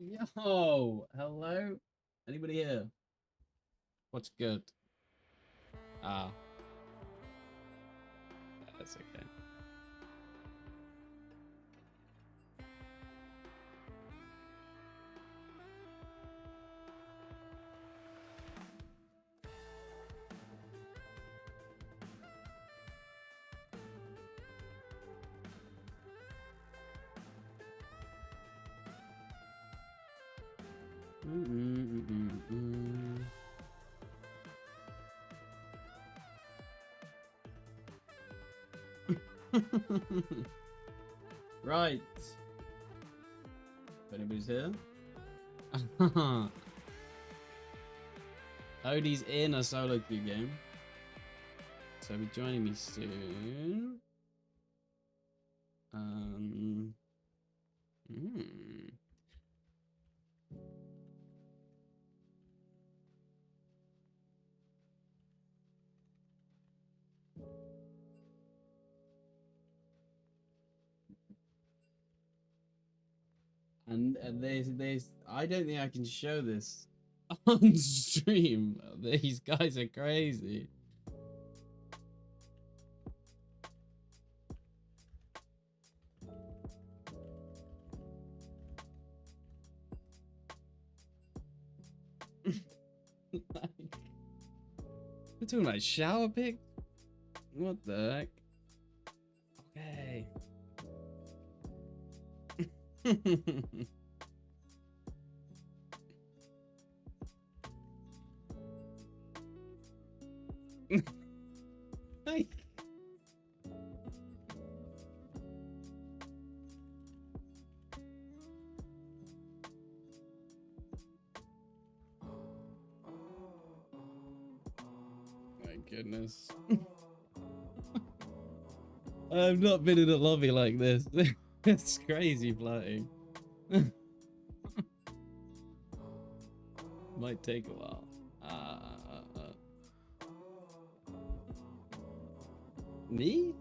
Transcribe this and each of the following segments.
Yo, hello? Anybody here? What's good? Ah, that's okay. Right. If anybody's here. Odie's in a solo queue game. So he'll be joining me soon. Hmm. And there's I don't think I can show this on stream. These guys are crazy. Like, we're talking about shower pic? What the heck? Okay. Like, my goodness. I've not been in a lobby like this. It's crazy flirting. Might take a while. Me?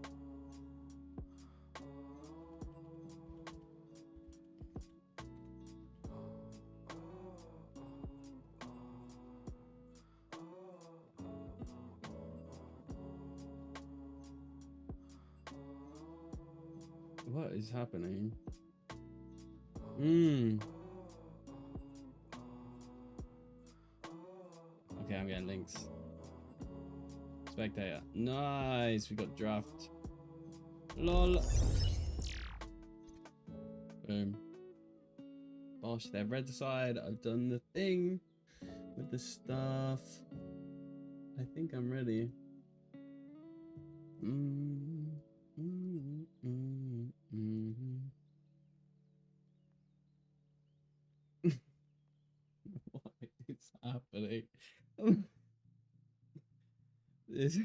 What is happening? Okay, I'm getting links. Spectator. Nice. We got draft. Lol. Boom. Bosh, they've read the side. I've done the thing with the stuff. I think I'm ready. What is happening? This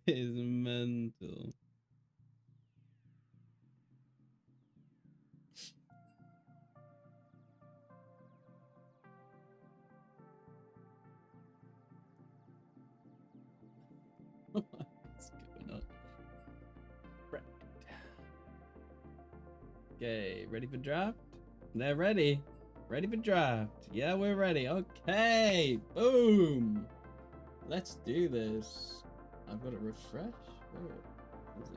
is mental. What's going on? Right. Okay, ready for draft? They're ready. Ready for draft. Yeah, we're ready. Okay. Boom. Let's do this. I've got to refresh. Where is it?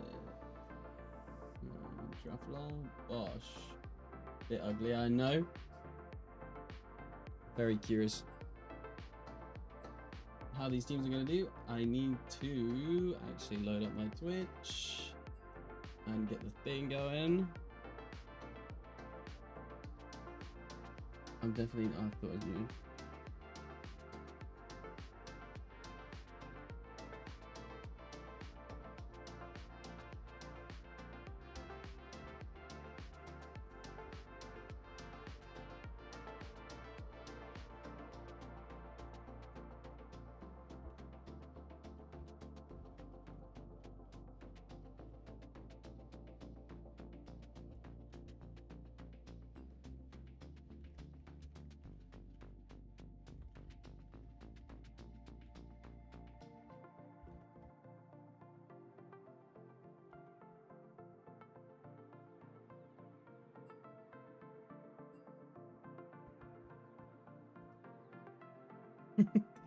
Draft law. Bosh. Bit ugly, I know. Very curious how these teams are going to do. I need to actually load up my Twitch and get the thing going. I'm definitely an afterthought as you.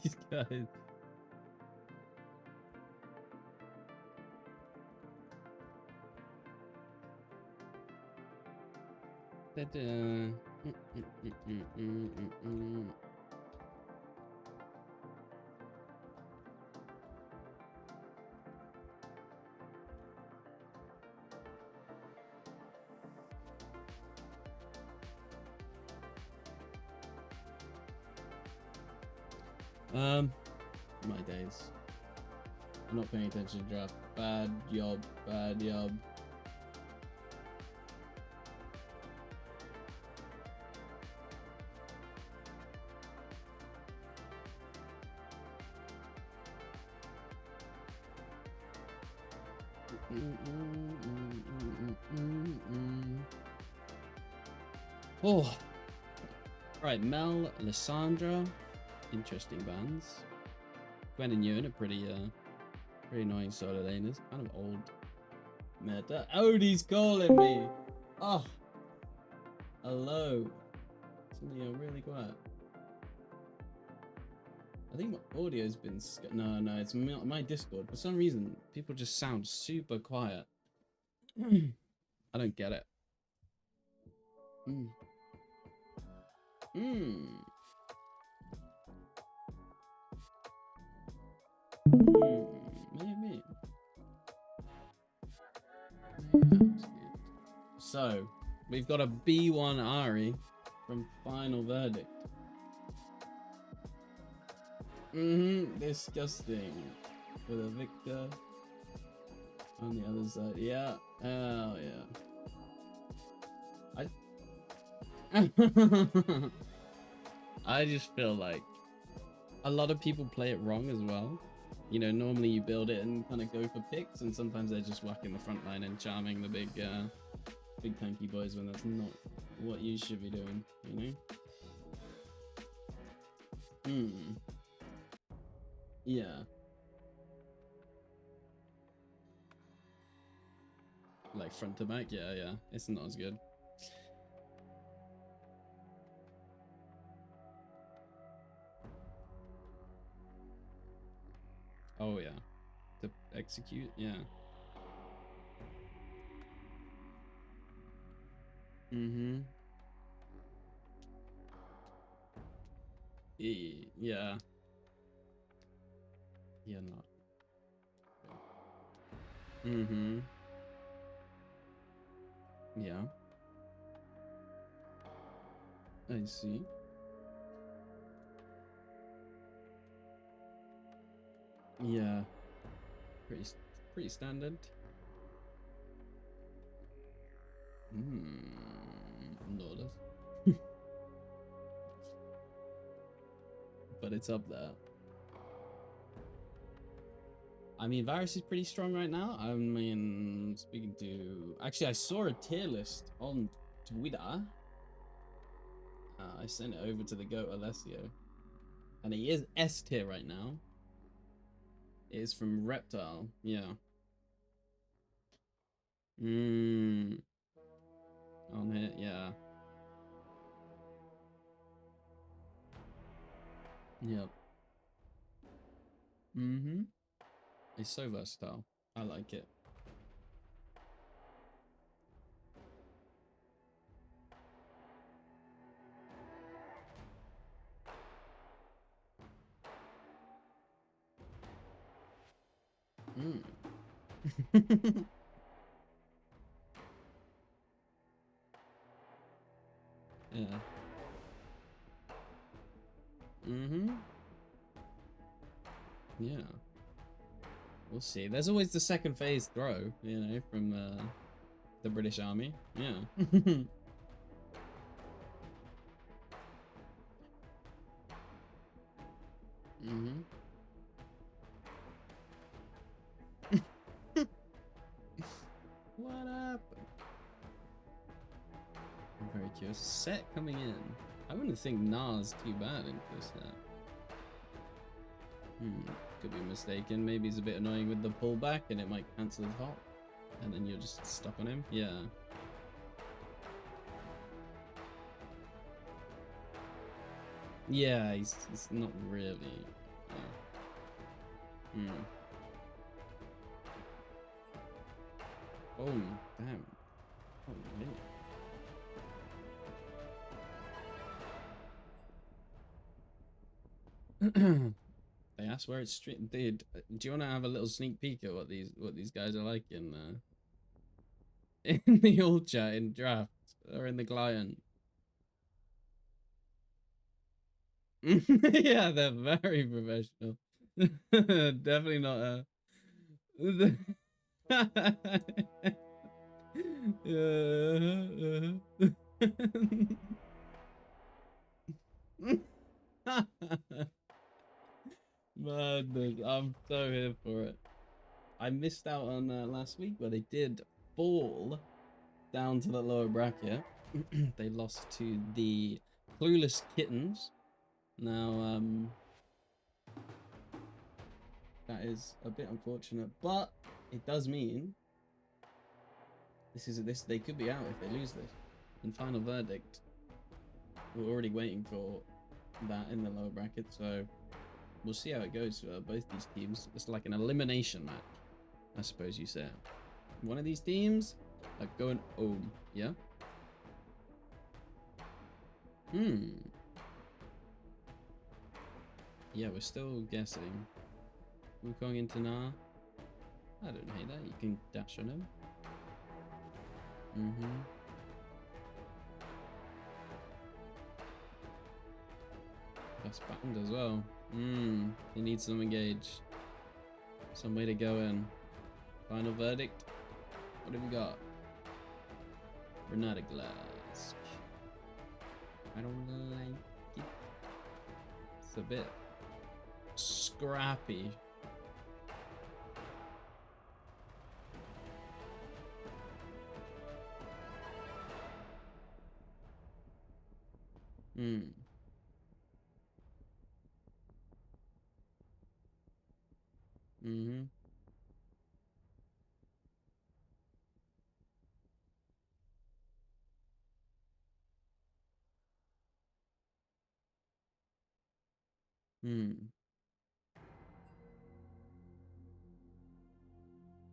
These guys. My days. I'm not paying attention to draft. Bad job, bad job. Oh, right. Mel, Lysandra, interesting bands. Gwen and Ewan are pretty annoying solo laners. Kind of old meta. Odie's calling me. Oh, hello. Suddenly you're really quiet. I think my audio's been no, it's my Discord. For some reason, people just sound super quiet. I don't get it. Maybe. So, we've got a B1 Ari from Final Verdict. Disgusting. For the victor. On the other side. Yeah. Oh, yeah. I just feel like a lot of people play it wrong as well. You know, normally you build it and kind of go for picks, and sometimes they're just whacking the front line and charming the big tanky boys when that's not what you should be doing, you know? Yeah. Like front to back, yeah. It's not as good. Oh yeah. To execute, yeah. Yeah. Yeah, not. Yeah. I see. Yeah. Pretty standard. Lawless. But it's up there. I mean, Varus is pretty strong right now. I mean, speaking to... Actually, I saw a tier list on Twitter. I sent it over to the GOAT Alessio. And he is S tier right now. It is from Reptile. Yeah. On it, yeah. Yep. It's so versatile. I like it. Yeah. Yeah. We'll see. There's always the second phase throw, you know, from the British Army. Yeah. What up? I'm very curious. Set coming in. I wouldn't think Nas too bad into this set. Could be mistaken. Maybe he's a bit annoying with the pullback and it might cancel his hop. And then you're just stuck on him. Yeah. Yeah, he's not really. Hmm. Oh, damn. Oh, really? They asked where it's street. Dude, do you want to have a little sneak peek at what these guys are like in in the old chat in draft or in the client? Yeah, they're very professional. Definitely not a. Madness. I'm so here for it. I missed out on last week where they did fall down to the lower bracket. They lost to the Clueless Kittens. Now, that is a bit unfortunate, but it does mean this they could be out if they lose this. And final verdict, we're already waiting for that in the lower bracket, so we'll see how it goes for both these teams. It's like an elimination match, I suppose you say. One of these teams are going home, yeah? Yeah, we're still guessing. Wukong into Na. I don't hate that. You can dash on him. That's buttoned as well. He needs some engage. Some way to go in. Final verdict. What have we got? Renata Glass. I don't like it. It's a bit scrappy.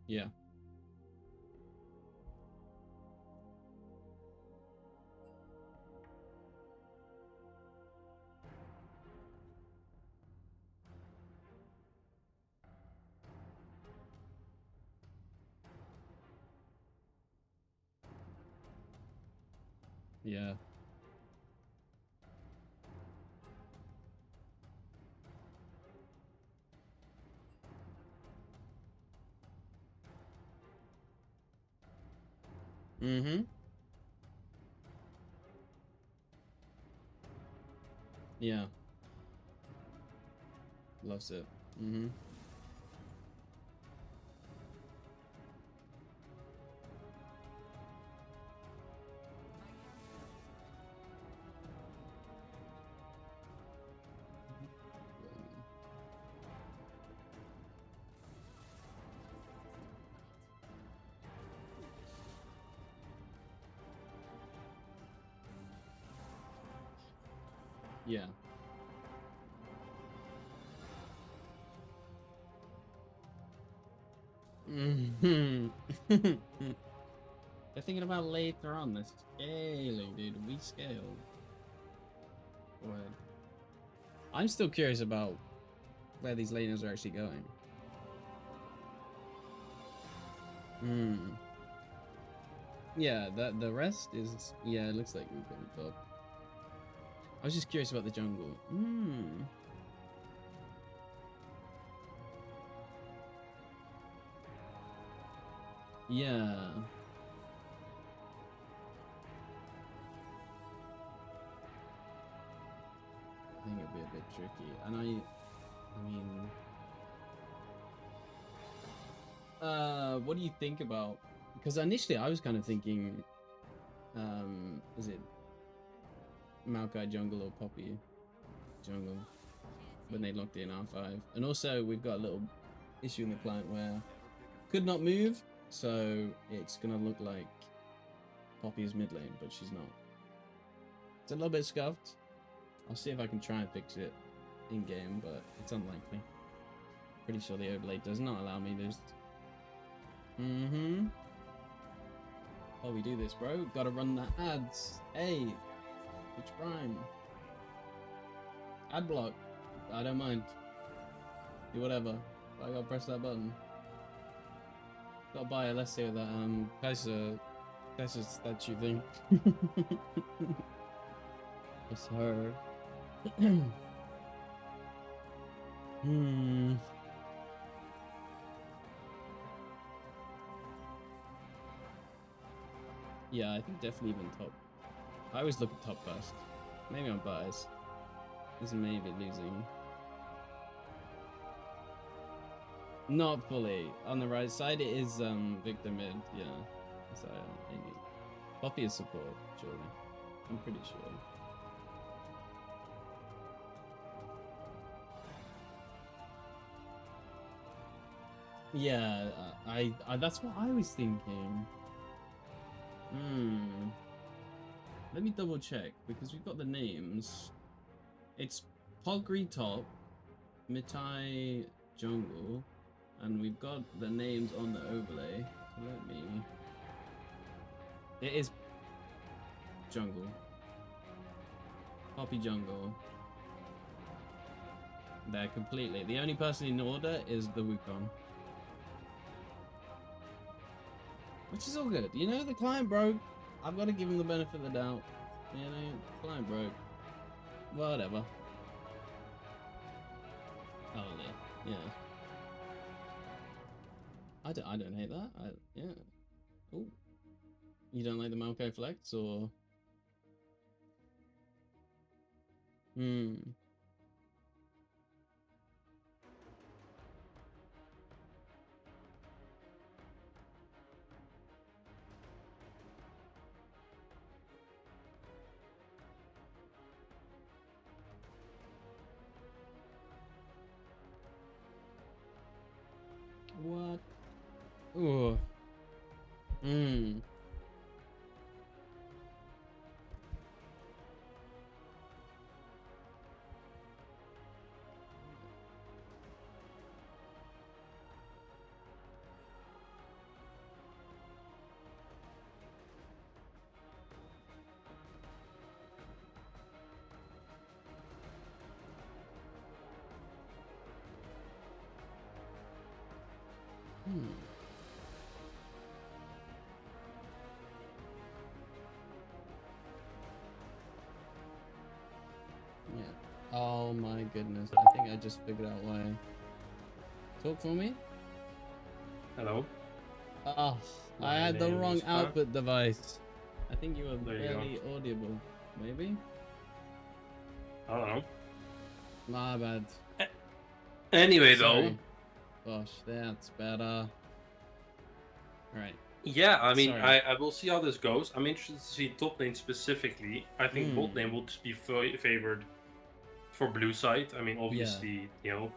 Yeah. Yeah. Yeah. Loves it. Yeah. They're thinking about later on the scaling, dude. We scaled. What? I'm still curious about where these laners are actually going. Yeah, the rest is it looks like we've gone top. I was just curious about the jungle. Yeah. I think it'd be a bit tricky. And I mean what do you think about, because initially I was kind of thinking is it Maokai jungle or Poppy jungle when they locked in R5. And also we've got a little issue in the client where could not move, so it's gonna look like Poppy is mid lane, but she's not. It's a little bit scuffed. I'll see if I can try and fix it in game, but it's unlikely. Pretty sure the overlay does not allow me to. Oh, we do this, bro. Gotta run the ads. Hey, Twitch Prime. Ad block. I don't mind. Do whatever. I gotta press that button. Gotta buy a, let's say that Kaiser statue thing. It's her. Yeah, I think definitely even top. I always look at top first. Maybe I'm biased. This may be losing. Not fully. On the right side, it is Victor mid. Yeah. So maybe. Poppy is support, surely. I'm pretty sure. Yeah, I that's what I was thinking. Let me double check because we've got the names. It's Pogri top, Mitai jungle, and we've got the names on the overlay. So let me. It is jungle. Poppy jungle. There completely. The only person in order is the Wukong. Which is all good. You know, the client broke. I've got to give him the benefit of the doubt. You know, the client broke. Whatever. Oh, yeah. I don't hate that. Yeah. Oh. You don't like the Maokai flex, or? What? Oh. Yeah. Oh my goodness. I think I just figured out why. Talk for me? Hello. Oh, I had the wrong output device. I think you were barely audible. Maybe? I don't know. My bad. Anyway, Sorry. Gosh, that's better. Right. Yeah, I mean, I will see how this goes. I'm interested to see top lane specifically. I think bot lane will just be favored for blue side. I mean, obviously, you know,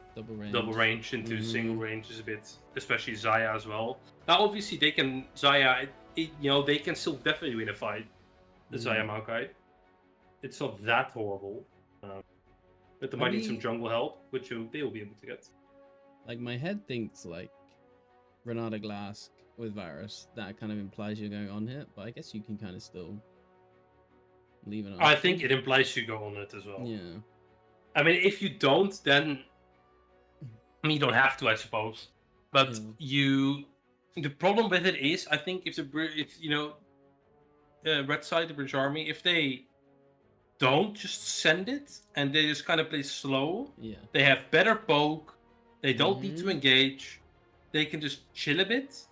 double range into single range is a bit, especially Xayah as well. Now, obviously, they can Xayah. You know, they can still definitely win a fight. The Xayah Maokai. It's not that horrible, but they might need some jungle help, which they will be able to get. Like, my head thinks like Renata Glass with Varus. That kind of implies you're going on hit, but I guess you can kind of still leave it on. I think it implies you go on it as well. Yeah. I mean, if you don't, then I mean, you don't have to, I suppose. But the problem with it is, I think if you know, red side, the Bridge Army, if they don't just send it and they just kind of play slow, they have better poke, they don't need to engage, they can just chill a bit,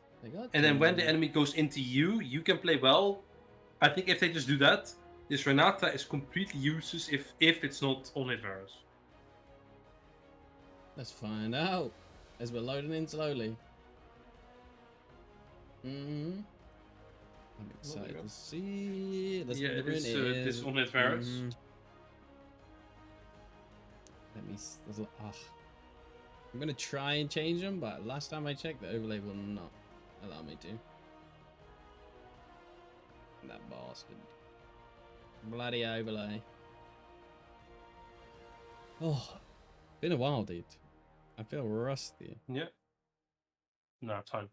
and then when the enemy goes into you, you can play well. I think if they just do that, this Renata is completely useless if it's not on hit Varus. Let's find out as we're loading in slowly. I'm excited to see. Yeah, it is this on hit Varus. Let me. I'm gonna try and change them, but last time I checked, the overlay will not allow me to. That bastard. Bloody overlay. Oh, been a while, dude. I feel rusty. Yeah. No, time.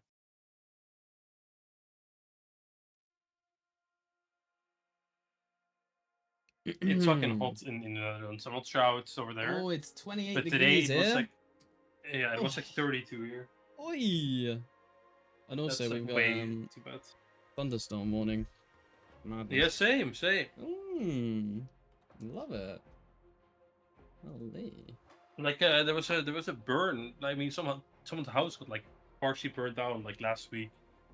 It's fucking hot in the Netherlands. I'm not sure how it's over there. Oh, it's 28 But degrees today it was here. like, yeah, it was like 32 here. Oi! And also That's like we've got way too bad. thunderstorm warning. Madness. Yeah, same. Love it. Holy. Like there was a burn. I mean, someone's house got like partially burned down like last week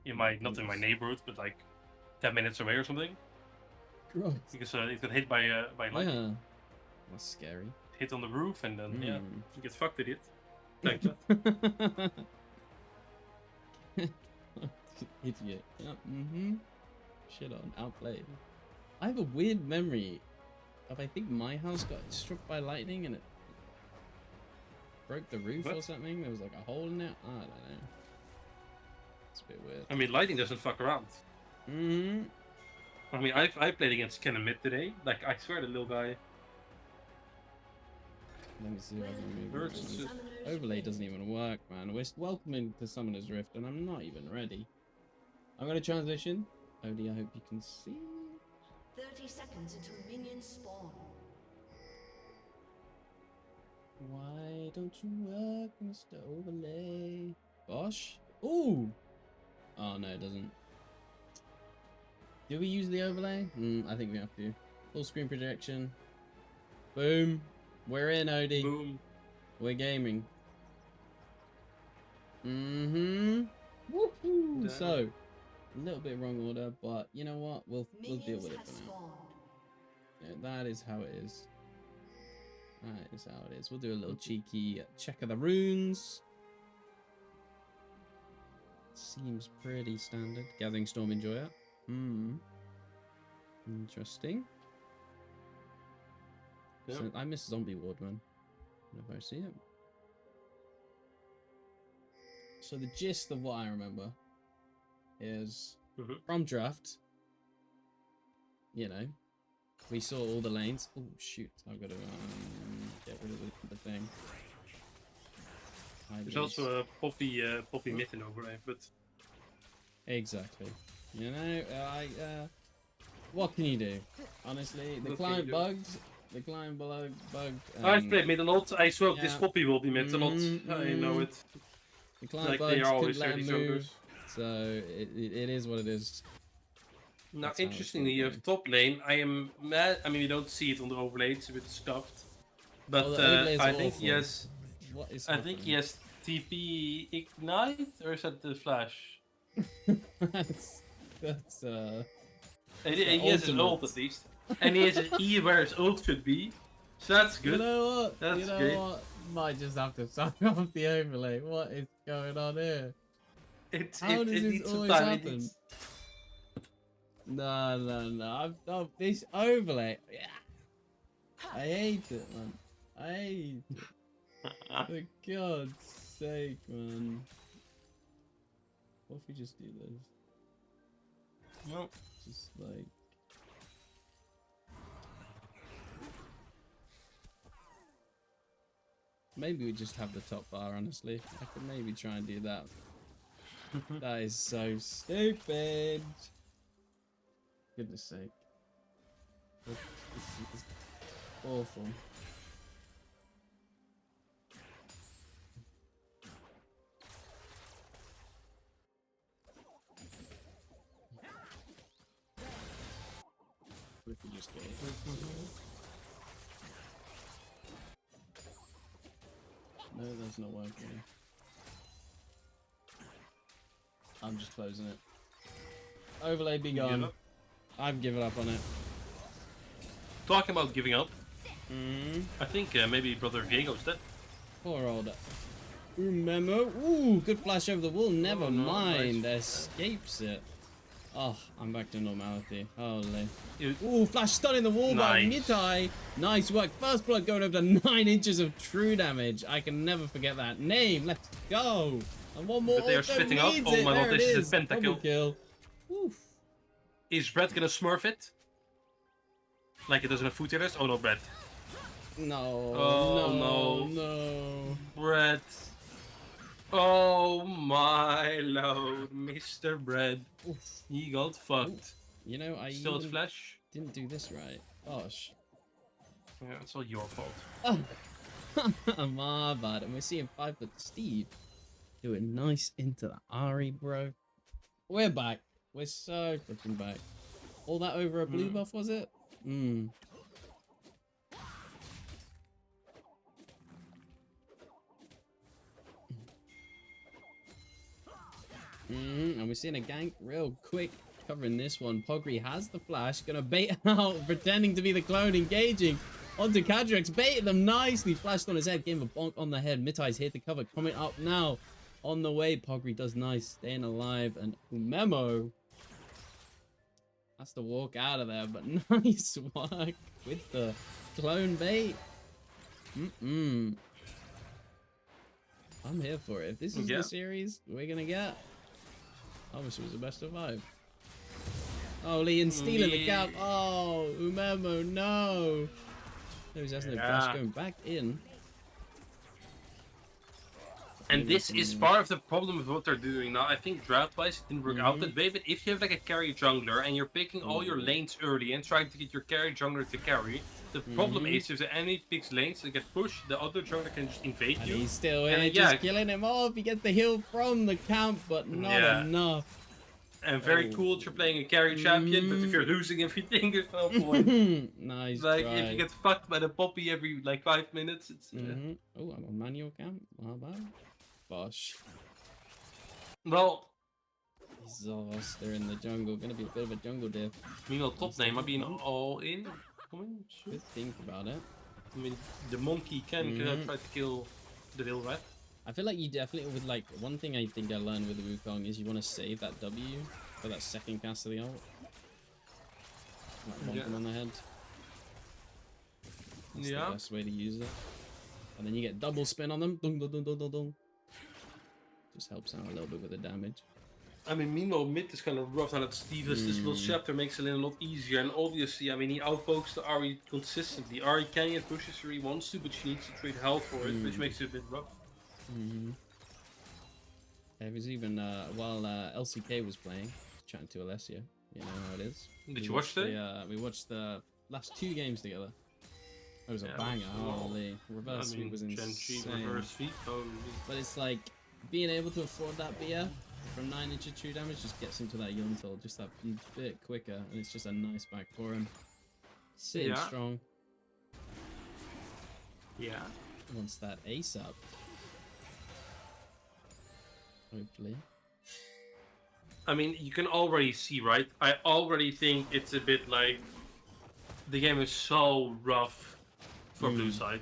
in my not in my neighborhood, but like 10 minutes away or something. Gross. Because it got hit by lightning. Yeah. That's scary. Hit on the roof and then yeah, you get fucked, idiot. Like that. Idiot. Yeah. Shit on. Outplayed. I have a weird memory of I think my house got struck by lightning and it broke the roof or something. There was like a hole in it. I don't know. It's a bit weird. I mean, lightning doesn't fuck around. I mean, I played against Ken and Mid today. Like, I swear the little guy. Let me see if I can move it. Overlay doesn't even work, man. We're welcoming to Summoner's Rift, and I'm not even ready. I'm going to transition. Odie, I hope you can see. 30 seconds until minions spawn. Why don't you work, Mr. Overlay? Bosh? Ooh! Oh, no, it doesn't. Do we use the overlay? I think we have to. Full screen projection. Boom. We're in, Odie. Boom. We're gaming. Woohoo! So, a little bit wrong order, but you know what? We'll deal with it for now. Yeah, that is how it is. That is how it is. We'll do a little cheeky check of the runes. Seems pretty standard. Gathering Storm Enjoyer. Interesting. Yep. So I miss Zombie Ward, man. If I see it. So the gist of what I remember is from draft, you know, we saw all the lanes. Oh shoot! I've got to get rid of the thing. There's also a poppy myth in overlay, but exactly. You know, what can you do? Honestly, the client bugged. The client bugged. I've played mid a lot. I swear this poppy will be mid a lot. I know it. The client like bugs they are couldn't always let 30 him move, zombies. so it is what it is. Now, That's how it's interestingly, you have working. top lane. I am mad. I mean, we don't see it on the overlay; it's a bit scuffed. But Oh, the overlay is I think awful. he has. What is I think he has TP ignite, or is that the flash? that's He has his ult at least, and he has an E where his ult should be. So that's good. You know what? That's you know great. what? Might just have to suck off the overlay. What is going on here? How does this needs some always time. happen? No. This overlay. Yeah. I hate it, man. I hate it. For God's sake, man. What if we just do this? No. Just like. Maybe we just have the top bar, honestly. I could maybe try and do that. That is so stupid. Goodness sake. It's awful. What if we just get it? No, that's not working. I'm just closing it. Overlay be gone. I've given up on it. Talking about giving up, I think maybe Brother Viego's dead. Poor old Memo. Ooh, good flash over the wall. Never Oh, no, mind. nice. Escapes it. Oh, I'm back to normality. Holy. It- Ooh, flash stun in the wall by Nice. Mitai. Nice work. First blood going over to 9 inches of true damage. I can never forget that. Name. Let's go. And one more. But they are also splitting up. needs Oh it. my There god, it this is a is. pentakill. Double kill. Oof. Is Brett gonna smurf it? Like it does in a food terrace? Oh no, Brett. No. Oh, no. no. No. Bread. Oh my lord, Mr. Bread. Oof. He got fucked. You know, I Still even flash? didn't do this right. Gosh. Yeah, it's all your fault. Oh. My bad. And we're seeing 5-foot Steve doing nice into the Ari, bro. We're back. We're so freaking back. All that over a blue buff, was it? Hmm. And we're seeing a gank real quick covering this one. Pogri has the flash, gonna bait out, pretending to be the clone, engaging onto Kadrex, baited them nicely, flashed on his head, gave him a bonk on the head. Mitai's here to cover, coming up now on the way. Pogri does nice, staying alive, and Umemo has to walk out of there, but nice work with the clone bait. I'm here for it. If this is the series we're gonna get, I wish it was the best of 5. Oh, Leon stealing the cap. Oh, Umemo, no. There's no flash going back in. And this is part of the problem with what they're doing now. I think draft-wise it didn't work out that way, but if you have like a carry jungler and you're picking all your lanes early and trying to get your carry jungler to carry, the problem is if the enemy picks lanes that get pushed, the other jungler can just invade And you. he's still in, just killing him off. He gets the heal from the camp, but not enough. And very cool that you're playing a carry champion, but if you're losing everything, there's no point. Nice Like, try. if you get fucked by the poppy every, like, 5 minutes, it's... Oh, I'm on manual camp. How about it? Bosh. Well... Exhaust. They're in the jungle. Gonna be a bit of a jungle diff. Meanwhile, top name might be an all-in. Good think about it. I mean, the monkey can try to kill the little rat. I feel like you definitely would like, one thing I think I learned with Wukong is you want to save that W for that second cast of the ult. Like bonk him on the head. That's the best way to use it. And then you get double spin on them. Dung, dung, dung, dung, dung, dung. Just helps out a little bit with the damage. I mean, meanwhile, mid is kind of rough now that Steve's this little chapter makes it a lot easier. And obviously, I mean, he outpokes the Ari consistently. Ari can get pushes where he wants to, but she needs to trade health for it, which makes it a bit rough. It was even while LCK was playing, chatting to Alessia. You know how it is. Did you watch it? We watched the last 2 games together. It was a banger. Holy, reverse sweep was insane. Reverse sweep, but it's like being able to afford that BF from 9 inch true damage just gets him to that Yuntal just that bit quicker, and it's just a nice back for him. Sitting strong. Yeah. Wants that ace up. Hopefully. I mean, you can already see, right? I already think it's a bit like the game is so rough for blue side.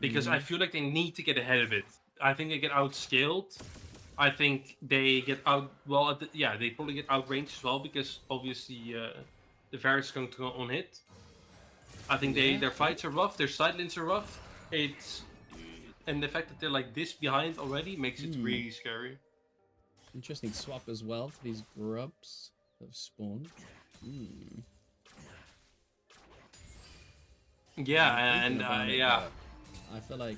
Because I feel like they need to get ahead of it. I think they get outscaled. I think they get out... Well, they probably get outranged as well, because obviously the Varus is going to go on hit. I think their fights are rough, their side lanes are rough. And the fact that they're like this behind already makes it really scary. Interesting swap as well for these grubs that have spawned. Yeah, and I feel like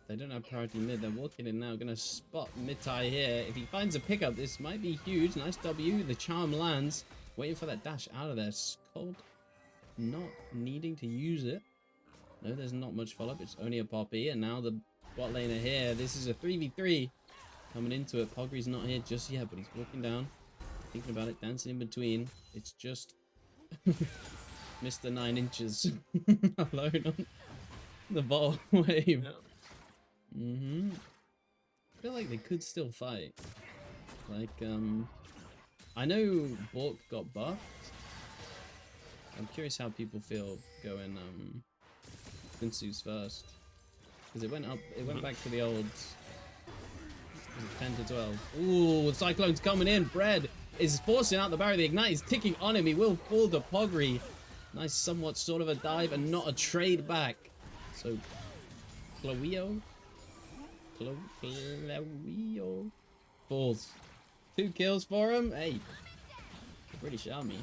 they don't have priority mid. They're walking in now, gonna spot Mitai here. If he finds a pickup, this might be huge. Nice W. The charm lands. Waiting for that dash out of there. Cold not needing to use it. No, there's not much follow-up. It's only a poppy, and now the bot laner here. This is a 3v3 coming into it. Pogri's not here just yet, but he's walking down, thinking about it, dancing in between. It's just Mr. 9 inches alone on the ball wave. I feel like they could still fight. Like, I know Bork got buffed. I'm curious how people feel going Quincy's first, because it went up. It went back to the old. Was it 10 to 12? Ooh, Cyclone's coming in. Bread is forcing out the barrier. The ignite is ticking on him. He will fall to Pogri. Nice, somewhat sort of a dive and not a trade back. So, Chloeo falls. 2 kills for him. Hey, pretty Xiaomi.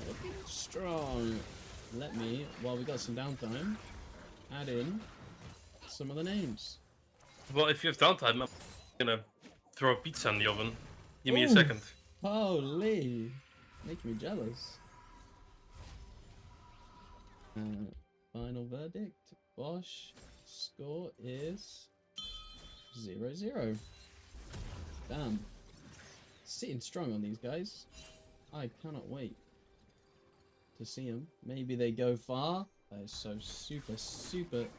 Looking strong. let me, while we got some downtime, add in some of the names. Well, if you have downtime, I'm gonna throw a pizza in the oven. Give me a Ooh. second. Holy, making me jealous. Final verdict. Bosch score is 0-0. Damn. Sitting strong on these guys. I cannot wait to see them. Maybe they go far. That is so super scuffed,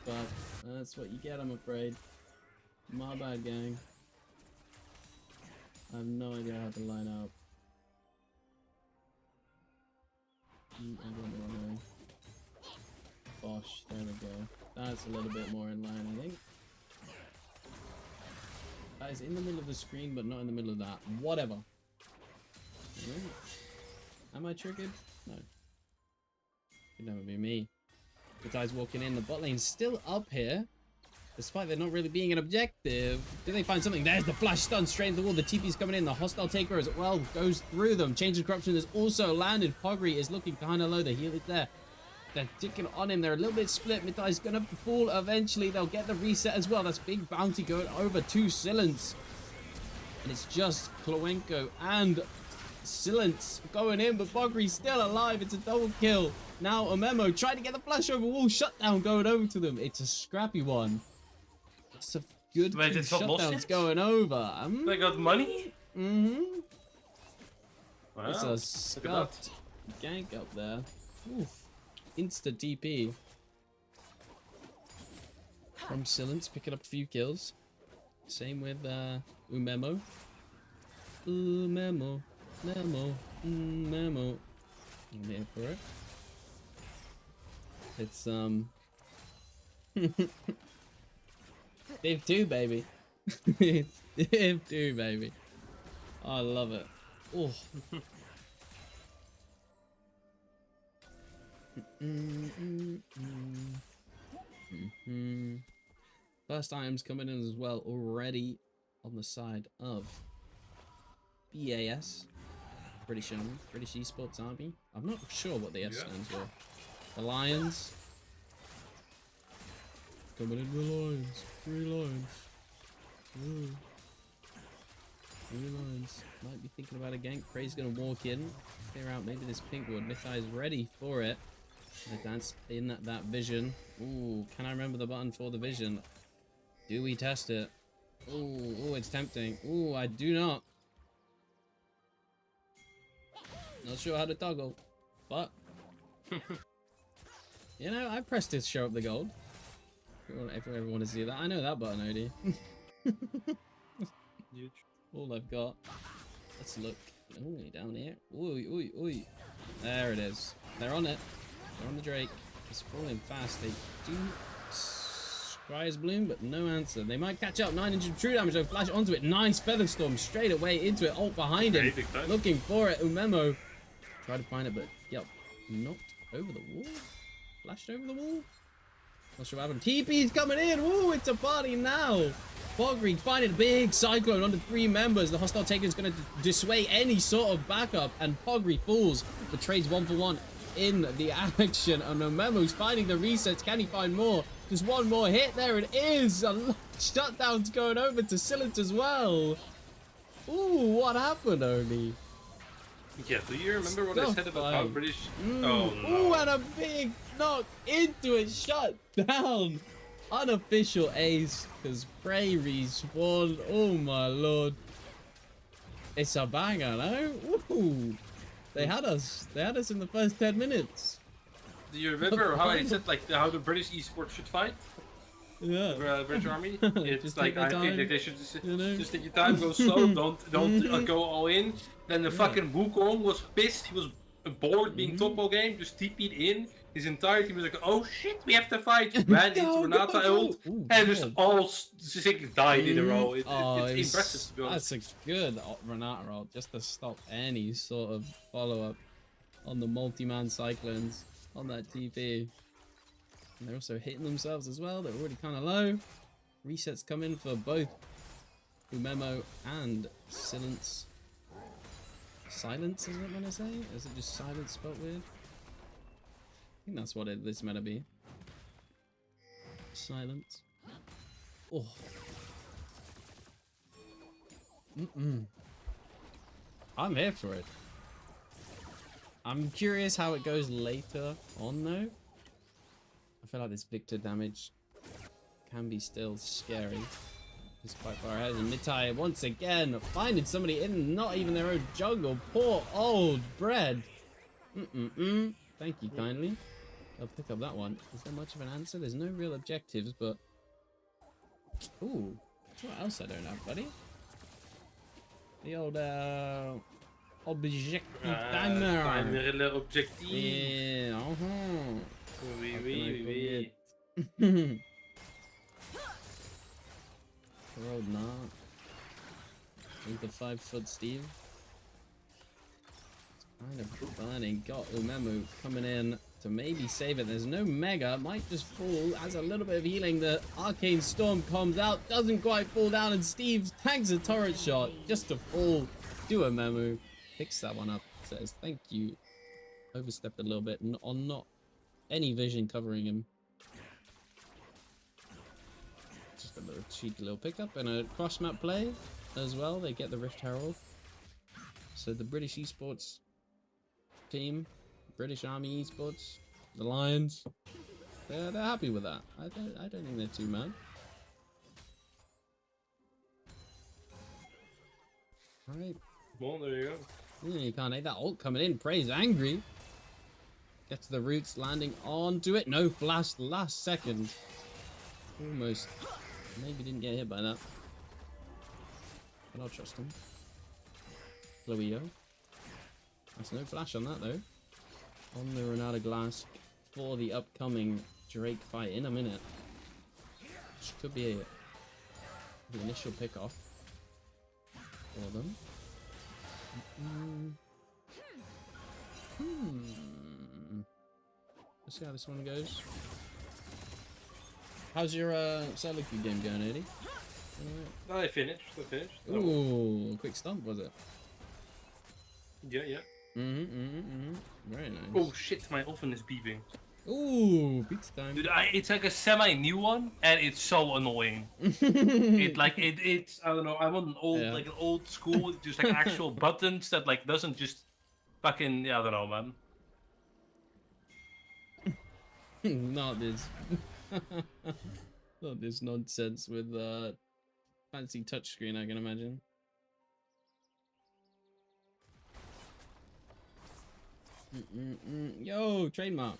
but that's what you get, I'm afraid. My bad, gang. I have no idea how to line up. I'm going the wrong way. Bosh, there we go. That's a little bit more in line, I think. That is in the middle of the screen, but not in the middle of that. Whatever. Right. Am I triggered? No. Could never be me. The guy's walking in. The bot lane's still up here. Despite there not really being an objective. Do they find something? There's the flash stun straight into the wall. The TP's coming in. The hostile taker as well goes through them. Change of corruption is also landed. Pogri is looking kind of low. The heal is there. They're ticking on him. They're a little bit split. Midthigh's gonna fall eventually. They'll get the reset as well. That's big bounty going over to Silence. And it's just Kloenko and Silence going in, but Pogri's still alive. It's a double kill. Now a memo trying to get the flash over wall. Shutdown going over to them. It's a scrappy one. It's a good shutdowns going over. They got money? Mm-hmm. Wow. It's a scuffed gank up there. Oof. Insta DP. From Silence, picking up a few kills. Same with Umemo. Memo. I'm here for it. It's Div 2, baby. Div 2, baby. I love it. Oh. First items coming in as well already on the side of BEAS, British Army, British Esports Army. I'm not sure what the S stands for. The Lions. Coming in the Lions. 3 Lions. Ooh. 3 Lions. Might be thinking about a gank. Prey's gonna walk in, clear out maybe this pink ward. Mythai is ready for it. That's in that vision. Ooh, can I remember the button for the vision? Do we test it? Ooh, it's tempting. Ooh, I do not. Not sure how to toggle, but you know, I pressed to show up the gold. If you ever want to see that, I know that button, OD. Huge. All I've got. Let's look. Ooh, down here. Ooh. There it is. They're on it. They're on the Drake. It's falling fast. They do Scry's Bloom, but no answer. They might catch up. 900 true damage. They'll flash onto it. Nice Featherstorm straight away into it. Ult behind him. Looking for it. Umemo. Try to find it, but yep. Knocked over the wall. Flashed over the wall. Not sure what happened. TP's coming in. Ooh, it's a party now. Pogri finding a big cyclone under 3 members. The hostile taker is going to dissuade any sort of backup, and Pogri falls. The trade's 1-for-1 in the action, and Memo's finding the resets. Can he find more? Just one more hit. There it is. A shutdown's going over to Silence as well. Ooh, what happened, Oni? Yeah, do you remember what I said about how British... Oh, no. Ooh, and a big knock into it. Shut down. Unofficial ace, because Prey respawned. Oh my lord. It's a banger, no? Ooh. They had us. They had us in the first 10 minutes. Do you remember how I said like how the British esports should fight? Yeah. The British Army? It's Just like take I their think time, like they should just, you know? just take your time, go slow, don't go all in. Then the fucking Wukong was pissed. He was bored being top all game, just TP'd in. His entire team was like, oh shit, we have to fight. Ran into Renata ult, and just all 6 died in a row. It's impressive, to be honest. That's a good Renata ult, just to stop any sort of follow-up on the multi-man cyclones on that TP. And they're also hitting themselves as well. They're already kind of low. Resets come in for both Umemo and Silence. Silence, is it when I say? Is it just silence spelled weird? think that's what this meant to be. Silence. Oh. I'm here for it. I'm curious how it goes later on though. I feel like this Victor damage can be still scary. It's quite far ahead. And Mitai once again finding somebody in not even their own jungle. Poor old bread. Thank you kindly. I'll pick up that one. Is there much of an answer? There's no real objectives, but... Ooh. What else I don't have, buddy? The old, objective timer. Timer le objectif. Yeah, Oui. Road not. With the 5-foot Steve. It's kind of funny. Got Umemu coming in to maybe save it. There's no mega. Might just fall. Has a little bit of healing. The arcane storm comes out. Doesn't quite fall down. And Steve tanks a turret shot just to fall. Do Umemu. Picks that one up. Says thank you. Overstepped a little bit. On not any vision covering him. Just a little cheeky little pickup and a cross map play as well. They get the Rift Herald. So the British esports team, British Army esports, the Lions, they're happy with that. I don't think they're too mad. Alright. Well, there you go. You can't hate that ult coming in. Prey's angry. Gets the roots landing onto it. No flash last second. Almost. Maybe didn't get hit by that. But I'll trust him. Chloeo. There's no flash on that though. On the Renata Glass for the upcoming Drake fight in a minute. Which could be the initial pick off for them. Let's see how this one goes. How's your solo queue game going, Eddie? I finished. Ooh, quick stump was it? Yeah. Very nice. Oh shit, my oven is beeping. Ooh, pizza time. Dude, it's like a semi-new one, and it's so annoying. It's I don't know. I want an old school, just like actual buttons that like doesn't just fucking I don't know, man. Not this. Not this nonsense with fancy touchscreen, I can imagine. Yo, trademark.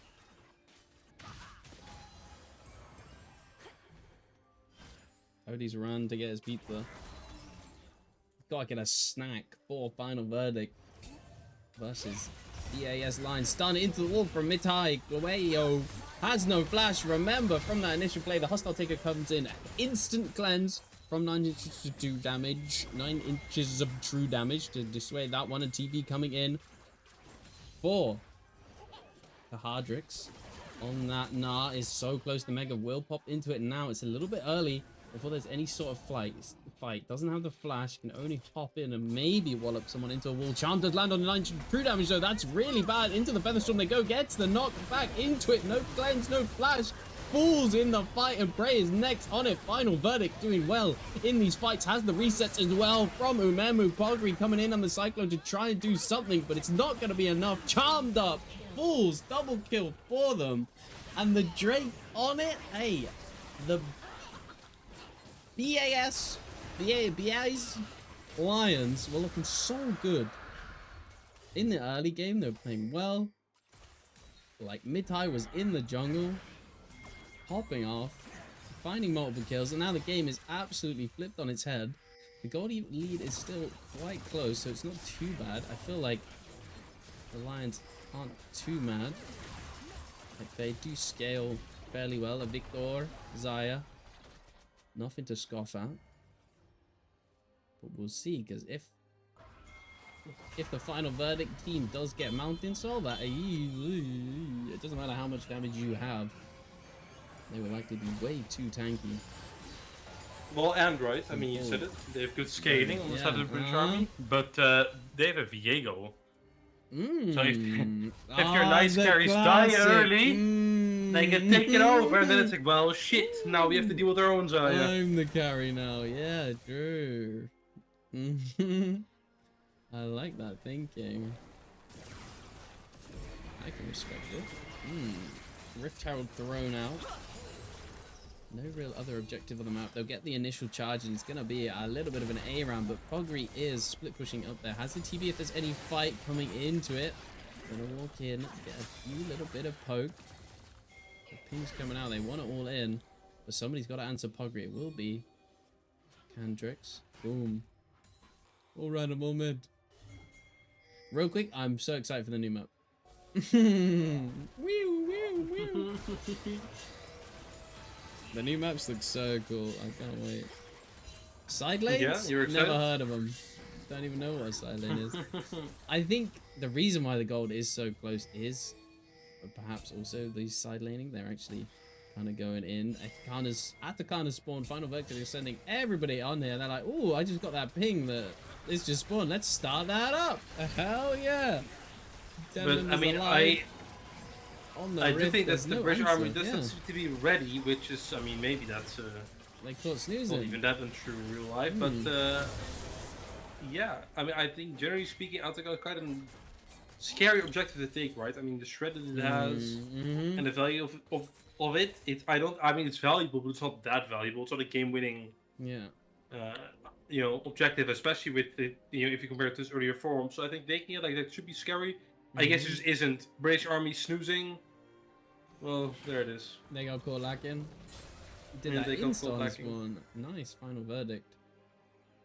Cody's run to get his pizza. Gotta get a snack for final verdict versus BAS line. Stun into the wall from Mitai. Guayo has no flash. Remember from that initial play, the hostile taker comes in. Instant cleanse from 9 inches to 2 damage. 9 inches of true damage to dissuade that one. And TV coming in for the Hardrix. On that, Nah is so close. The Mega will pop into it now. It's a little bit early before there's any sort of fight. Doesn't have the flash. Can only hop in and maybe wallop someone into a wall. Charm does land on the 9 true damage though. That's really bad. Into the Featherstorm they go. Gets the knock back into it. No cleanse, no flash. Falls in the fight and Prey is next on it. Final verdict doing well in these fights. Has the resets as well from Umemu. Pogri coming in on the Cyclone to try and do something, but it's not going to be enough. Charmed up. Falls. Double kill for them. And the Drake on it. Hey, the BAS Lions were looking so good. In the early game, they were playing well. Like, Mitai was in the jungle, hopping off, finding multiple kills, and now the game is absolutely flipped on its head. The gold lead is still quite close, so it's not too bad. I feel like the Lions aren't too mad. Like, they do scale fairly well. A Victor, Zaya, nothing to scoff at. But we'll see, because if the final verdict team does get Mountain Soul, that it doesn't matter how much damage you have, they will likely be way too tanky. Well, and right, I mean, you said it. They have good scaling on the side of the British Army, but they have a Viego. So if your Ah, nice the carries die classic. early, they get taken over, and then it's like, well, shit. Now we have to deal with our own Zaya. I'm the carry now. Yeah, true. I like that thinking. I can respect it. Rift Herald thrown out. No real other objective on the map. They'll get the initial charge, and it's going to be a little bit of an A round, but Pogri is split pushing up there. Has the TB if there's any fight coming into it. Gonna walk in, get a few little bit of poke. The ping's coming out. They want it all in, but somebody's got to answer Pogri. It will be Kendricks. Boom. All random, all mid. Real quick, I'm so excited for the new map. Whew, whew, whew. The new maps look so cool. I can't wait. Side lanes? Yeah, you're excited? Never heard of them. Don't even know what a side lane is. I think the reason why the gold is so close is perhaps also the side laning. They're actually kind of going in. At the Kana's spawn, Final Vector is sending everybody on here. They're like, oh, I just got that ping that it's just spawned. Let's start that up. Hell yeah. But I mean, I do think that the British army doesn't seem to be ready, which is, I mean, maybe that's they caught snoozing. not even that untrue in real life, but yeah, I mean, I think generally speaking, Altaga kind of scary objective to take, right? I mean, the shred that it has and the value of it. I mean, it's valuable, but it's not that valuable. It's not a game-winning, objective, especially with it, if you compare it to its earlier form. So I think taking it like that should be scary. I guess it just isn't. British army snoozing. Well, there it is. They got caught lacking. Did Yeah, that they got install caught lacking. spawn. Nice final verdict.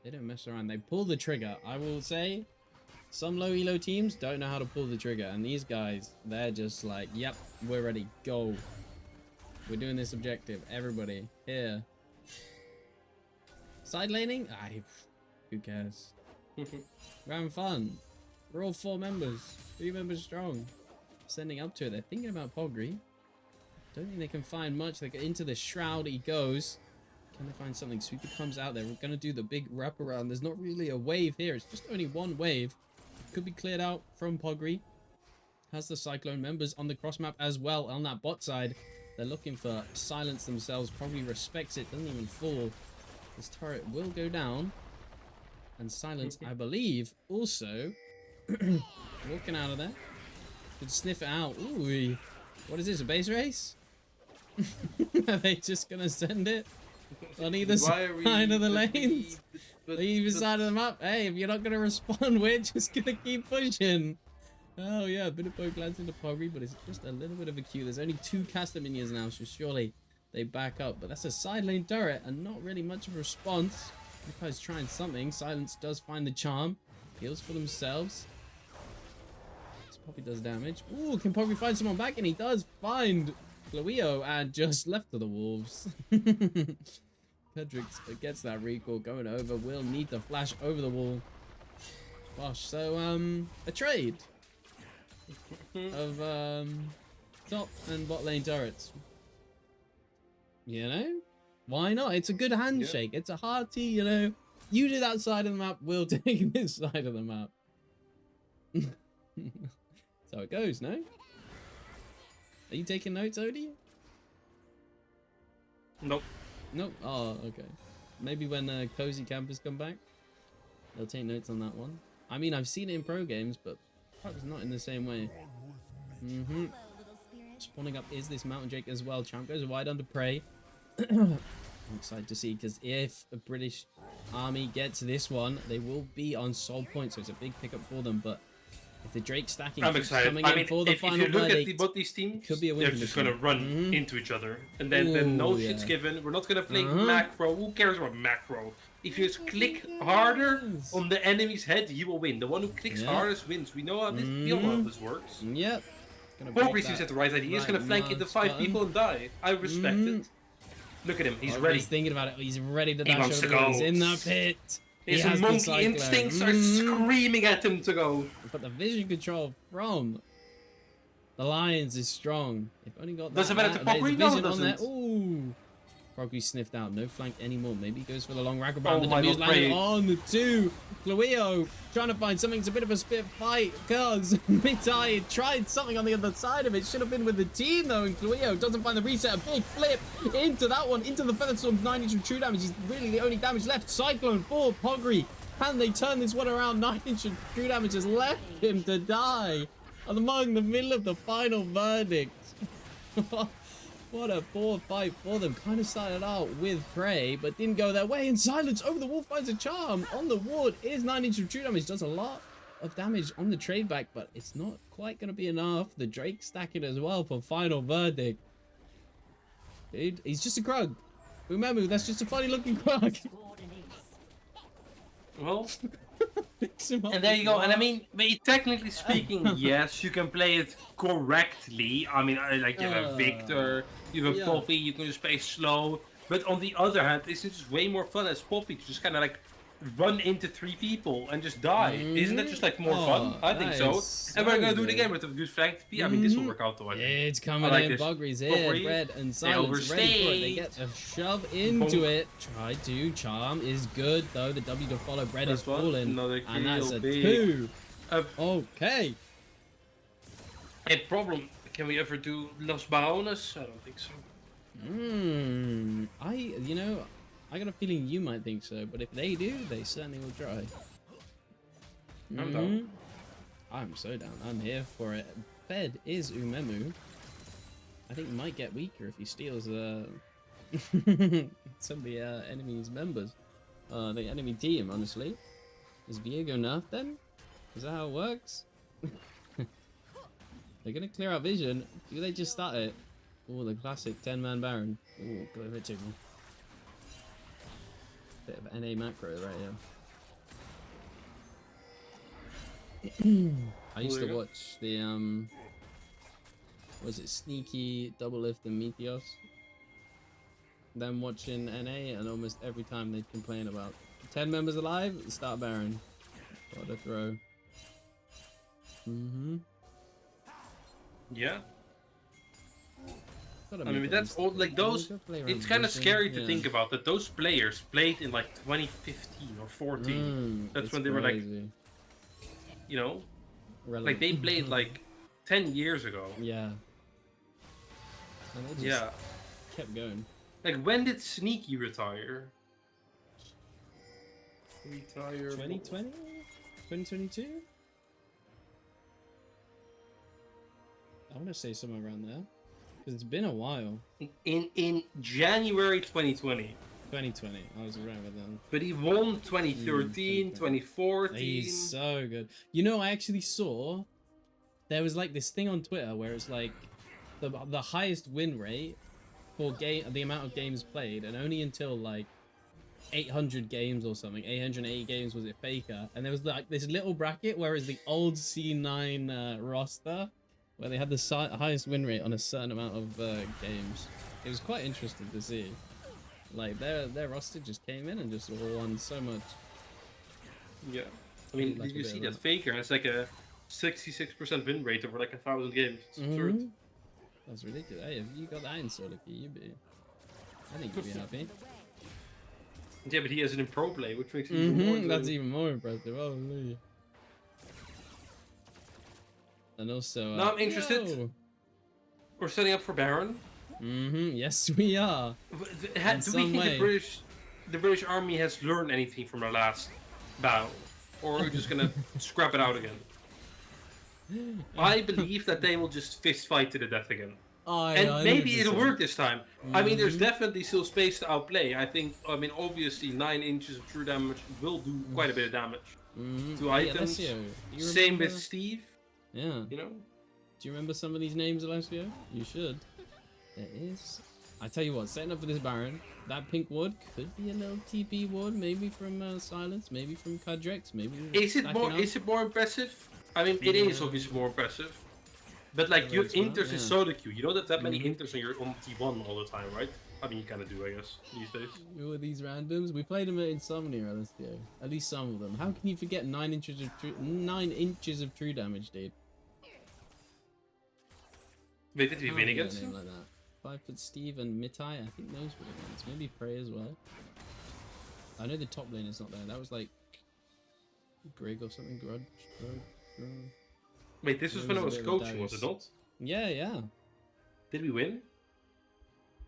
They don't mess around. They pull the trigger. I will say, some low elo teams don't know how to pull the trigger, and these guys, they're just like, yep, we're ready. Go. We're doing this objective. Everybody here. Side laning? Who cares? We're having fun. We're all 4 members. 3 members strong. Sending up to it. They're thinking about Pogri. Don't think they can find much. They get into the shroud. He goes. Can they find something? Sweeper comes out there. We're going to do the big wraparound. There's not really a wave here. It's just only one wave. It could be cleared out from Pogri. Has the Cyclone members on the cross map as well on that bot side. They're looking for silence themselves. Probably respects it. Doesn't even fall. This turret will go down. And silence, I believe, also walking out of there. Could sniff it out. Ooh, what is this? A base race? Are they just gonna send it on either side of the lanes? Either side of the map. Hey, if you're not gonna respond, we're just gonna keep pushing. Oh yeah, a bit of poke lands into Pogri, but it's just a little bit of a Q. There's only 2 caster minions now, so surely they back up. But that's a side lane turret and not really much of a response. You guys trying something. Silence does find the charm. Heals for themselves. This Poppy does damage. Ooh, can Poppy find someone back? And he does find Chloeo and just left to the wolves. Pedrix gets that recall going over. Will need to flash over the wall. Gosh, so a trade of top and bot lane turrets. You know? Why not? It's a good handshake. Yeah. It's a hearty, you do that side of the map, we'll take this side of the map. So it goes, no? Are you taking notes, Odie? Nope. Nope. Oh, okay. Maybe when Cozy Campers come back, they'll take notes on that one. I mean, I've seen it in pro games, but perhaps not in the same way. Spawning up is this Mountain Drake as well. Champ goes wide under prey. I'm excited to see, because if the British army gets this one, they will be on soul point, so it's a big pickup for them. But if the Drake stacking I'm excited. coming in for the final if you look verdict, at both these teams, could be a win. they're just gonna run into each other, and then no shit's given. We're not gonna play macro. Who cares about macro? If you just click harder on the enemy's head, you will win. The one who clicks hardest wins. We know how this, we all know how this works. Yep. Bo3 seems to have the right idea. He's gonna flank into 5 people and die. I respect it. Look at him. He's ready. He's thinking about it. He's ready to dash wants to over. go. He's in the pit. His monkey instincts are screaming at him to go. But the vision control from the Lions is strong. They've only got that. Does it matter to Pogri? No, it doesn't. Ooh. Froggy sniffed out. No flank anymore. Maybe he goes for the long rack around. Oh The my W's God, landing Prey. on the 2. Chloeo trying to find something. It's a bit of a spit fight because Mitai tried something on the other side of it. Should have been with the team though. And Chloeo doesn't find the reset. A big flip into that one. Into the Feather Storm. 9 inch of true damage. He's really the only damage left. Cyclone for Pogri. Can they turn this one around? 9 inch of true damage has left him to die among the middle of the final verdict. What a poor fight for them. Kind of started out with Prey, but didn't go their way. And Silence over the wall finds a charm. On the ward is 9 inch of true damage. Does a lot of damage on the trade back, but it's not quite going to be enough. The Drake stacking as well for final verdict. Dude, he's just a Krug. Remember, that's just a funny looking Krug. Well, Fix him up and there you go. with And I what? mean, technically speaking, yes, you can play it correctly. I mean, like you have a Victor, you have a yeah. Poppy, you can just play slow. But on the other hand, it's just way more fun as Poppy to just kind of like run into 3 people and just die. Isn't that just like more fun? I think that so. is And we're so gonna do it good. again with a good flank TP. I mean, this will work out though. I think. It's coming like in. this. Buggery's here. Buggery, Red and they Silence ready for it. They overstayed. get a shove into it. Try to. Charm is good though. The W to follow. Bread is That's one. falling. Another And that's kill, a big. 2. Uh, Okay. A problem. Can we ever do Los Barones? I don't think so. You know, I got a feeling you might think so, but if they do, they certainly will try. I'm down. I'm so down. I'm here for it. Fed is Umemu. I think he might get weaker if he steals some of the enemy's members. The enemy team, honestly. Is Viego nerfed then? Is that how it works? They're gonna clear out vision. Do they just start it? Oh, the classic 10-man Baron. Oh, go over to me. Bit of NA macro right here. I used to watch the was it Sneaky, Double Lift, and Meteos? Them watching NA, and almost every time they'd complain about 10 members alive, start Baron. What a throw. Yeah. Gotta I mean, make that's it all like those. Gotta play around It's kind of vision, scary to yeah. think about that those players played in like 2015 or 14. That's It's when they were like, crazy. you know, Relevant. like they played like 10 years ago. Yeah. And they just Yeah. kept going. Like when did Sneaky retire? Retire. 2020? 2022? I want to say somewhere around there. Because it's been a while. In January 2020. 2020. I was around with them. But he won 2013, 2014. He's so good. You know, I actually saw there was like this thing on Twitter where it's like the highest win rate for the amount of games played, and only until like 800 games or something, 880 games was it Faker, and there was like this little bracket where it's the old C9 roster where they had the highest win rate on a certain amount of games. It was quite interesting to see. Like their roster just came in and just won so much. Yeah. I mean, Like did a you bit see of that that. Faker has like a 66% win rate over like 1,000 games? It's absurd. Mhm. That's ridiculous. Hey, if you got that in solo queue, you'd be. I think you'd be happy. Yeah, but he has it in pro play, which makes it even more. That's even more impressive. Holy. And also. Now I'm interested. yo! We're setting up for Baron. Yes, we are. Do we some think way. the British Army has learned anything from our last battle, or are we just gonna scrap it out again? I believe that they will just fist fight to the death again. And maybe it'll work this time. I mean, there's definitely still space to outplay. I mean, obviously 9 inches of true damage will do quite a bit of damage to items. Alessio, you Same with remember- Steve, Yeah. you know? Do you remember some of these names, Alessio? You should. There is. I tell you what, setting up for this Baron, that pink ward could be a little TP ward, maybe from Silence, maybe from Kadrex, maybe. Is it stacking more? up. Is it more impressive? I mean, it is Yeah. obviously more impressive. But like, you have as well, inters in yeah. solo queue. You don't have that many inters on T1 all the time, right? I mean, you kind of do, I guess, these days. Who are these randoms? We played them at Insomnia, Alessio. At least some of them. How can you forget 9 inches of true damage, dude? Wait, did we How win do you get against a name him? like that? 5-foot Steve and Mitai. I think those were the ones. Maybe Prey as well. I know the top lane is not there. That was like Grig or something. Grudge. Wait, this was when I was coaching, was it not? Yeah, yeah. Did we win?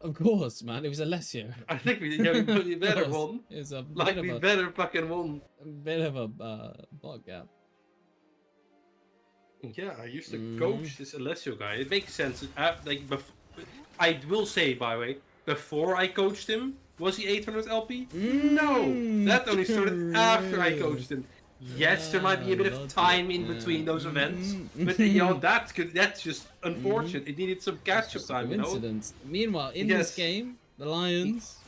Of course, man. It was Alessio. I think we better won. It was a Like, we better fucking won. bit of a bot gap. Yeah, I used to coach this Alessio guy. It makes sense. I will say, by the way, before I coached him, was he 800 LP? No! That only started after I coached him. Yes, there might be a bit of time in between those events, but you know that's just unfortunate. It needed some catch-up time, you know. Meanwhile, in this game, the Lions,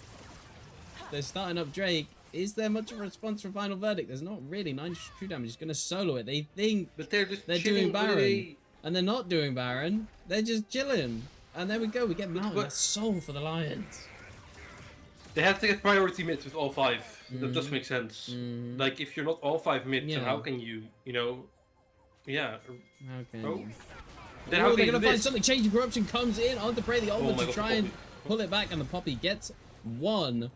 they're starting up Drake. Is there much of a response from Final Verdict? There's not really. 9 true damage is going to solo it. They think but they're doing Baron, and they're not doing Baron. They're just chilling. And there we go. We get Mountain. That's soul for the Lions. They have to get priority mid with all 5. That does make sense. Like, if you're not all 5 mid, then how can you, you know... Yeah. Okay. Then how can they're you going to do find this? something. Change of Corruption comes in onto Prey. The ultimate to try and pull it back. And the Poppy gets 1.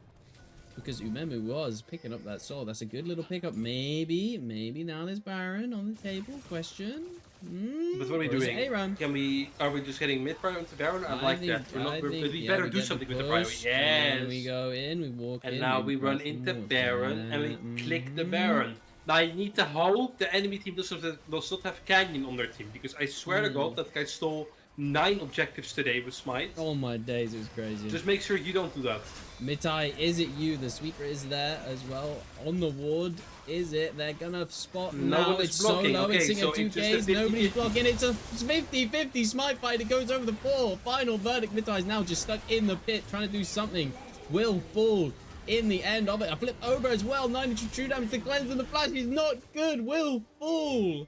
Because Umemu was picking up that soul. That's a good little pickup. Maybe now there's Baron on the table. Question. But what are we doing? Are we just getting mid prior into Baron? I like that. We better do something with the prior. Yes. We go in, we walk in. And now we run into Baron and we click the Baron. Now I need to hope the enemy team does not have Canyon on their team, because I swear to God that guy stole 9 objectives today with Smite. Oh my days, it was crazy. Just make sure you don't do that. Mitai, is it you? The sweeper is there as well on the ward. Is it? They're gonna spot now. It's blocking. So low. It's singing 2Ks. Nobody's blocking. It's a 50-50 Smite fight. It goes over the 4. Final Verdict. Mitai's now just stuck in the pit trying to do something. Will fall in the end of it. A flip over as well. 92 true damage. The cleanse and the flash is not good. Will fall.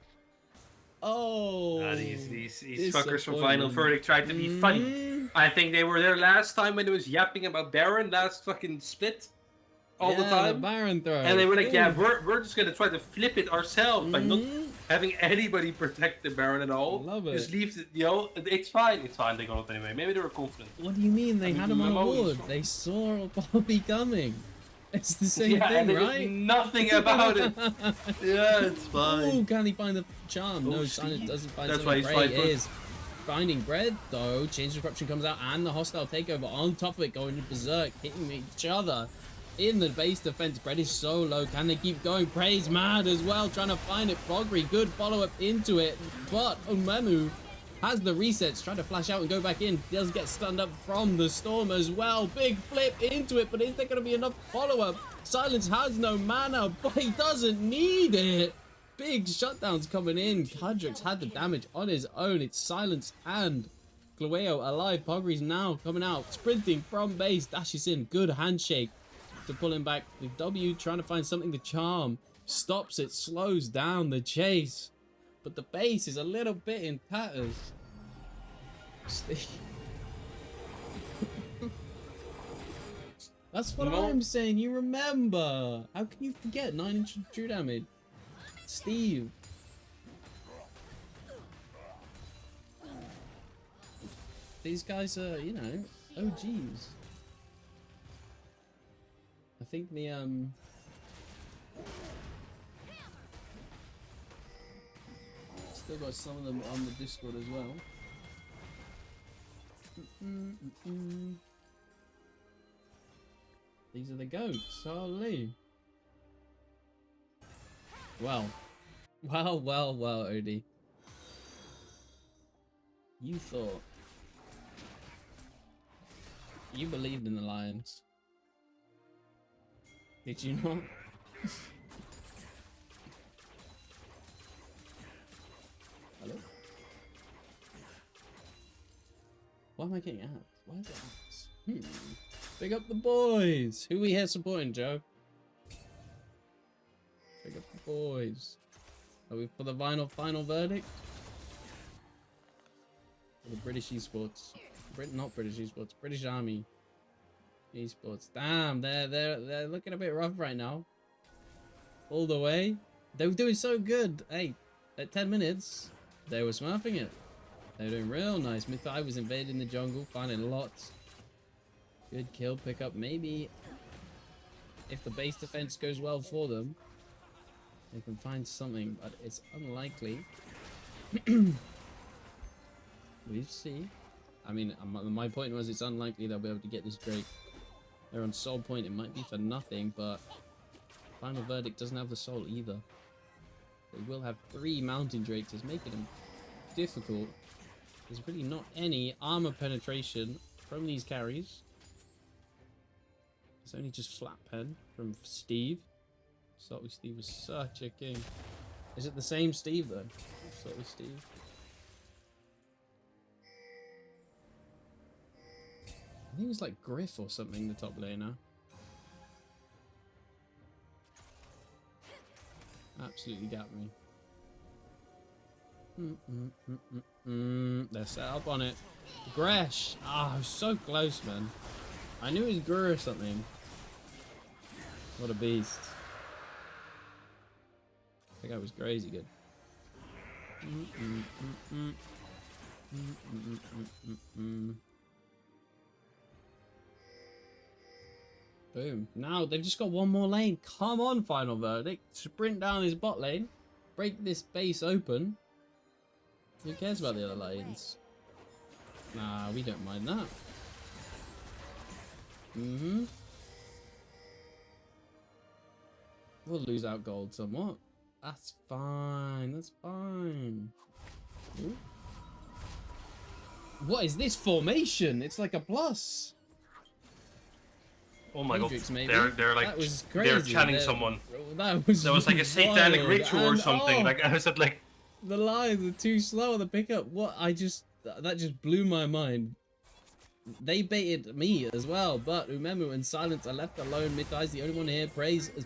Oh, these fuckers from Final Verdict tried to be funny. I think they were there last time when it was yapping about Baron last fucking split all the time. The Baron throw. And they were like, yeah, we're just gonna try to flip it ourselves by not having anybody protect the Baron at all. Love it. Just leave it, you know, it's fine. It's fine. They got it anyway. Maybe they were confident. What do you mean they had him on a ward? They saw Bobby coming. It's the same thing, and they right? did nothing about it. Yeah, it's fine. Oh, can he find the charm? No, Silence doesn't find That's something. why he's Prey is finding bread, though. Change of Corruption comes out, and the hostile takeover on top of it, going to berserk, hitting each other in the base defense. Bread is so low. Can they keep going? Prey's mad as well, trying to find it. Fogry, good follow-up into it, but Umemu has the resets, trying to flash out and go back in. Does get stunned up from the storm as well. Big flip into it, but is there going to be enough follow-up? Silence has no mana, but he doesn't need it. Big shutdowns coming in. Kadrix had the damage on his own. It's Silence and Chloeo alive. Pogri's now coming out, sprinting from base, dashes in. Good handshake to pull him back. The W trying to find something to charm. Stops it, slows down the chase. But the base is a little bit in tatters. That's what I'm saying. You remember. How can you forget 9-inch true damage? Steve. These guys are, you know, OGs. I think the, still got some of them on the Discord as well. These are the goats. Holy. Well, Odie. You thought. You believed in the Lions. Did you not? Hello? Why am I getting ads? Why is it ads? Big up the boys! Who we here supporting, Joe? Big up the boys. Are we for the final verdict? For the British esports. Not British esports, British Army esports. Damn, they're looking a bit rough right now. All the way. They were doing so good. Hey, at 10 minutes, they were smurfing it. They're doing real nice. Mythai was invading the jungle, finding lots. Good kill pickup. Maybe if the base defense goes well for them, they can find something, but it's unlikely. We'll see. I mean, my point was it's unlikely they'll be able to get this Drake. They're on soul point. It might be for nothing, but Final Verdict doesn't have the soul either. They will have 3 mountain Drakes. It's making them difficult. There's really not any armor penetration from these carries. It's only just flat pen from Steve. Salty Steve was such a king. Is it the same Steve though? Salty Steve. I think it's like Griff or something, the top laner. Absolutely got me. They're set up on it. Gresh! Ah, I was so close, man. I knew it was Guru or something. What a beast. That guy was crazy good. Boom. Now they've just got one more lane. Come on, Final Verdict. Sprint down his bot lane. Break this base open. Who cares about the other lanes? Nah, we don't mind that. We'll lose out gold somewhat. That's fine. That's fine. Ooh. What is this formation? It's like a plus. Oh my Matrix, god, maybe? they're like, That was crazy. they're chanting someone. That was like a satanic wild. ritual or And, something. oh, Like I was at like, the lines are too slow on the pickup. What? That just blew my mind. They baited me as well, but Umemu and Silence are left alone. Mythai's the only one here. Praise is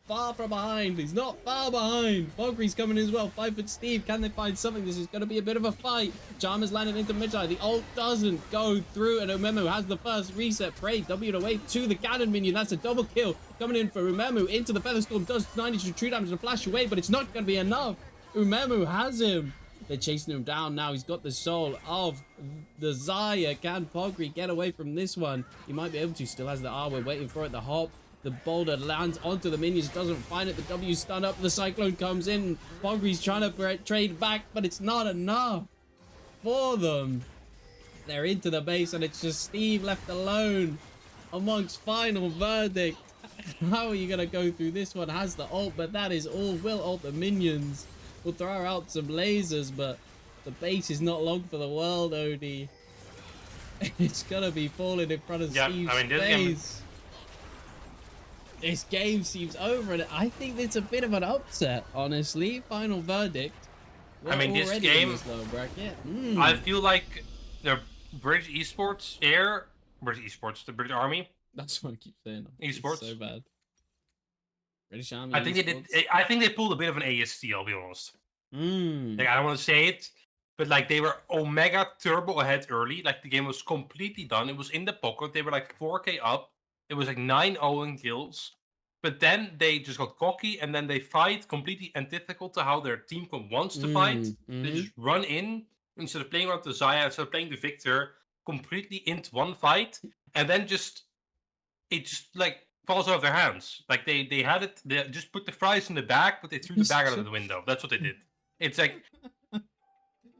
far from behind. He's not far behind. Bogri's coming in as well. 5-foot Steve. Can they find something? This is going to be a bit of a fight. Jarman's landed into Mythai. The ult doesn't go through, and Umemu has the first reset. Prey W'd away to the cannon minion. That's a double kill coming in for Umemu. Into the Feather Storm. Does 90 true damage and flash away, but it's not going to be enough. Umemu has him. They're chasing him down now. He's got the soul of the Zaya. Can Pogri get away from this one? He might be able to. Still has the R. We're waiting for it. The hop. The boulder lands onto the minions. Doesn't find it. The W stun up. The cyclone comes in. Pogri's trying to trade back, but it's not enough for them. They're into the base, and it's just Steve left alone amongst Final Verdict. How are you going to go through this one? Has the ult, but that is all. Will ult the minions. We'll throw out some lasers, but the base is not long for the world, Odie. It's gonna be falling in front of Steve's face. This game seems over, and I think it's a bit of an upset, honestly. Final Verdict. I mean, this game, low bracket. I feel like the British esports the British Army. That's what I keep saying. Esports. So bad. British Army. I think they did. I think they pulled a bit of an AST. I'll be honest. Like I don't want to say it, but like they were Omega Turbo ahead early. Like the game was completely done. It was in the pocket. They were like 4K up. It was like 9-0 in kills. But then they just got cocky, and then they fight completely antithetical to how their team wants to fight. They just run in instead of playing around the Zaya, instead of playing the Victor, completely into one fight, and then it just like falls out of their hands. Like they had it. They just put the fries in the bag, but they threw the bag out of the window. That's what they did. It's like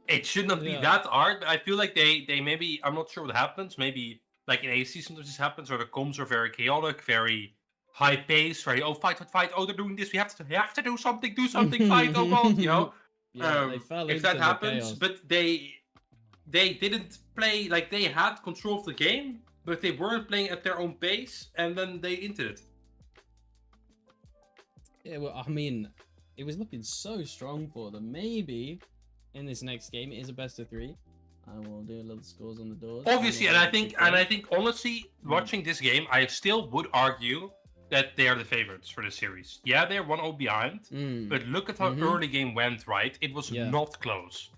it should not be that hard. But I feel like they maybe, I'm not sure what happens. Maybe like in AC sometimes this happens, or the comms are very chaotic, very high pace, very fight. Oh, they're doing this. We have to do something, fight. Oh god, you know. They fell if that into happens, chaos. but they didn't play like they had control of the game, but they weren't playing at their own pace, and then they entered it. Yeah, well, I mean, it was looking so strong for them. Maybe in this next game it is a best of 3. I will do a little scores on the doors. Obviously, and I think honestly, watching this game, I still would argue that they are the favorites for the series. Yeah, they're 1-0 behind, but look at how early game went. Right, it was not close.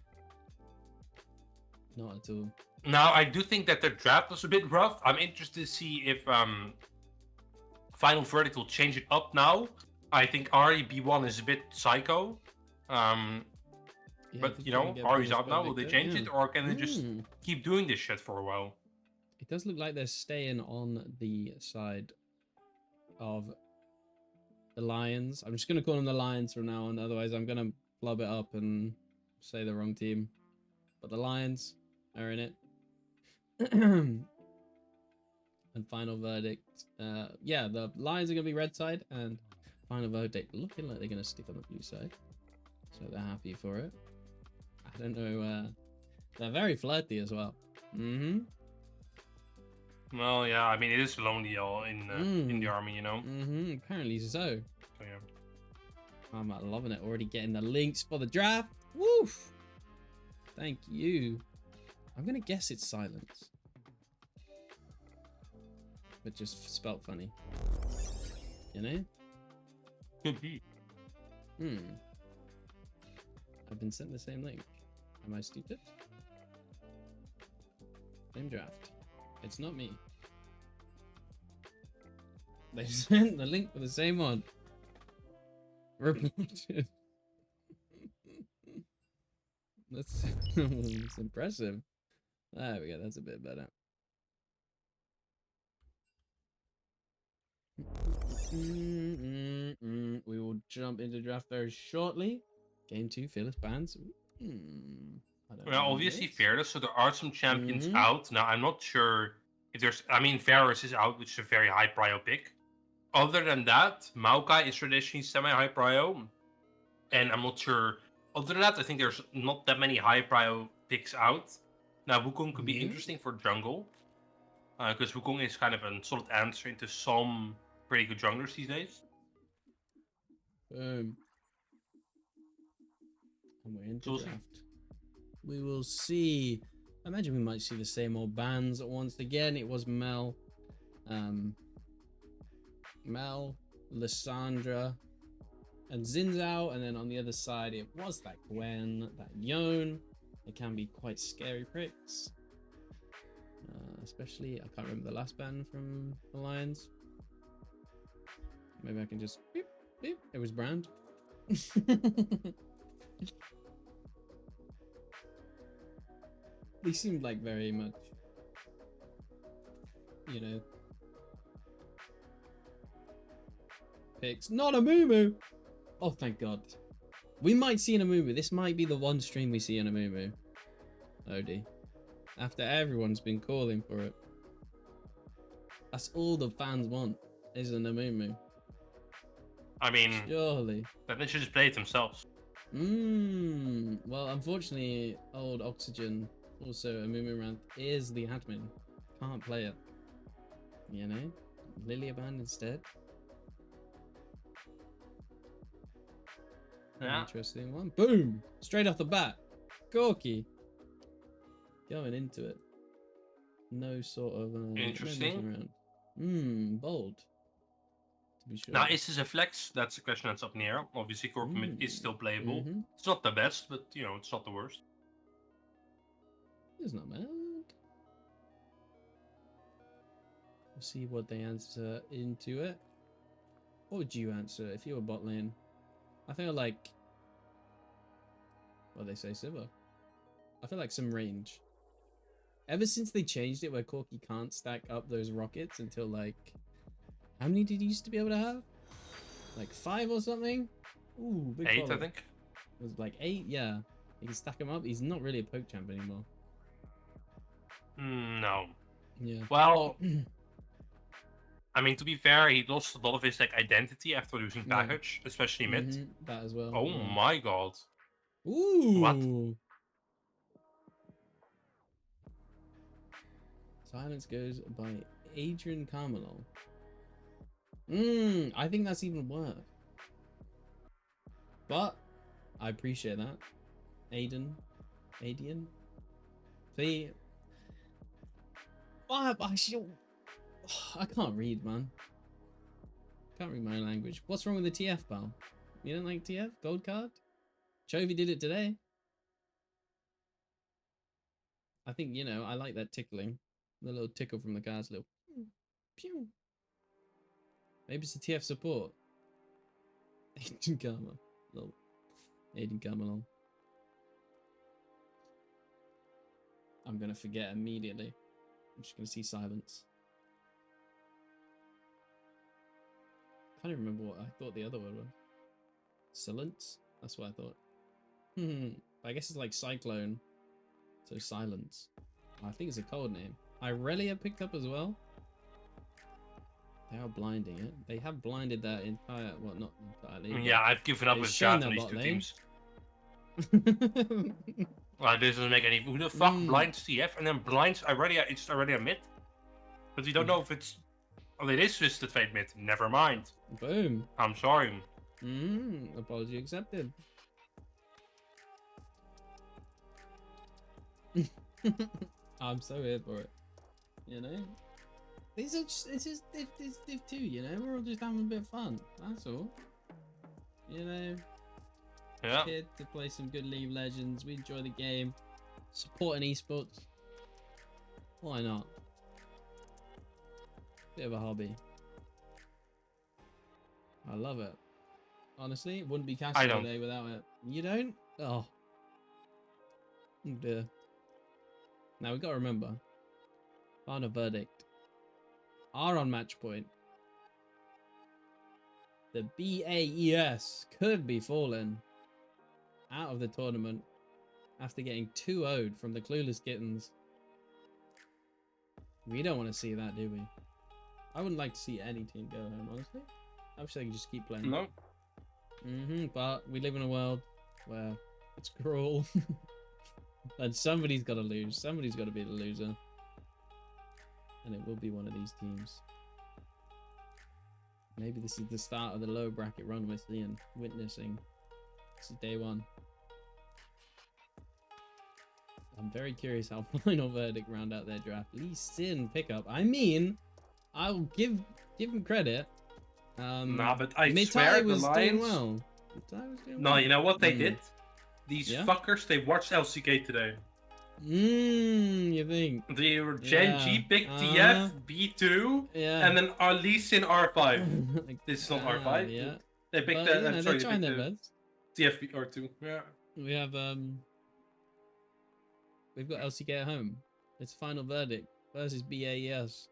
Not at all. Now, I do think that their draft was a bit rough. I'm interested to see if Final Verdict will change it up now. I think REB1 is a bit psycho. Yeah, But did you try know, and get Ari's bonus out now. per Will they victor, change yeah. it, or can they just keep doing this shit for a while? It does look like they're staying on the side of the Lions. I'm just gonna call them the Lions from now on, otherwise I'm gonna flub it up and say the wrong team. But the Lions are in it. And final verdict. Yeah, the Lions are gonna be red side, and final verdict looking like they're gonna stick on the blue side. So they're happy for it. I don't know. They're very flirty as well. Mm-hmm. Well, yeah. I mean, it is lonely all in the army, you know. Mm-hmm. Apparently so. So yeah. I'm loving it. Already getting the links for the draft. Woof. Thank you. I'm gonna guess it's silence, but just spelt funny. You know? Could be. I've been sent the same link. Am I stupid? Same draft. It's not me. They sent the link for the same one. Reported. That's it's impressive. There we go. That's a bit better. We will jump into draft very shortly. Game 2, fearless bands. Well, obviously Fearless, so there are some champions Mhm. out. Now, I'm not sure if there's... I mean, Varus is out, which is a very high prio pick. Other than that, Maokai is traditionally semi-high prio. And I'm not sure... Other than that, I think there's not that many high prio picks out. Now, Wukong could be interesting for jungle. Because Wukong is kind of a solid answer into some pretty good junglers these days. Boom. And we're into So we'll see. draft. We will see. I imagine we might see the same old bands once again. It was Mel, Lysandra, and Zinzao, and then on the other side it was that Gwen, that Yone. They can be quite scary pricks. Especially, I can't remember the last band from the Lions. Maybe I can just beep, beep. It was Brand. They seemed like very much, you know, picks. Not a Mumu! Oh, thank God. We might see an Amumu. This might be the one stream we see an Amumu. OD. After everyone's been calling for it. That's all the fans want, is an Amumu. I mean, surely. then they should just play it themselves. Well, unfortunately, old Oxygen, also Amumu Ranth, is the admin. Can't play it. You know? Liliaband instead. Yeah. Interesting one. Boom! Straight off the bat. Gorky. Going into it. No sort of Interesting. Bold. To be sure. Now, is this a flex? That's the question that's up in the air. Obviously, core commit is still playable. It's not the best, but you know, it's not the worst. It's not bad. We'll see what they answer into it. What would you answer if you were bot lane? I think I like... What they say, Sivir. I feel like some range. Ever since they changed it where Corki can't stack up those rockets until like... How many did he used to be able to have? Like 5 or something? Ooh, big 8, follow. I think. It was like 8, yeah. He can stack them up. He's not really a poke champ anymore. No. Yeah. Well, I mean, to be fair, he lost a lot of his like identity after losing package, especially mid. That as well. Oh my God. Ooh. What? Silence goes by Adrian Carmelon. I think that's even worse. But I appreciate that. Adian. See, I can't read, man. Can't read my own language. What's wrong with the TF, pal? You don't like TF? Gold card? Chovy did it today. I think, you know, I like that tickling. The little tickle from the cards, little pew. Maybe it's the TF support. Aiden Karma. Little Aiden Karma. I'm gonna forget immediately. I'm just gonna see silence. Can't even remember what I thought the other word was. Silence? That's what I thought. I guess it's like cyclone. So silence. I think it's a code name. Irelia picked up as well. They are blinding it. They have blinded that entire, well, not entirely. Yeah, I've given up They've with shown draft on their these two bot teams. lane. Well, this doesn't make any. Who the fuck blinds TF and then blinds Irelia? It's already a mid. But we don't know if it's. Oh, it is Twisted Fate mid. Never mind. Boom. I'm sorry. Apology accepted. I'm so here for it. You know? These are just, it's just Div 2, you know? We're all just having a bit of fun. That's all. You know? Yeah. Here to play some good League of Legends. We enjoy the game. Supporting esports. Why not? Bit of a hobby. I love it. Honestly, it wouldn't be casting today without it. You don't? Oh. Oh dear. Now we've got to remember. Final verdict. Are on match point. The BAES could be fallen out of the tournament after getting 2-0'd from the Clueless Kittens. We don't want to see that, do we? I wouldn't like to see any team go home, honestly. I wish they could just keep playing. No. But we live in a world where it's cruel. And somebody's got to lose. Somebody's got to be the loser. And it will be one of these teams. Maybe this is the start of the low bracket run we're seeing, witnessing. This is day one. I'm very curious how Final Verdict round out their draft. Lee Sin pickup. I mean, I'll give him credit. Nah, but I Mitai swear was the Lions... doing well. Mitai was doing No, well. you know what they did? These Yeah? fuckers, they watched LCK today. You think? They were Gen G picked TF, B2, Yeah. and then Lee Sin R5. Like, This is not R5. Yeah. They picked But, you know, I'm sorry, they're they trying picked their the best. TF R2. Yeah. We have we've got LCK at home. It's Final Verdict versus BAES.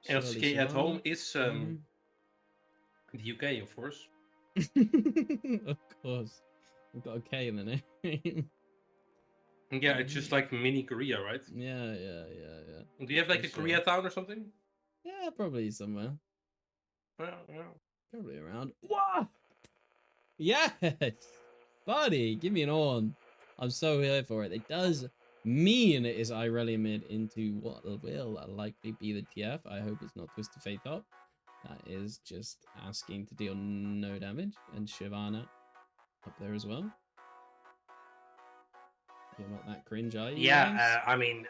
LCK at home is the UK, of course. Of course. We've got a K in the name. Yeah, it's just like mini Korea, right? Yeah. Do you have like a Sure. Koreatown or something? Yeah, probably somewhere. Yeah. Probably around. What? Yes! Buddy, give me an on. I'm so here for it. It does mean it is Irelia mid into what will likely be the TF. I hope it's not Twisted Fate top. That is just asking to deal no damage. And Shyvana up there as well. You're not that cringe, are you? Yeah, I mean,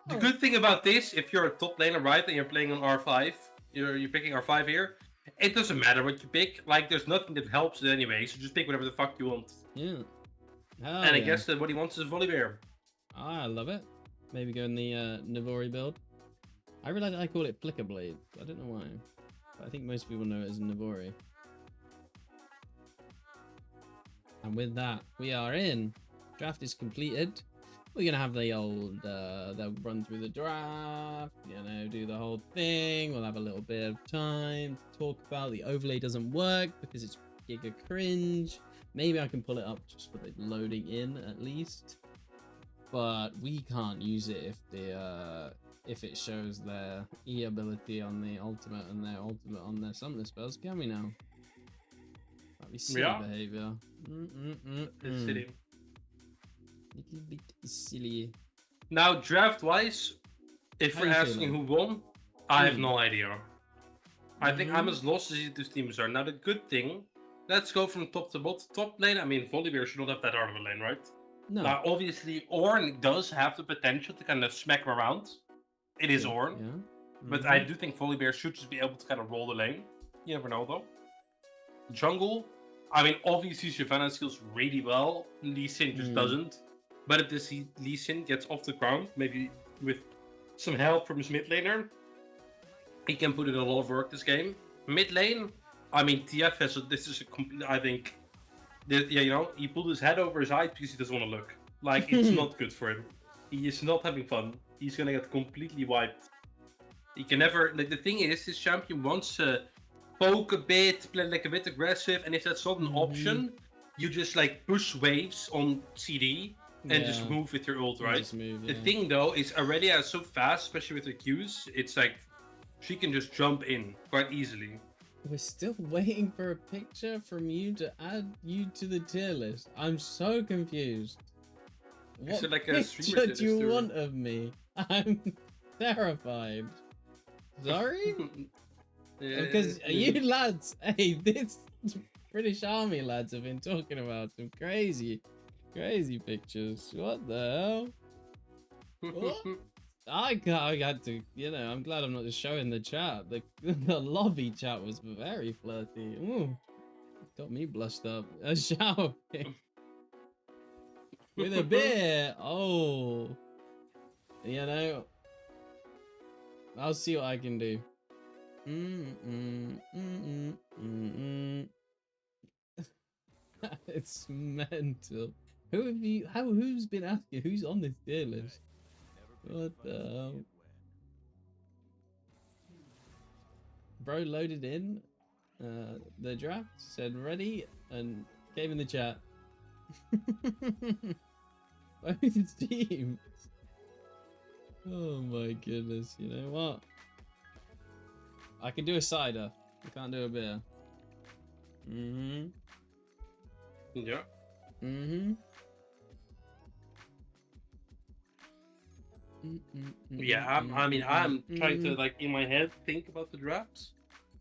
the good thing about this, if you're a top laner, right, and you're playing on R5, you're picking R5 here, it doesn't matter what you pick. Like, there's nothing that helps it anyway, so just pick whatever the fuck you want. Yeah. And I guess that what he wants is Volibear. I love it. Maybe go in the Navori build. I realize I call it Flicker Blade. I don't know why. But I think most people know it as Navori. And with that, we are in. Draft is completed. We're going to have the old, they'll run through the draft, you know, do the whole thing. We'll have a little bit of time to talk about. The overlay doesn't work because it's giga cringe. Maybe I can pull it up just for the loading in at least. But we can't use it if it shows their E ability on the ultimate and their ultimate on their summoner spells, can we now? That'd be silly behavior. It's silly. Little bit silly. Now, draft-wise, if How we're you asking feeling? who won, I have no idea. I think I'm as lost as these two teams are. Now, the good thing, let's go from top to bottom. Top lane, I mean, Volibear should not have that hard of a lane, right? No. Now, obviously, Ornn does have the potential to kind of smack him around. It is Ornn. Yeah. But I do think Volibear should just be able to kind of roll the lane. You never know, though. Jungle, I mean, obviously, Shyvana skills really well. Lee Sin just doesn't. But if this Lee Sin gets off the ground, maybe with some help from his mid laner, he can put in a lot of work this game. Mid lane, I mean, TF has this is a complete, I think, yeah, you know, he pulled his head over his eyes because he doesn't want to look. Like, it's not good for him. he is not having fun. He's gonna get completely wiped. He can never. Like the thing is, this champion wants to poke a bit, play like a bit aggressive, and if that's not an option, you just like push waves on CD and just move with your ult, right? Move, The thing though is Aurelia is so fast, especially with her Qs. It's like she can just jump in quite easily. We're still waiting for a picture from you to add you to the tier list. I'm so confused. What it like a picture do you or... want of me? I'm terrified. Sorry? Because you lads, hey, this British Army lads have been talking about some crazy pictures. What the hell? What? I got to, you know, I'm glad I'm not just showing the chat. The lobby chat was very flirty. Ooh, got me blushed up. A shower with a beer. Oh, you know, I'll see what I can do. It's mental. Who have you? Who's been asking? Who's on this tier list? What the hell? Bro loaded in the draft, said ready, and came in the chat. Both teams. Oh my goodness, you know what? I can do a cider. I can't do a beer. Yeah. Yeah, I'm trying to like in my head think about the drafts.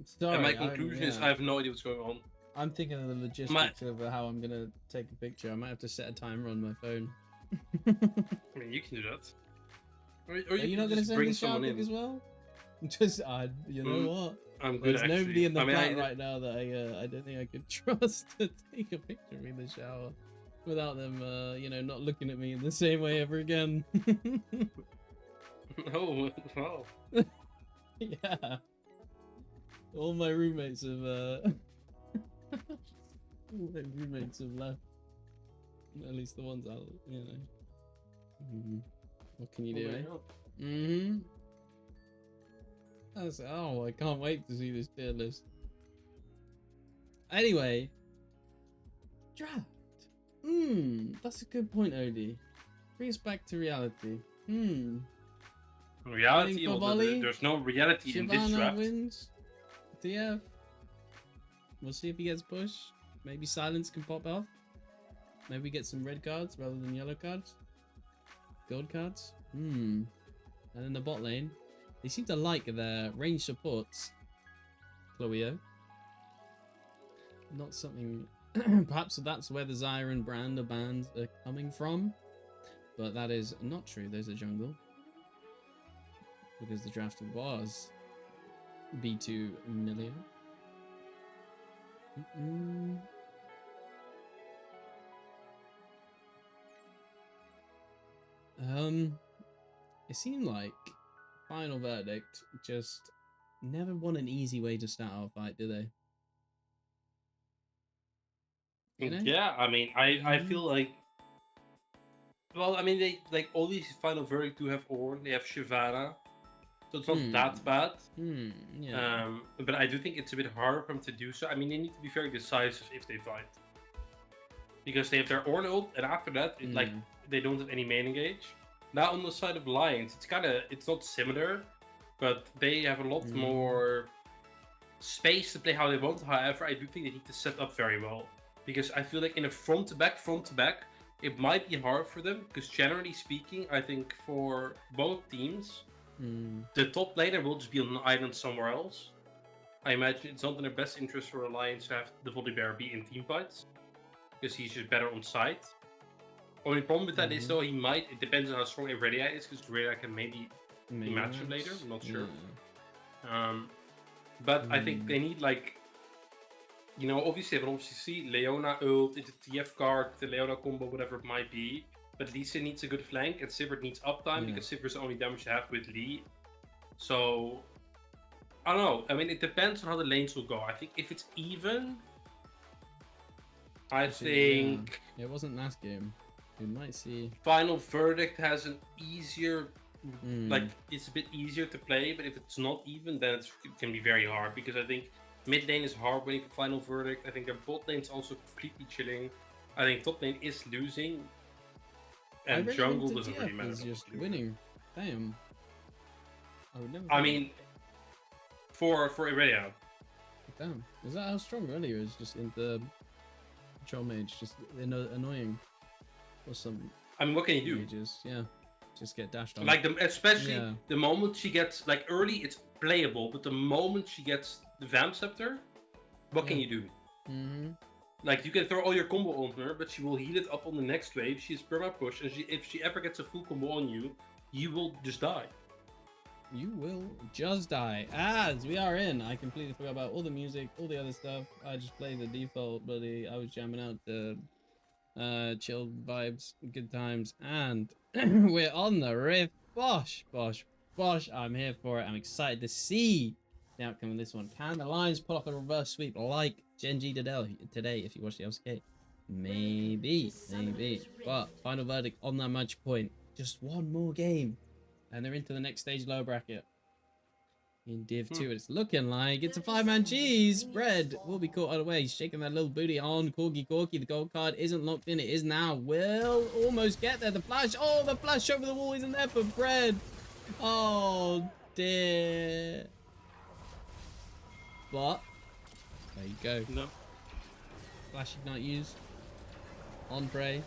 Sorry, and my conclusion is I have no idea what's going on. I'm thinking of the logistics of how I'm gonna take a picture. I might have to set a timer on my phone. I mean, you can do that. Or Are you not gonna send me shout pic as well? Just, you know what? I'm good. There's nobody in the flat right now that I don't think I could trust to take a picture of me in the shower without them, you know, not looking at me in the same way ever again. Oh, wow. Yeah. All my roommates have, all my roommates have left. At least the ones out, you know. What can you do, eh? Oh, I can't wait to see this tier list. Anyway, draft. That's a good point, Odie. Bring us back to reality. Reality? Well, there's no reality in this draft. Wins. TF. We'll see if he gets pushed. Maybe silence can pop off. Maybe we get some red cards rather than yellow cards. Gold cards. And in the bot lane, they seem to like their range supports. Chloeo. Not something... Perhaps that's where the Zyron brand of bands are coming from. But that is not true. There's a jungle. Because the draft was B2 Millia. It seemed like Final Verdict just never want an easy way to start our fight, do they? You know? Yeah, I mean, I feel like... Well, I mean, they like all these Final Verdict do have Ornn, they have Shyvana, so it's not that bad. Yeah. But I do think it's a bit harder for them to do so. I mean, they need to be very decisive if they fight. Because they have their Ornn ult, and after that, like, they don't have any main engage. Now on the side of Lions, it's not similar, but they have a lot more space to play how they want. However, I do think they need to set up very well. Because I feel like in a front to back, it might be hard for them. Because generally speaking, I think for both teams, the top laner will just be on an island somewhere else. I imagine it's not in their best interest for Alliance to have the Volibear be in team fights. Because he's just better on site. Only problem with that is though, it depends on how strong Aurelia is, because Aurelia can maybe match him later, I'm not sure. But I think they need like, you know, obviously see Leona ult into TF card, the Leona combo, whatever it might be. But Lisa needs a good flank and Sivert needs uptime, because Sivert's the only damage you have with Lee. So, I don't know, I mean it depends on how the lanes will go. I think if it's even, I think... Yeah. It wasn't last game. We might see. Final Verdict has an easier, Mm. like it's a bit easier to play, but if it's not even, then it can be very hard because I think mid lane is hard winning for Final Verdict. I think their bot lane's also completely chilling. I think top lane is losing, and really jungle into doesn't TF really matter. is just winning. Damn. I would never. I thought mean, for Irelia, that. Damn. Is that how strong really is? Just in the control mage, just annoying. Or some I mean, what can you do? mages, yeah. Just get dashed on. Like especially Yeah. the moment she gets like early, it's playable, but the moment she gets the Vamp Scepter, what can Yeah. you do? Mm-hmm. Like you can throw all your combo on her, but she will heal it up on the next wave. She's perma push, and if she ever gets a full combo on you, you will just die. You will just die. As we are in, I completely forgot about all the music, all the other stuff. I just played the default, buddy. I was jamming out the chill vibes, good times, and we're on the riff. Bosh, bosh, bosh. I'm here for it. I'm excited to see the outcome of this one. Can the Lions pull off a reverse sweep like Genji did today if you watch the LCK? Maybe. But final verdict on that match point. Just one more game. And they're into the next stage lower bracket. In Div 2, it's looking like it's a 5-man cheese. Bread will be caught out of the way. He's shaking that little booty on. Corgi. The gold card isn't locked in. It is now. Will almost get there. The flash. Oh, the flash over the wall isn't there for Bread. Oh, dear. But, there you go. No. Flash ignite used. On prey.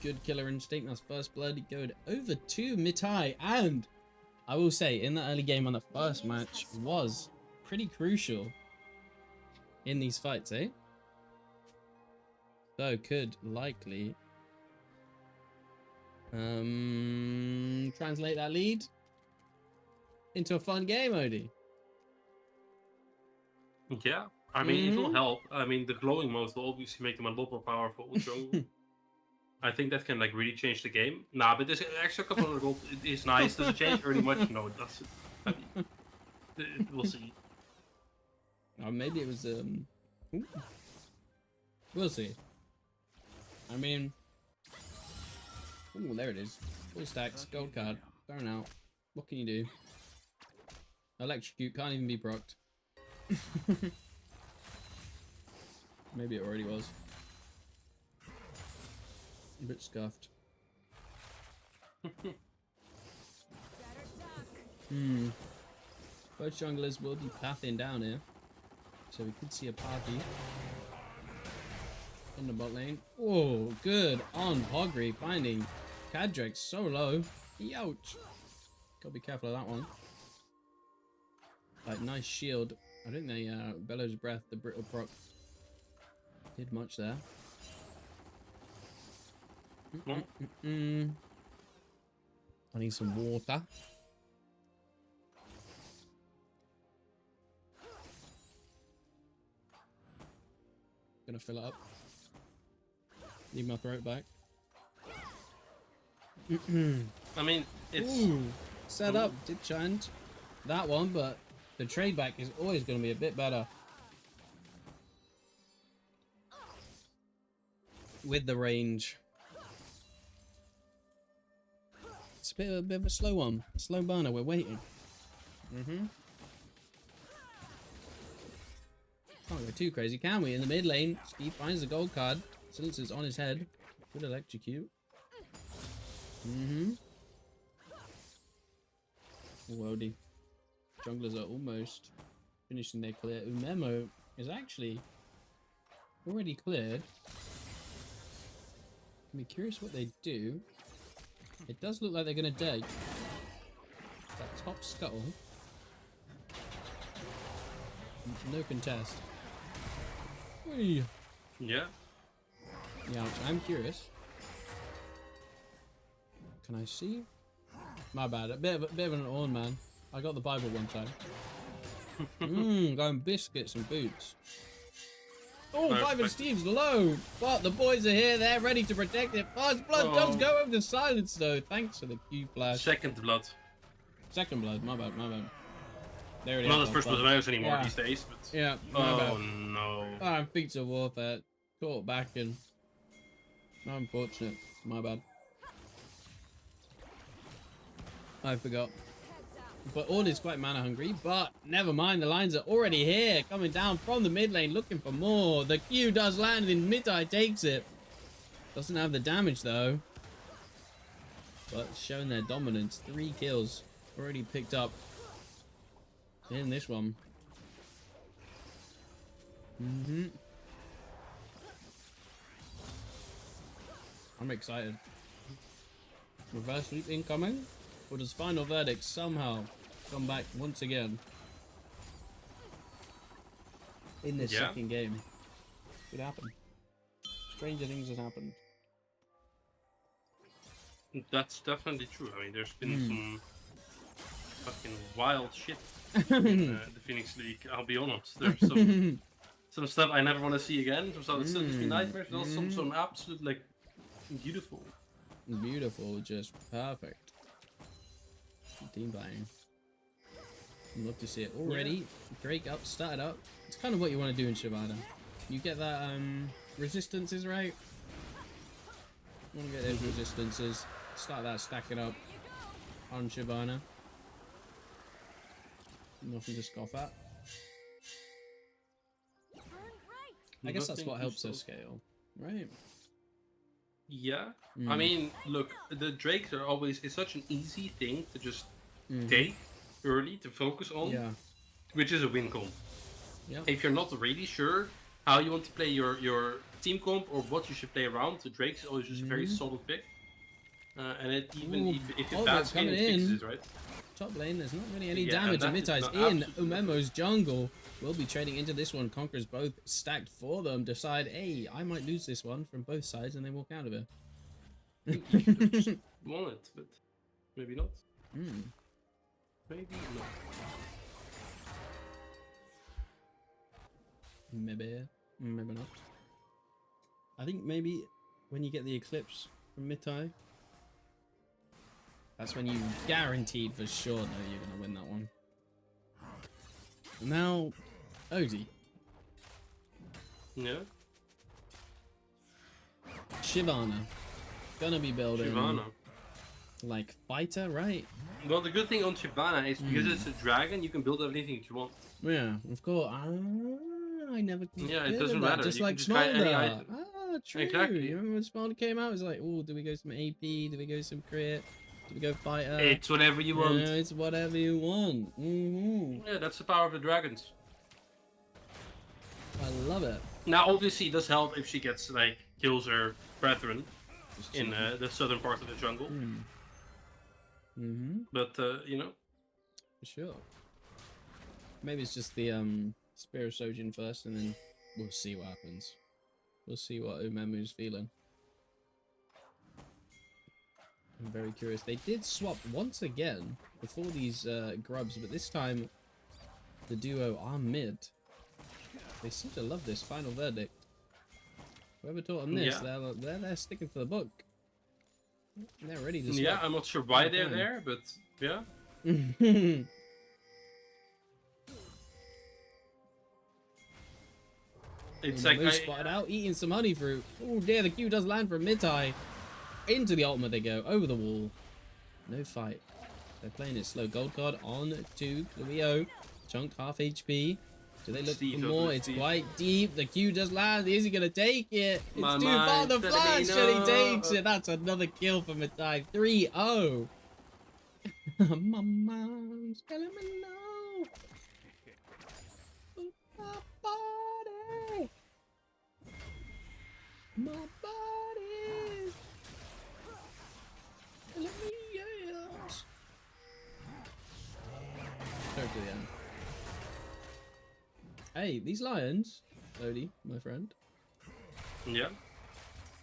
Good killer instinct. That's first blood. Going over to Mitai. And I will say, in the early game on the first match was pretty crucial in these fights, eh? So could likely translate that lead into a fun game, Odie. Yeah, I mean, it will help. I mean, the glowing mode will obviously make them a lot more powerful in jungle. I think that can like really change the game. Nah, but this extra couple of gold is nice. Does it change early much? No, it doesn't. I mean, we'll see. Or maybe it was ooh. We'll see. I mean, ooh, there it is. Full stacks, gold card, thrown out. What can you do? Electrocute can't even be procced. Maybe it already was. A bit scuffed. Both junglers will be pathing down here. So we could see a party in the bot lane. Oh, good on Hogri finding Kadrek so low. Youch. Gotta be careful of that one. Like, nice shield. I think they, Bellows Breath, the brittle proc, did much there. I need some water. Gonna fill it up. Need my throat back. I mean, it's Ooh, set up, did chant that one, but the trade back is always going to be a bit better with the range. It's a bit of a slow one, slow burner. We're waiting. Can't go too crazy, can we? In the mid lane, Steve finds the gold card. Silencer's on his head. Good electrocute. Worldy. Junglers are almost finishing their clear. Umemo is actually already cleared. I'm curious what they do. It does look like they're going to dig that top scuttle. No contest. Whee. yeah. Yeah, I'm curious. Can I see? My bad. A bit of an on, man. I got the Bible one time. Going biscuits and boots. Oh, Five and Steve's low, but the boys are here. They're ready to protect it. First blood does go over the silence, though. Thanks for the Q flash. Second blood. Second blood. My bad. There it is. Not as first blood matters anymore these days, but yeah. My bad. no. Feats of warfare. Caught back and Unfortunate. My bad. I forgot. But Ornn is quite mana hungry, but never mind, the lines are already here, coming down from the mid lane, looking for more. The Q does land and Mid-Eye takes it. Doesn't have the damage though. But showing their dominance. 3 kills already picked up in this one. I'm excited. Reverse sweep incoming? Or does Final Verdict somehow come back once again in this second game? Could happen. Stranger things have happened. That's definitely true. I mean, there's been some fucking wild shit in the Phoenix League. I'll be honest. There's some stuff I never want to see again. Some stuff that still gives me nightmares. But also some absolute like beautiful. Beautiful, just perfect. Team buying. I'd love to see it already. Drake up, started up. It's kind of what you want to do in Shyvana. You get that resistances right. You want to get those resistances. Start that stacking up on Shyvana. Nothing to scoff at. I guess that's what helps us scale, right? Yeah, I mean, look, the Drakes are always, it's such an easy thing to just take early to focus on, which is a win comp. Yeah. If you're not really sure how you want to play your team comp or what you should play around, the Drake is always just a very solid pick. And it even if it's bad skin, it fixes it, right? Top lane, there's not really any damage. And Mid-Eye's in Umemo's jungle. Will be trading into this one. Conquerors both stacked for them. Decide, hey, I might lose this one from both sides, and they walk out of it. Won it, but maybe not. Maybe not. Maybe not. I think maybe when you get the Eclipse from Mid-Eye, that's when you guaranteed for sure know you're going to win that one. Now, Odie. Yeah. Shyvana. Gonna be building. Shyvana. Like fighter, right? Well, the good thing on Shyvana is because it's a dragon, you can build anything you want. Yeah, of course. I never. Yeah, it doesn't matter. Just you like Smolder. True. Exactly. You remember when Smolder came out? It was like, oh, do we go some AP? Do we go some crit? Do we go fighter? It's whatever you want. Yeah, it's whatever you want. Yeah, that's the power of the dragons. I love it. Now, obviously, it does help if she gets like kills her brethren in the southern part of the jungle. But you know, for sure. Maybe it's just the Spear of Sojin first, and then we'll see what happens. We'll see what Umemu's feeling. I'm very curious. They did swap once again before these grubs, but this time the duo are mid. They seem to love this Final Verdict. Whoever taught them this, they're sticking to the book. They're ready to swap. Yeah, I'm not sure why they're there, but yeah. It's like spotted out, eating some honey fruit. Oh dear, the Q does land from Mid-Eye. Into the ultimate they go, over the wall. No fight. They're playing it slow. Gold card on to Cleo. Chunked half HP. Do they look for more? It's quite deep. The Q does land. Is he going to take it? It's too far. The flash, and he takes it. That's another kill for Mid-Eye. 3-0. My mom's telling me no. My body. My body. Telling me yes. Start to the end. Hey, these lions, Lodi, my friend. Yeah.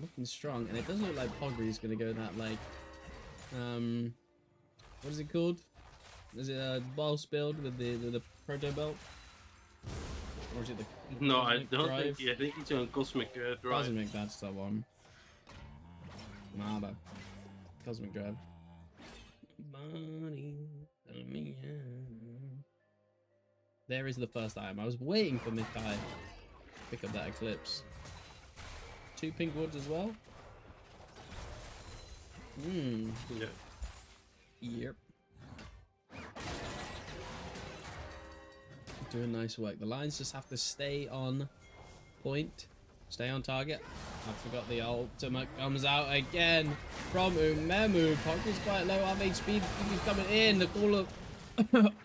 Looking strong, and it doesn't look like Pogri's gonna go that like, what is it called? Is it a boss build with the proto belt? Or is it the? No, I don't drive? think. I think it's on Cosmic Drive. Cosmic, that's the one. Nah, but Cosmic Drive. Bunny, tell me yeah. There is the first item. I was waiting for Mid-Eye to pick up that Eclipse. 2 pink wards as well. Hmm. Yeah. Yep. Doing nice work. The lines just have to stay on point. Stay on target. I forgot the ultimate comes out again from Umemu. Pogba's quite low off HP. He's coming in. The call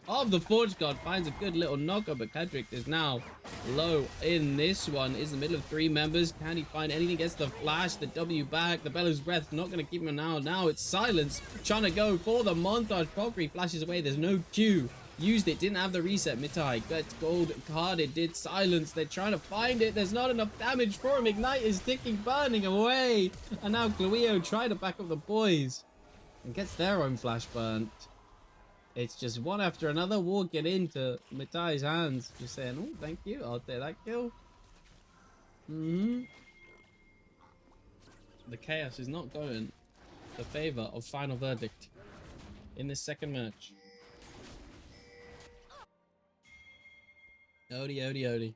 of the Forge God finds a good little knocker, but Kedrick is now low in this one. Is the middle of 3 members. Can he find anything? Gets the flash, the W back, the Bellows Breath. Not going to keep him now. Now it's Silence. Trying to go for the montage. Pogri flashes away. There's no Q. Used it, didn't have the reset. Mitai gets gold carded, did Silence. They're trying to find it. There's not enough damage for him. Ignite is ticking, burning away. And now Chloeo try to back up the boys and gets their own flash burnt. It's just one after another walking into Mitai's hands. Just saying, oh, thank you. I'll take that kill. The chaos is not going in the favor of Final Verdict in this second match. Odie.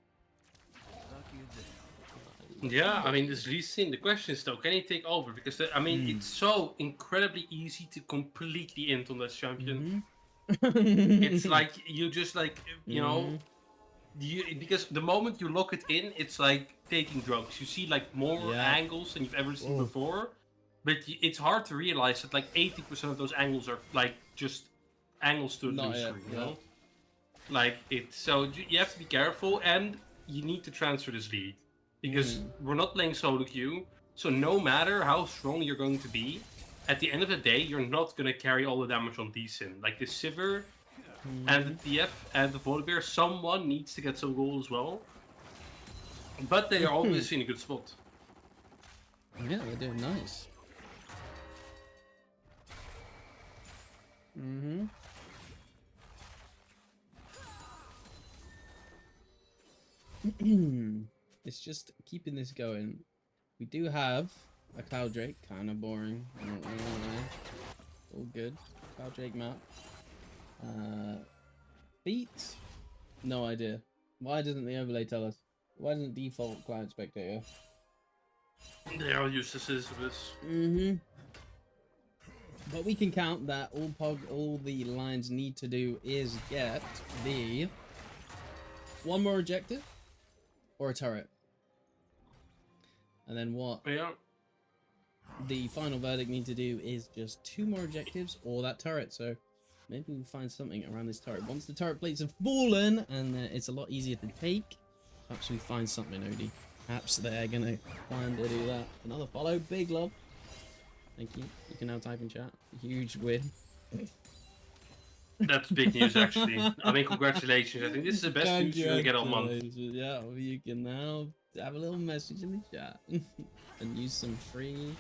Yeah, I mean, this Lee Sin, the question is though, can he take over? Because, I mean, it's so incredibly easy to completely int on that champion. It's like, you just like, you know, because the moment you lock it in, it's like taking drugs. You see like more angles than you've ever seen before. But it's hard to realize that like 80% of those angles are like just angles to illusory, you know? Like, it's so you have to be careful, and you need to transfer this lead because we're not playing solo queue. So no matter how strong you're going to be, at the end of the day, you're not going to carry all the damage on Lee-Sin. Like the Sivir and the TF and the Volibear, someone needs to get some goal as well. But they are obviously in a good spot. Yeah, they're doing nice. It's just keeping this going. We do have a Cloud Drake, kind of boring. I don't know why. All good. Cloud Drake map. Beat? No idea. Why doesn't the overlay tell us? Why doesn't default client spectator? They are useless for this. But we can count that all the lines need to do is get the one more objective or a turret. And then what the Final Verdict need to do is just 2 more objectives or that turret. So maybe we'll find something around this turret. Once the turret plates have fallen and it's a lot easier to take, perhaps we find something, Odie. Perhaps they're gonna plan to do that. Another follow, big love. Thank you. You can now type in chat. Huge win. That's big news, actually. I mean, congratulations. I think this is the best news you're gonna get all month. Yeah, well, you can now have a little message in the chat and use some free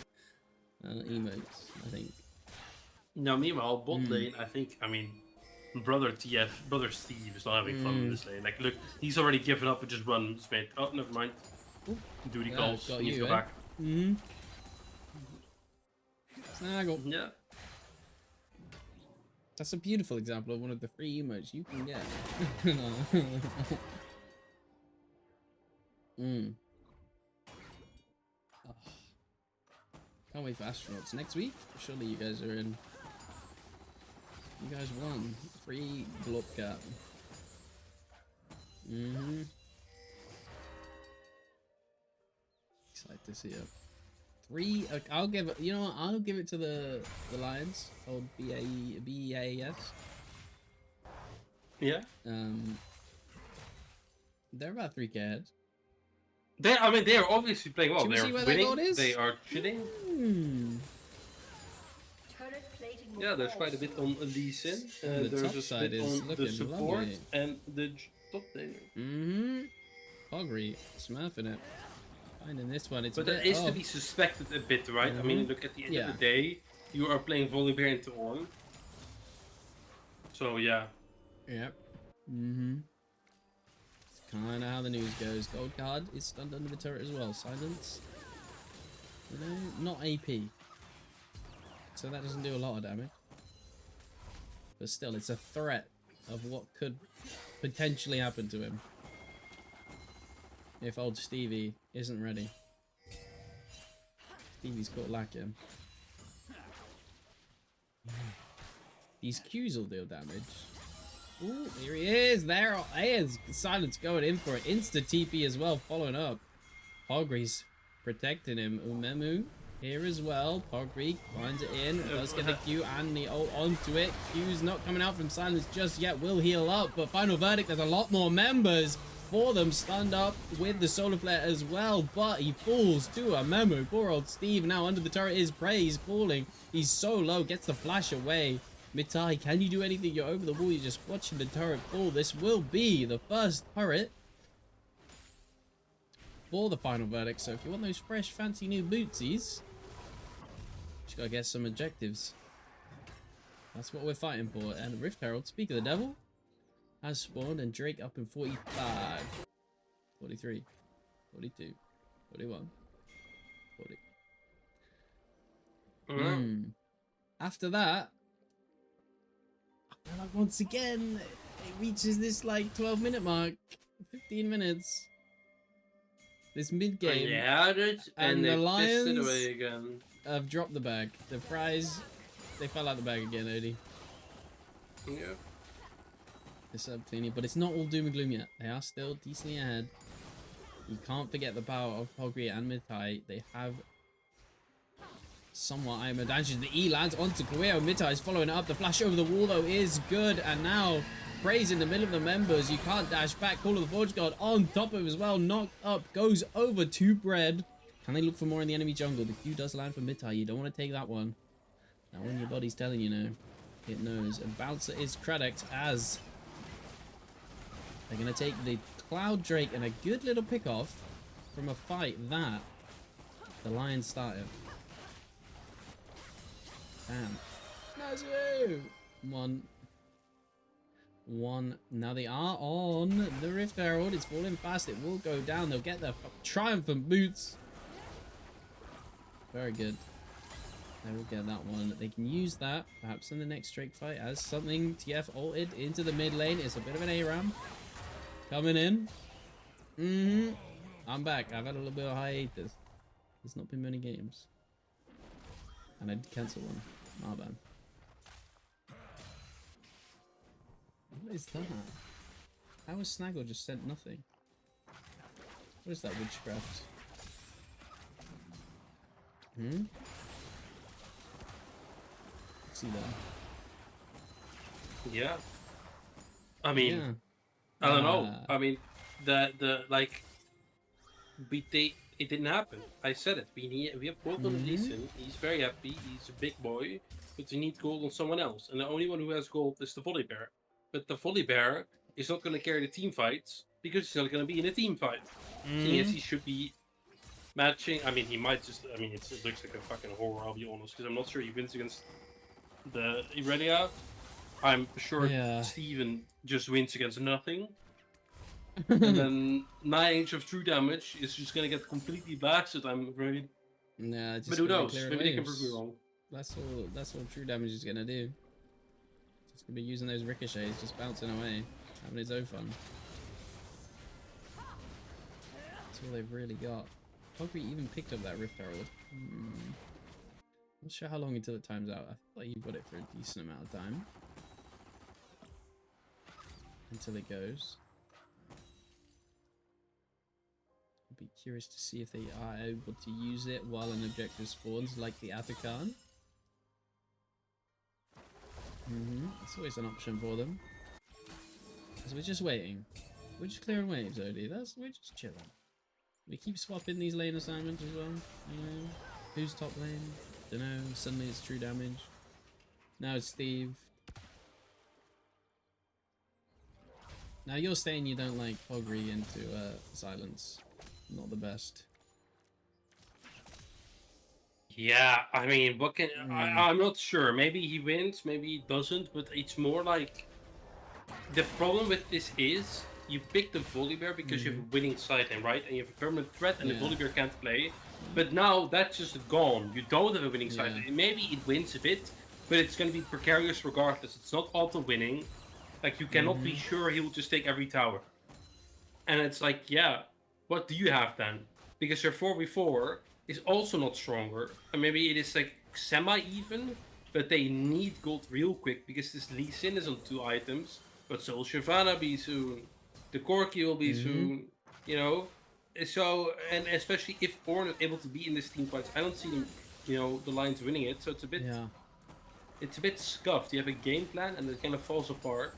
emotes, I think. Now, meanwhile, bot lane, I think, I mean, brother Steve is not having fun in this lane. Like, look, he's already given up and just run mid. Oh, never mind. Duty calls. He needs to go back. Snaggle. Yeah. That's a beautiful example of one of the free emotes you can get. Oh. Can't wait for astronauts next week. Surely you guys are in. You guys won. Free Glop Cap. Excited to see it. 3. I'll give it. You know what? I'll give it to the Lions. Old BEAS. Yeah. They're about 3k ahead. I mean, they are obviously playing well. Should we They see are where that gold winning. is? They are chilling. Turret plating will Yeah, there's fall quite a bit on Lee Sin. The There's top a side bit is on the looking support lovely. and the top laner. Pogri smurfing it. Finding this one, it's But a that bit is to be suspected a bit, right? I mean, look, at the end of the day, you are playing Volibear into Ornn. So, yeah. Yep. It's kind of how the news goes. Gold card is stunned under the turret as well. Silence. You know, not AP. So that doesn't do a lot of damage. But still, it's a threat of what could potentially happen to him if old Stevie isn't ready. Stevie's caught lacking. These Qs will deal damage. Ooh, here he is. There he is. Silence going in for it. Insta TP as well, following up. Pogri's protecting him. Umemu here as well. Pogri finds it in. Does get the Q and the ult onto it. Q's not coming out from Silence just yet. Will heal up, but final verdict, there's a lot more members for them. Stunned up with the solar flare as well, but he falls to a memo. Poor old Steve now under the turret is prey. He's falling. He's so low. Gets the flash away. Mitai, can you do anything? You're over the wall. You're just watching the turret fall. This will be the first turret for the final verdict. So if you want those fresh, fancy new bootsies, just gotta get some objectives. That's what we're fighting for. And Rift Herald, speak of the devil, has spawned, and Drake up in 45, 43, 42, 41, 40. After that, I feel like once again, it reaches this like 12-minute mark, 15 minutes. This mid-game, and the they pissed it Lions away again. have dropped the bag. The Fries, they fell out the bag again, Odie. Yeah. It's up cleanly, but it's not all doom and gloom yet. They are still decently ahead. You can't forget the power of Pogri and Mitai. They have somewhat iron advantage. The E lands onto Kueo. Mitai is following it up. The flash over the wall, though, is good. And now, Praise in the middle of the members. You can't dash back. Call of the Forge God on top of him as well. Knocked up. Goes over to Bread. Can they look for more in the enemy jungle? The Q does land for Mitai. You don't want to take that one. That one your body's telling you no. It knows. And Bouncer is Craddocked as they're going to take the Cloud Drake and a good little pick off from a fight that the Lions started. Damn. Nazu! One. Now they are on the Rift Herald. It's falling fast. It will go down. They'll get their triumphant boots. Very good. They will get that one. They can use that perhaps in the next Drake fight as something. TF ulted into the mid lane. It's a bit of an ARAM. Coming in. I'm back. I've had a little bit of hiatus. There's not been many games. And I did cancel one. My bad. What is that? How has Snaggle just sent nothing? What is that witchcraft? See that? Yeah. I mean, Yeah. I don't know. I mean, it didn't happen. I said it. We have gold on Lee Sin. He's very happy. He's a big boy, but we need gold on someone else. And the only one who has gold is the Volley Bear. But the Volley Bear is not going to carry the team fights because he's not going to be in a team fight. Yes, he should be matching. I mean, he might just. I mean, it looks like a fucking horror. I'll be honest, because I'm not sure he wins against the Irelia. I'm sure Steven just wins against nothing. And then 9 of true damage is just gonna get completely blasted, I'm afraid. Nah, just but who knows? Maybe they can prove me wrong. That's all true damage is gonna do. Just gonna be using those ricochets, just bouncing away, having his own fun. That's all they've really got. Pogri even picked up that Rift Herald. Not sure how long until it times out. I feel like you've got it for a decent amount of time. Until it goes. I'll be curious to see if they are able to use it while an objective spawns, like the Atakan. It's always an option for them. So we're just waiting. We're just clearing waves, Odie. We're just chilling. We keep swapping these lane assignments as well. You know, who's top lane? Dunno. Suddenly it's true damage. Now it's Steve. Now you're saying you don't like Pogri into Silence. Not the best. Yeah, I mean, what can I'm not sure. Maybe he wins, maybe he doesn't. But it's more like the problem with this is you pick the Volley Bear because you have a winning side lane, right? And you have a permanent threat, and the Volley Bear can't play. But now that's just gone. You don't have a winning side lane. Maybe it wins a bit, but it's going to be precarious regardless. It's not auto winning. Like, you cannot be sure he will just take every tower. And it's like, yeah, what do you have then? Because your 4v4 is also not stronger. And maybe it is like semi-even. but they need gold real quick because this Lee Sin is on 2 items, but so will Shyvana be soon. The Corki will be soon. You know, so and especially if Ornn is able to be in this team fights, I don't see them. You know, the Lions winning it, so it's a bit. Yeah. It's a bit scuffed. You have a game plan and it kind of falls apart.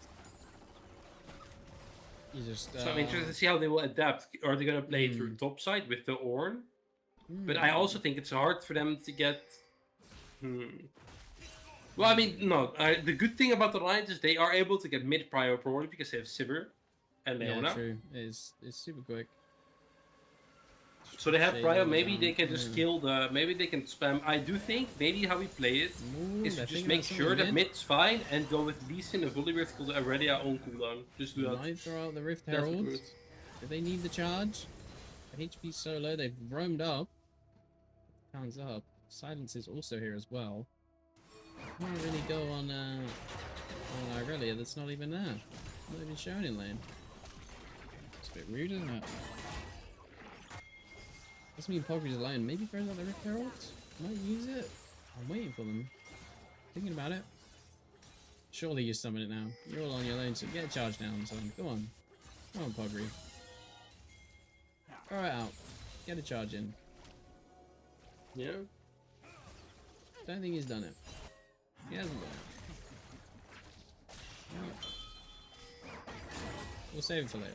You just. So I'm interested to see how they will adapt. Are they gonna play through top side with the Ornn? But I also think it's hard for them to get. Well, I mean, no. The good thing about the Lions is they are able to get mid prior priority because they have Sivir and Leona. Yeah, true. It's super quick. So they have Shade prior. all Maybe down. they can just kill the. Maybe they can spam. I do think maybe how we play it is to just make sure that mid's fine and go with Lee Sin and Volibear because they're already on cooldown. Just do that. Might throw out the Rift That's Heralds. good. Do they need the charge? The HP's so low, they've roamed up. Hands up. Silence is also here as well. Can't really go on Irelia that's not even there. Not even shown in lane. It's a bit rude, isn't it? Doesn't mean Pogri's alone. Maybe throws out the Rift Heralds? Might use it. I'm waiting for them. Thinking about it. Surely you summon it now. You're all on your own, so get a charge down, son. Come on. Come on, Pogri. Throw it out. Get a charge in. Yeah. Don't think he's done it. He hasn't done it. We'll save it for later.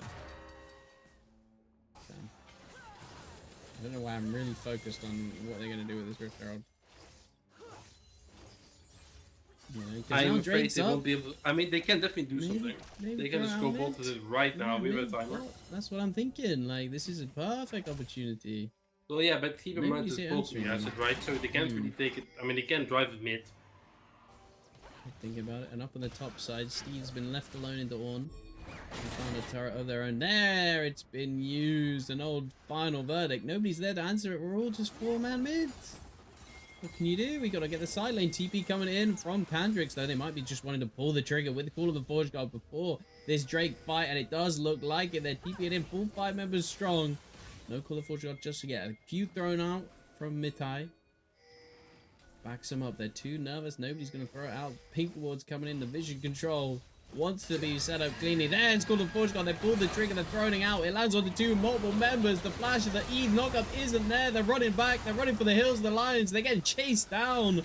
So, I don't know why I'm really focused on what they're going to do with this Rift Herald. You know, I'm afraid they won't be able to, I mean, they can definitely do something. Maybe They can just go bolt it right now. We have a timer. Well, that's what I'm thinking. Like, this is a perfect opportunity. Well, yeah, but keep in Maybe mind you this say bolt answer, has it, right? So they can't really take it. I mean, they can drive it mid. Thinking about it, and up on the top side, Steve's been left alone in the Ornn. They found a turret of their own. There, it's been used. An old final verdict. Nobody's there to answer it. We're all just 4-man mids. What can you do? We gotta get the side lane TP coming in from Kandrix, though they might be just wanting to pull the trigger with the Call of the Forge God before this Drake fight, and it does look like it. They're TPing in full 5 members strong. No Call of the Forge God just yet. A few thrown out from Mitai. Backs them up. They're too nervous. Nobody's going to throw it out. Pink Ward's coming in. The vision control wants to be set up cleanly. There, it's called the Forge God. They pulled the trigger. They're throwing it out. It lands on the 2 multiple members. The flash of the E knockup isn't there. They're running back. They're running for the hills. The Lions. They're getting chased down.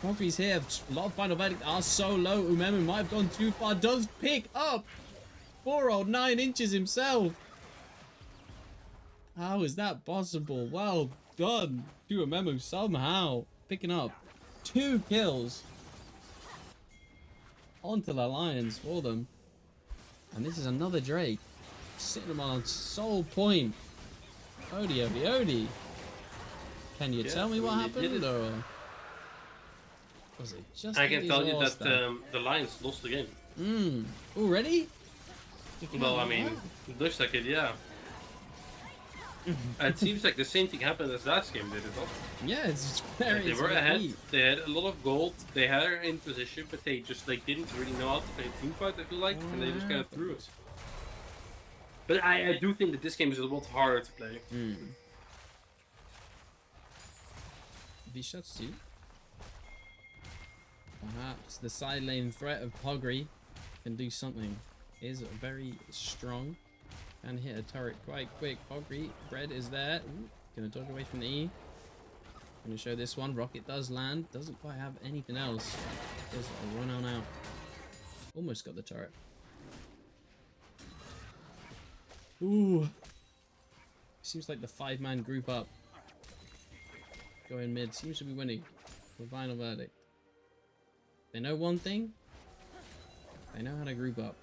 Coffee's here. A lot of final verdict are so low. Umemu might have gone too far. Does pick up 9 inches himself. How is that possible? Well done to Umemu somehow. Picking up 2 kills onto the Lions for them. And this is another Drake. Sitting them on soul point. Odie, Odie, Odie. Can you tell me what happened? Or was it just I can tell you that that? the Lions lost the game. Already? Well, I mean, it looks like it, yeah. It seems like the same thing happened as last game, did it not? Yeah, it's very. They were ahead. They had a lot of gold. They had her in position, but they just like didn't really know how to play a team fight. I feel like, and they just kind of threw it. But I do think that this game is a lot harder to play. These shots too. Perhaps the side lane threat of Pogri can do something. Is very strong. And hit a turret quite quick. Pogri, Bread is there. Ooh, gonna dodge away from the E. Gonna show this one. Rocket does land. Doesn't quite have anything else. Just a run on out. Almost got the turret. Ooh. Seems like the 5-man group up. Going mid. Seems to be winning. For final verdict. They know one thing. They know how to group up.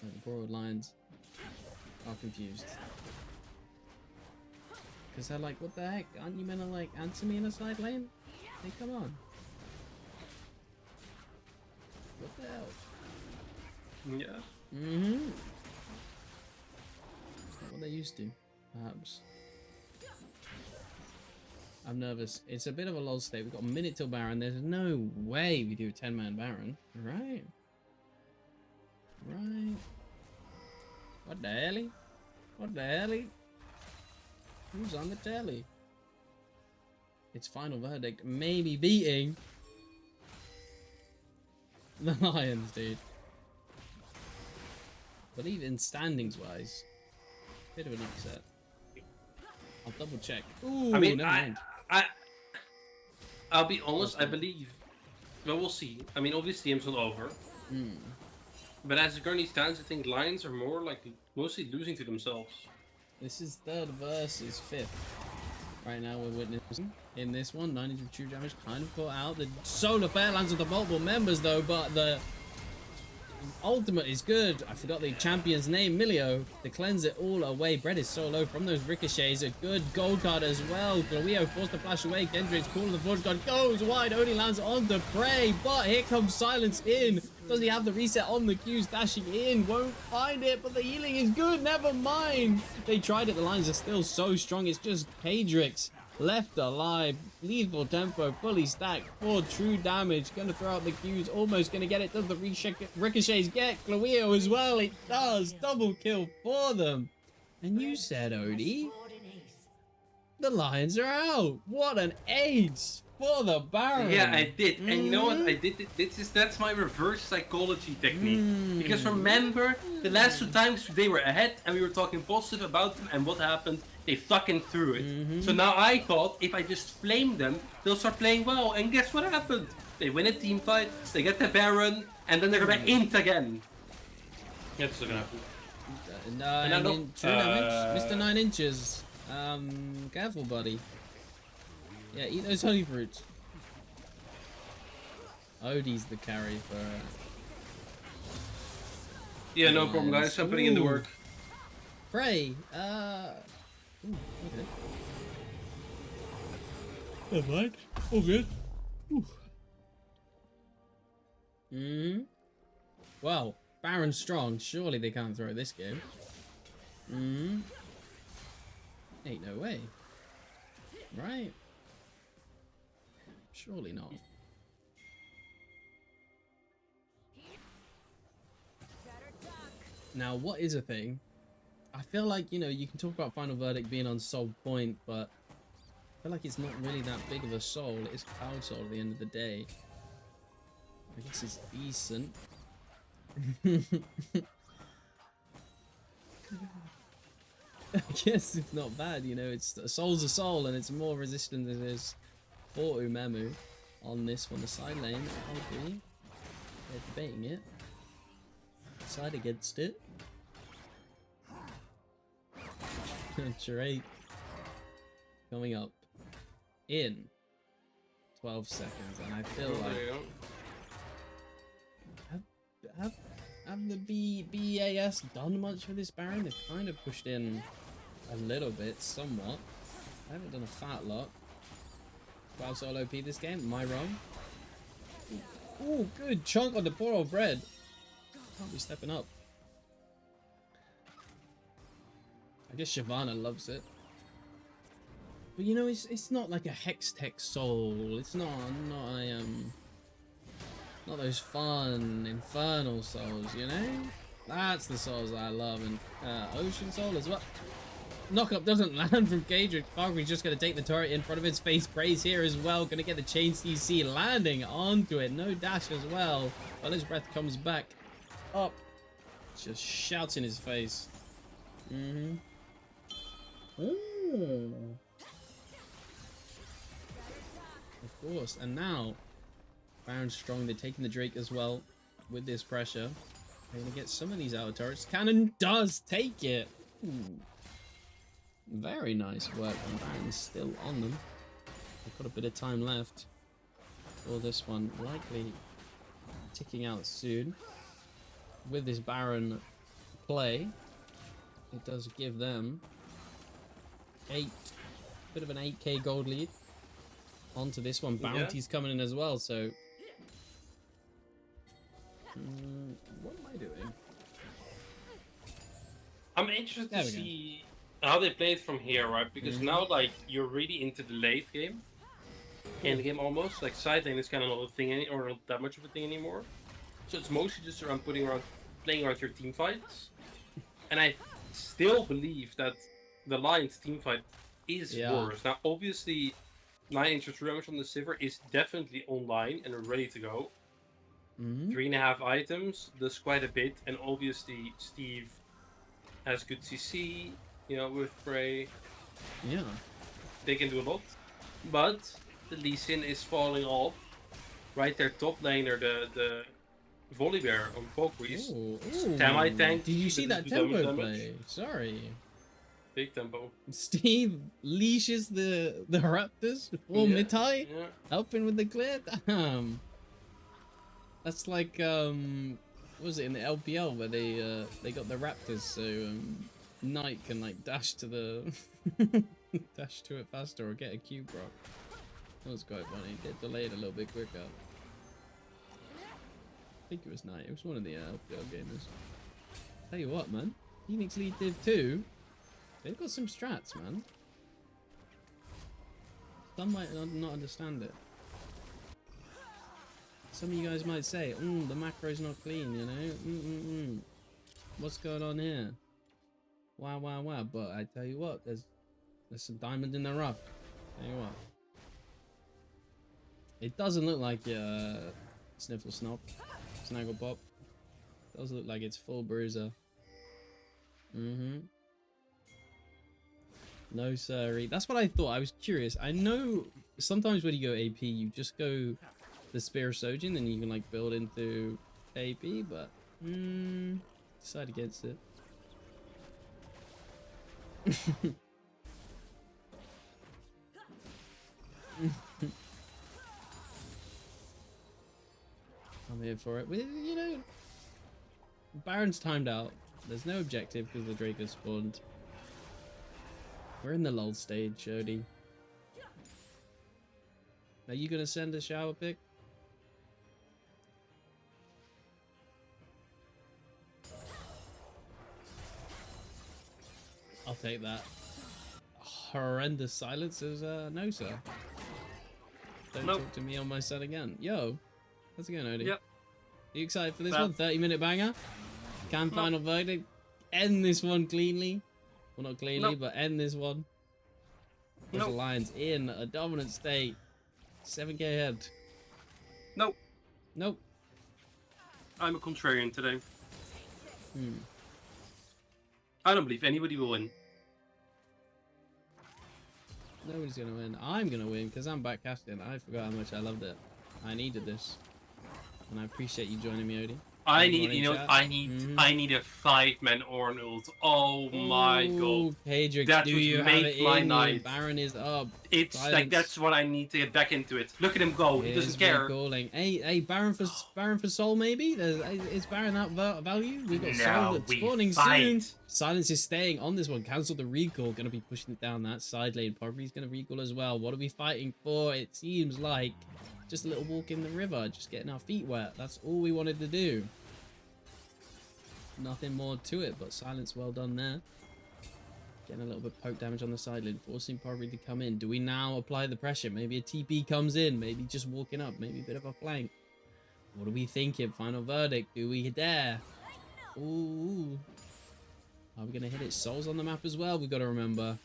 The Borrowed Lions are confused. Because they're like, what the heck? Aren't you meant to like answer me in a side lane? Hey, come on. What the hell? Yeah. Mm-hmm. It's not what they used to, perhaps. I'm nervous. It's a bit of a lull state. We've got a minute till Baron. There's no way we do a 10-man Baron. Right. Right. What the hell? What the hell? Who's on the telly? its final verdict, maybe beating the Lions, dude. But even standings-wise, bit of an upset. I'll double check. Ooh, I mean, never mind. I'll be honest. I believe. Well, we'll see. I mean, obviously, game's not over. But as it currently stands, I think Lions are more like mostly losing to themselves. This is third versus fifth. Right now, we're witnessing in this one. 90 true damage kind of caught out. The solar flare lands with the multiple members though, but the ultimate is good. I forgot the champion's name, Milio. To cleanse it all away. Bread is so low from those ricochets. A good gold card as well. Glowio forced to flash away. Kendrick's cool. The Forge God goes wide. Only lands on the prey. But here comes Silence in. Does he have the reset on the Q's? Dashing in. Won't find it. But the healing is good. Never mind. They tried it. The lines are still so strong. It's just Cadrix left alive. Lethal tempo. Fully stacked. 4 true damage. Gonna throw out the Q's. Almost gonna get it. Does the ricochets get Glowio as well? It does. Double kill for them. And you said, Odie, the Lions are out. What an ace for the Baron. Yeah, I did. And you know what? I did it. That's my reverse psychology technique. Because remember, the last 2 times they were ahead and we were talking positive about them, and what happened? They fucking threw it. So now I thought if I just flame them, they'll start playing well. And guess what happened? They win a team fight, they get the Baron, and then they're gonna int again. That's what's gonna happen. 9 true damage. Mr. 9 inches. Careful, buddy. Yeah, eat those honey fruits. Odie's the carry for... Yeah, no problem, guys. I'm putting in the work. Prey. Ooh, okay. Never mind. All good. Well, Baron strong. Surely they can't throw this game. Ain't no way. Right? Surely not. Now, what is a thing? I feel like, you know, you can talk about Final Verdict being on Soul Point, but I feel like it's not really that big of a soul. It is Cloud Soul at the end of the day. I guess it's decent. I guess it's not bad, you know, it's a soul's a soul and it's more resistant than it is for Umemu on this one. The side lane, probably. They're debating it. Side against it. Drake coming up in 12 seconds, and I feel like have the BEAS done much for this Baron? They've kind of pushed in a little bit, somewhat. I haven't done a fat lot. 12 solo OP this game, am I wrong? Ooh, good chunk on the poor old bread. Can't be stepping up. I guess Shyvana loves it. But you know, it's not like a Hextech soul. It's not those fun infernal souls, you know? That's the souls I love. And Ocean Soul as well. Knockup doesn't land from Gadrick. Valkyrie's just gonna take the turret in front of his face. Praise here as well. Gonna get the chain CC landing onto it. No dash as well. Well, his breath comes back up. Just shouts in his face. Ooh. Of course. And now, Baron strong. They're taking the Drake as well with this pressure. They're gonna get some of these outer turrets. Cannon does take it. Ooh. Very nice work. And Baron's still on them. They've got a bit of time left for this one. Likely ticking out soon. With this Baron play, it does give them bit of an 8k gold lead onto this one. Bounty's coming in as well, so what am I doing? I'm interested to see how they play it from here, right? Because now, like, you're really into the late game. In the game almost. Like, side lane is kind of not a thing or not that much of a thing anymore. So it's mostly just around playing around your team fights. And I still believe that the Lions team fight is worse. Now, obviously, 9 inch true damage on the Sivir is definitely online and ready to go. 3.5 items does quite a bit, and obviously Steve has good CC, you know, with Prey. Yeah. They can do a lot. But the Lee Sin is falling off. Right there, top laner, the Volibear on Valkyries. Semi-tank. Did you see that tempo play? Sorry. Big tempo. Steve leashes the Raptors for mid-high, Yeah. helping with the clear. Damn. That's like what was it in the LPL where they got the Raptors so Knight can like dash to the dash to it faster or get a Q proc. That was quite funny. Get delayed a little bit quicker. I think it was Knight. It was one of the LPL gamers. Tell you what, man. Phoenix Lead Div 2. They've got some strats, man. Some might not understand it. Some of you guys might say, the macro's not clean, you know? What's going on here? Wow, wow, wow. But I tell you what, there's some diamond in the rough. Tell you what. It doesn't look like Sniffle Snop, Snaggle Pop. It does look like it's full bruiser. No siree. That's what I thought. I was curious. I know sometimes when you go AP, you just go the Spear Sojin and you can like build into AP, but decide against it. I'm here for it. You know, Baron's timed out. There's no objective because the Drake has spawned. We're in the lull stage, Jody. Are you gonna send a shower pic? I'll take that. Horrendous silence is no, sir. Don't talk to me on my set again. Yo, how's it going, Odie? Yep. Are you excited for this one? 30-minute banger? Can final verdict end this one cleanly? Well, not cleanly, but end this one. The Lions in a dominant state. 7k ahead. Nope. Nope. I'm a contrarian today. I don't believe anybody will win. Nobody's gonna win. I'm gonna win because I'm back casting. I forgot how much I loved it. I needed this. And I appreciate you joining me, Odie. I need, you know, I need a 5-man Ornn ult. Oh my god. Hadrix, that do would you make have it my in night. you? Baron is up. It's Silence. like that's what I need to get back into it. Look at him go. He doesn't care. Calling. Hey, Baron for Soul maybe? Is Baron that value? We've got Soul that's spawning soon. Silence is staying on this one. Cancel the recall. Gonna be pushing it down that side lane. Probably's gonna recall as well. What are we fighting for? It seems like just a little walk in the river, just getting our feet wet. That's all we wanted to do. Nothing more to it, but silence well done there. Getting a little bit poke damage on the side lane, forcing Pogri to come in. Do we now apply the pressure? Maybe a TP comes in, maybe just walking up, maybe a bit of a flank. What are we thinking? Final verdict. Do we dare? Ooh. Are we going to hit it? Soul's on the map as well, we've got to remember.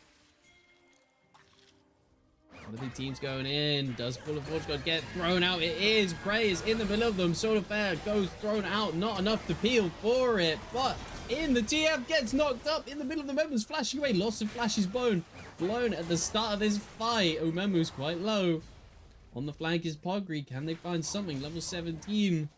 What are the teams going in? Does Full of Forge get thrown out? It is. Prey is in the middle of them. Solar Fair goes thrown out. Not enough to peel for it. But in the TF gets knocked up in the middle of the members. Flashing away. Loss of Flash's blown at the start of this fight. Umemu's quite low. On the flank is Pogri. Can they find something? Level 17.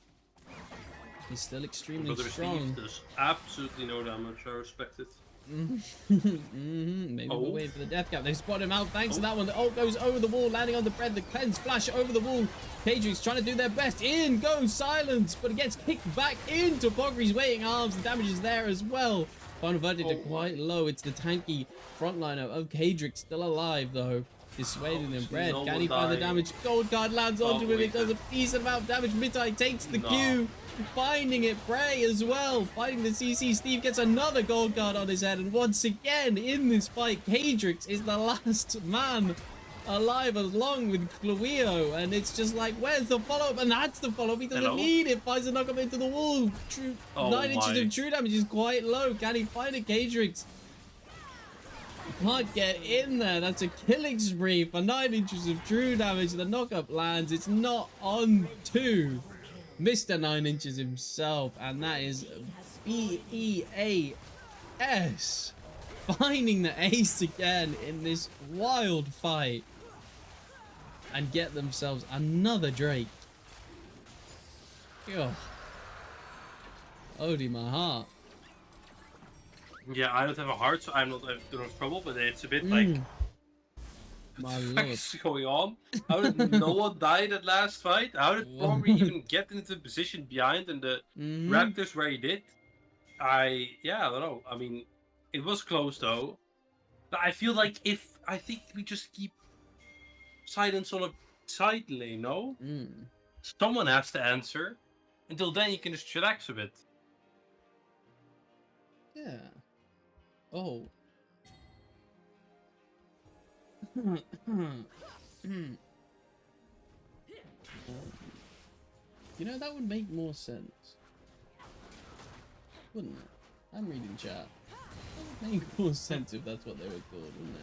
He's still extremely strong. There's absolutely no damage. I respect it. Maybe we'll wait for the death cap. They spot him out. Thanks to that one. The ult goes over the wall, landing on the bread. The cleanse flash over the wall. Kadrix trying to do their best. In goes Silence, but it gets kicked back into Pogri's waiting arms. The damage is there as well. Final verdict are quite low. It's the tanky frontliner of Kadrix still alive though. Dissuading them. Bread. Can he find the damage? Gold card lands onto him. It does a decent amount of damage. Midnight takes the Q. Finding it, Prey as well. Fighting the CC. Steve gets another gold card on his head. And once again, in this fight, Kadrix is the last man alive along with Chloeo. And it's just like, where's the follow-up? And that's the follow-up. He doesn't need it. Finds a knock-up into the wall. 9 inches of true damage is quite low. Can he find it, Kadrix? Can't get in there. That's a killing spree for 9 inches of true damage. The knockup lands. It's not on to Mr. 9 inches himself. And that is BEAS. Finding the ace again in this wild fight. And get themselves another Drake. Ugh. Odie, my heart. Yeah, I don't have a heart, so I don't have trouble, but it's a bit like... My What the fuck lord. is going on? How did no one die that last fight? How did Bomber even get into the position behind and the Raptors where he did? I don't know. I mean, it was close though. But I feel like I think we just keep silence on a side lane, no? Someone has to answer. Until then, you can just chillax a bit. Yeah. Oh. You know, that would make more sense. Wouldn't it? I'm reading chat. That would make more sense if that's what they were called, wouldn't it?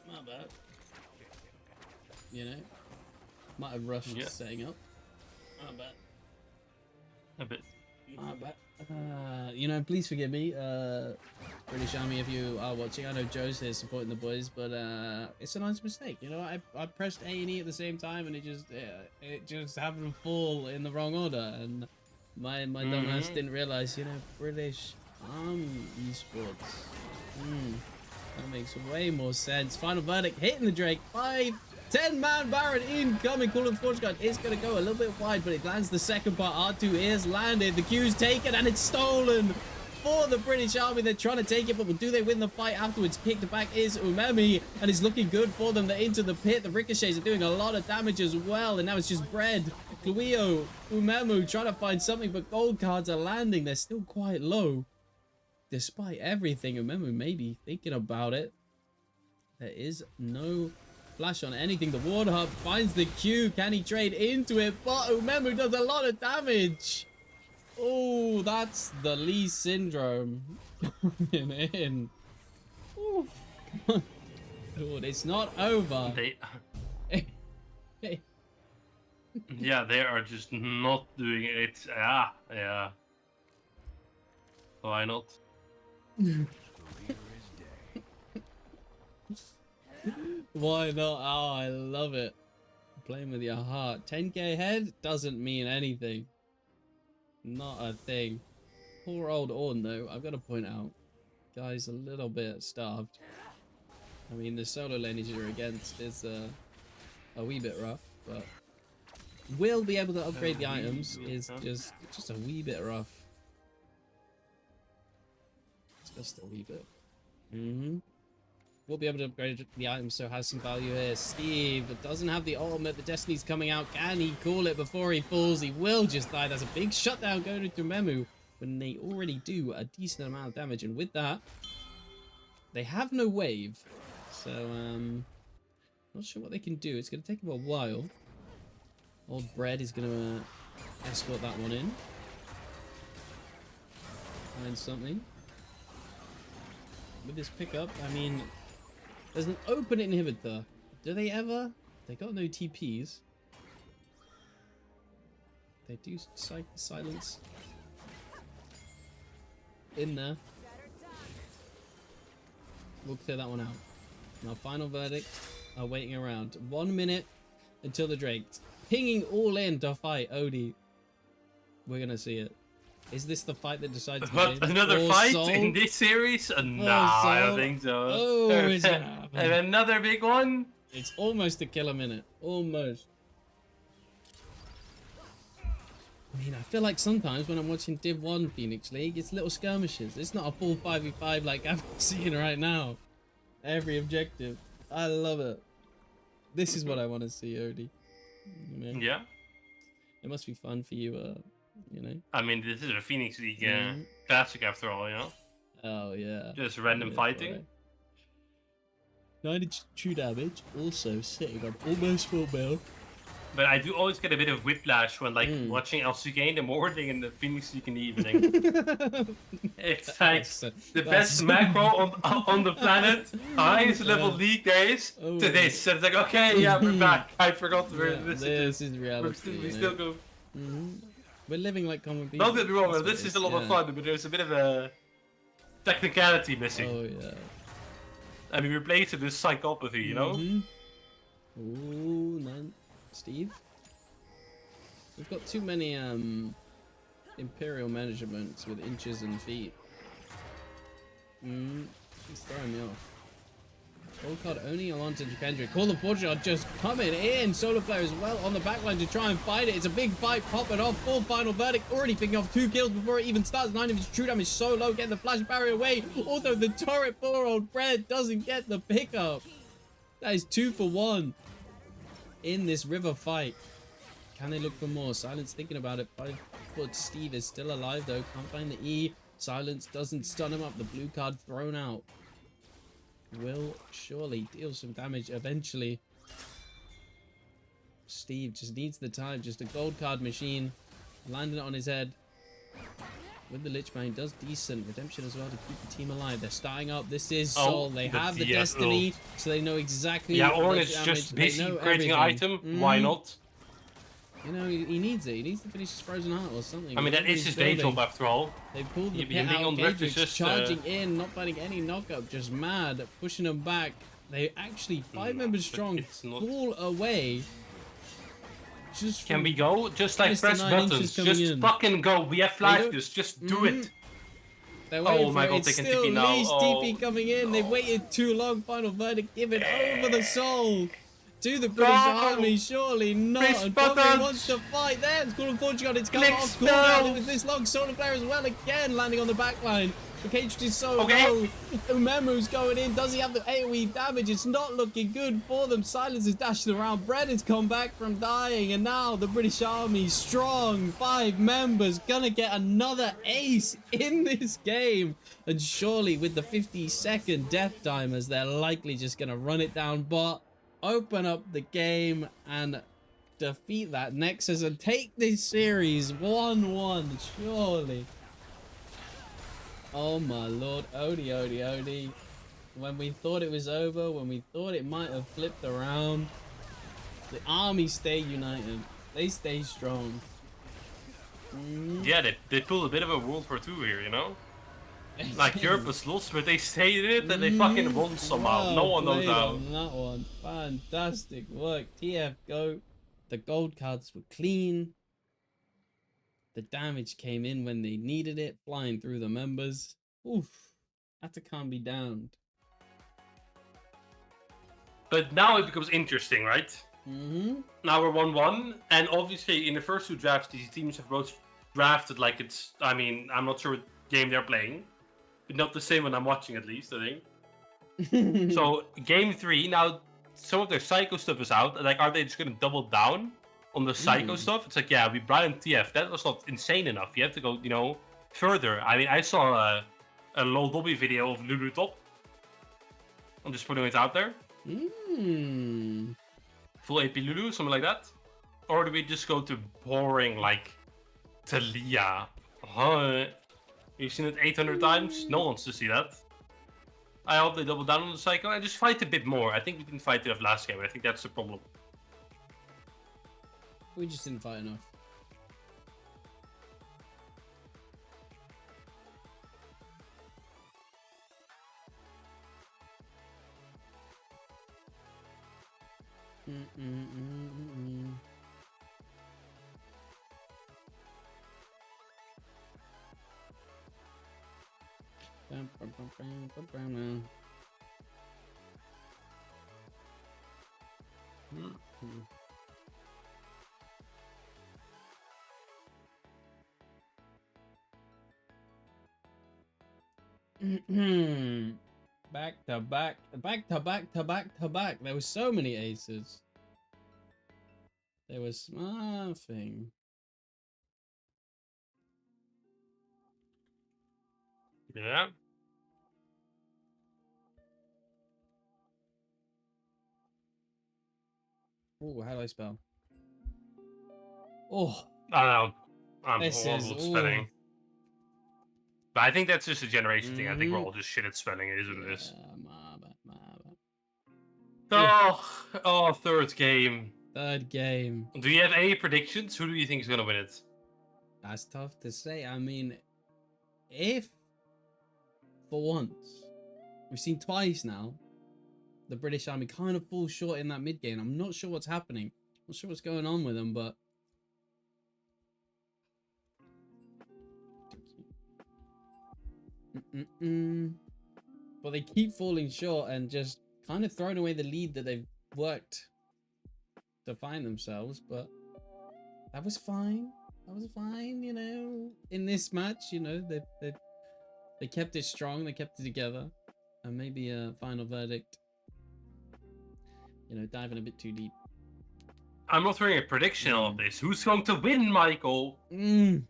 My bad. You know? Might have rushed setting up. My bad. A bit. My bad. You know, please forgive me, British Army, if you are watching. I know Joe's here supporting the boys, but it's a nice mistake. You know, I pressed A and E at the same time, and it just happened to fall in the wrong order, and my dumbass didn't realize. You know, British Army esports. That makes way more sense. Final verdict hitting the Drake. 10-man Baron incoming. Call of the Forge Guard is going to go a little bit wide, but it lands the second part. R2 is landed. The Q's taken and it's stolen for the British Army. They're trying to take it, but do they win the fight afterwards? Kicked back is Umemi, and it's looking good for them. They're into the pit. The ricochets are doing a lot of damage as well, and now it's just Bread, Kluio, Umemu trying to find something, but gold cards are landing. They're still quite low. Despite everything, Umemu may be thinking about it. There is no flash on anything. The Ward Hub finds the Q. Can he trade into it? But Umemu does a lot of damage. Oh, that's the Lee syndrome coming in. Ooh. Dude, it's not over. Yeah, they are just not doing it. Yeah. Why not? Why not? Oh, I love it. Playing with your heart. 10k head doesn't mean anything. Not a thing. Poor old Orn, though, I've got to point out. Guy's a little bit starved. I mean, the solo lanes you're against is a wee bit rough, but will be able to upgrade the items is just a wee bit rough. It's just a wee bit. We'll be able to upgrade the items, so has some value here. Steve doesn't have the ultimate. The Destiny's coming out. Can he call it before he falls? He will just die. That's a big shutdown going to Memu when they already do a decent amount of damage. And with that, they have no wave. So, not sure what they can do. It's going to take them a while. Old Bread is going to escort that one in. Find something. With this pickup, I mean, there's an open inhibitor. Do they ever? They got no TPs. They do silence in there. We'll clear that one out. Now, final verdict are waiting around. 1 minute until the Drake. Pinging all in to fight Odie. We're going to see it. Is this the fight that decides to What, another fight in this series? No, I don't think so. Oh, it's and another big one? It's almost a kill a minute. Almost. I mean, I feel like sometimes when I'm watching Div 1 Phoenix League, it's little skirmishes. It's not a full 5v5 like I'm seeing right now. Every objective. I love it. This is what I want to see, Odie. You know? Yeah. It must be fun for you, you know. I mean, this is a Phoenix League classic after all, you know. Oh yeah. Just random fighting. 92 damage, also sitting on almost full build. But I do always get a bit of whiplash when like watching LCK in the morning and the Phoenix League in the evening. It's like the best macro on the planet, highest level league days to this. And it's like, okay, yeah, we're back. I forgot this is reality. We still go. We're living like common people. Don't get me wrong, this is a lot of fun, but there's a bit of a technicality missing. Oh yeah. And we replace it with psychopathy, you know? Ooh, man. Steve? We've got too many imperial measurements with inches and feet. He's throwing me off. Gold card only Alonso and Kendrick. Call the Portugal just coming in. Solo player as well on the backline to try and fight it. It's a big fight popping off. Full final verdict. Already picking off 2 kills before it even starts. 9 of his true damage so low. Getting the flash barrier away. Although the turret 4-year-old Fred doesn't get the pickup. That is 2 for 1 in this river fight. Can they look for more? Silence thinking about it. 5-foot Steve is still alive though. Can't find the E. Silence doesn't stun him up. The blue card thrown out. Will surely deal some damage eventually. Steve just needs the time. Just a gold card machine. Landing it on his head. With the Lich Bane does decent redemption as well to keep the team alive. They're starting up. This is Soul. They have the Destiny, so they know exactly. Yeah, Orin is just busy creating an item. Why not? You know, he needs it. He needs to finish his Frozen Heart or something. I mean, that is his day job after all. They pulled the pit out. Gadget's charging in, not finding any knockup, just mad, pushing them back. They actually 5 members strong, fall away. Just can we go? Just like press buttons. Just fucking go. We have flashes. Just do it. Oh my god, they can TP now. TP coming in. They waited too long. Final verdict given over the Soul. To the British Army, surely not. And Bobby wants to fight there. It's called Portugal. It's come off. Called out. It was this long solo player as well. Again, landing on the back line. The cage is so low. Umemu's going in. Does he have the AoE damage? It's not looking good for them. Silence is dashing around. Brett has come back from dying. And now the British Army, strong 5 members, gonna get another ace in this game. And surely with the 50-second death timers, they're likely just gonna run it down. But open up the game and defeat that Nexus and take this series 1-1, surely. Oh my lord, Odie. When we thought it was over, when we thought it might have flipped around, the army stay united. They stay strong. Yeah, they pulled a bit of a World War II here, you know? Like Europe was lost, but they stayed in it and they fucking won somehow. Wow, no one knows how. On that one. Fantastic work. TF go. The gold cards were clean. The damage came in when they needed it, flying through the members. Oof. That can't be downed. But now it becomes interesting, right? Now we're 1-1, and obviously in the first 2 drafts, these teams have both drafted like it's. I mean, I'm not sure what game they're playing. Not the same when I'm watching, at least, I think. So, game 3, now some of their Psycho stuff is out. Like, are they just going to double down on the Psycho stuff? It's like, yeah, we brought in TF. That was not insane enough. You have to go, you know, further. I mean, I saw a low lobby video of Lulu top. I'm just putting it out there. Full AP Lulu, something like that. Or do we just go to boring, like, Talia? You've seen it 800 times. No one wants to see that. I hope they double down on the Psycho and just fight a bit more. I think we didn't fight enough last game. I think that's the problem. We just didn't fight enough. Back to back. There were so many aces. There was nothing. Yeah. Oh, how do I spell? Oh, I don't know. I'm this horrible is at spelling. But I think that's just a generation thing. I think we're Mhm. all just shit at spelling. It is what it is. my bad. Oh, third game. Third game. Do you have any predictions? Who do you think is gonna win it? That's tough to say. I mean, if for once we've seen twice now the British Army kind of fall short in that mid game. I'm not sure what's happening. Not sure what's going on with them, but but they keep falling short and just kind of throwing away the lead that they've worked to find themselves. But that was fine. That was fine, you know. In this match, you know, they kept it strong. They kept it together, and maybe a final verdict. You know, diving a bit too deep. I'm not throwing a prediction on this. Who's going to win, Michael? Do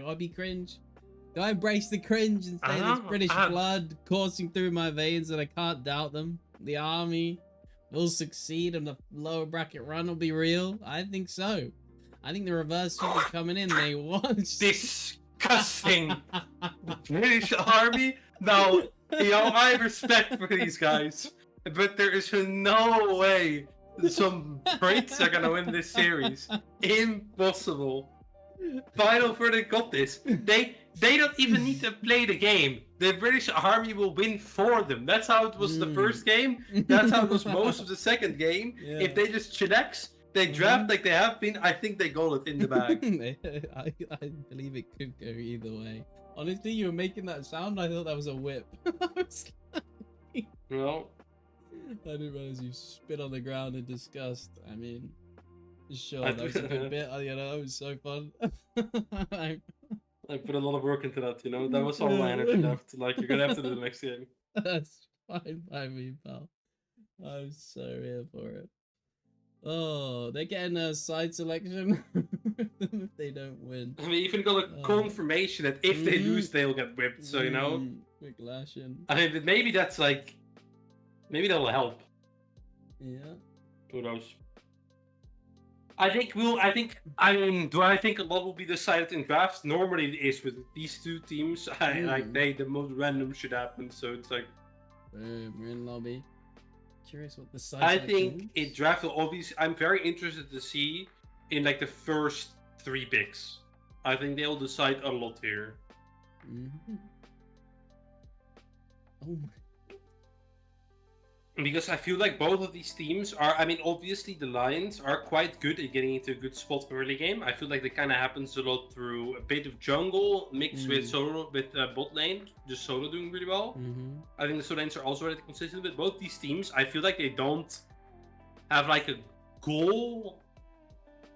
I be cringe? Do I embrace the cringe and say there's British blood coursing through my veins and I can't doubt them? The army will succeed and the lower bracket run will be real? I think so. I think the reverse sweep is coming in. They want disgusting. The British army? Now, you know, I have respect for these guys, but there is no way some Brits are gonna win this series. Impossible. Final verdict got this. They don't even need to play the game. The British army will win for them. That's how it was the first game. That's how it was most of the second game. Yeah. If they just chillax, they draft like they have been, I think they got it in the bag. I believe it could go either way. Honestly, you were making that sound, I thought that was a whip. No. I didn't realize you spit on the ground in disgust. I mean, sure, that was a good bit. You know, that was so fun. I put a lot of work into that, you know. That was all my energy left. Like, you're gonna have to do the next game. That's fine by me, pal. I'm so here for it. Oh, they're getting a side selection if they don't win. I mean, even got a confirmation that if they lose, they'll get whipped. So you know, quick lashing. I mean, maybe that's like, maybe that'll help. Yeah. Who knows? I mean, do I think a lot will be decided in drafts? Normally it is with these two teams. Like the most random shit happens. So it's like, we're in lobby. Curious what the size. I think it draft will obviously. I'm very interested to see in like the first 3 picks. I think they'll decide a lot here. Oh my. Because I feel like both of these teams are. I mean, obviously the Lions are quite good at getting into a good spot early game. I feel like that kind of happens a lot through a bit of jungle mixed with solo with bot lane, just solo doing really well. I think the solo lanes are also really consistent with both these teams. I feel like they don't have like a goal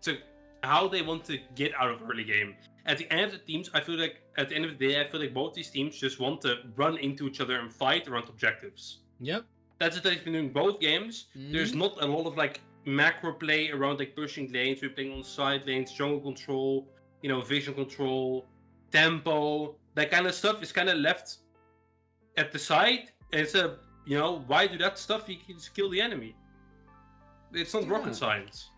to how they want to get out of early game. At the end of the teams, I feel like at the end of the day, I feel like both these teams just want to run into each other and fight around objectives. Yep. That's what they've been doing both games. There's not a lot of like macro play around like pushing lanes. We're playing on side lanes, jungle control, you know, vision control, tempo. That kind of stuff is kind of left at the side. And it's you know, why do that stuff? You can just kill the enemy. It's not rocket science.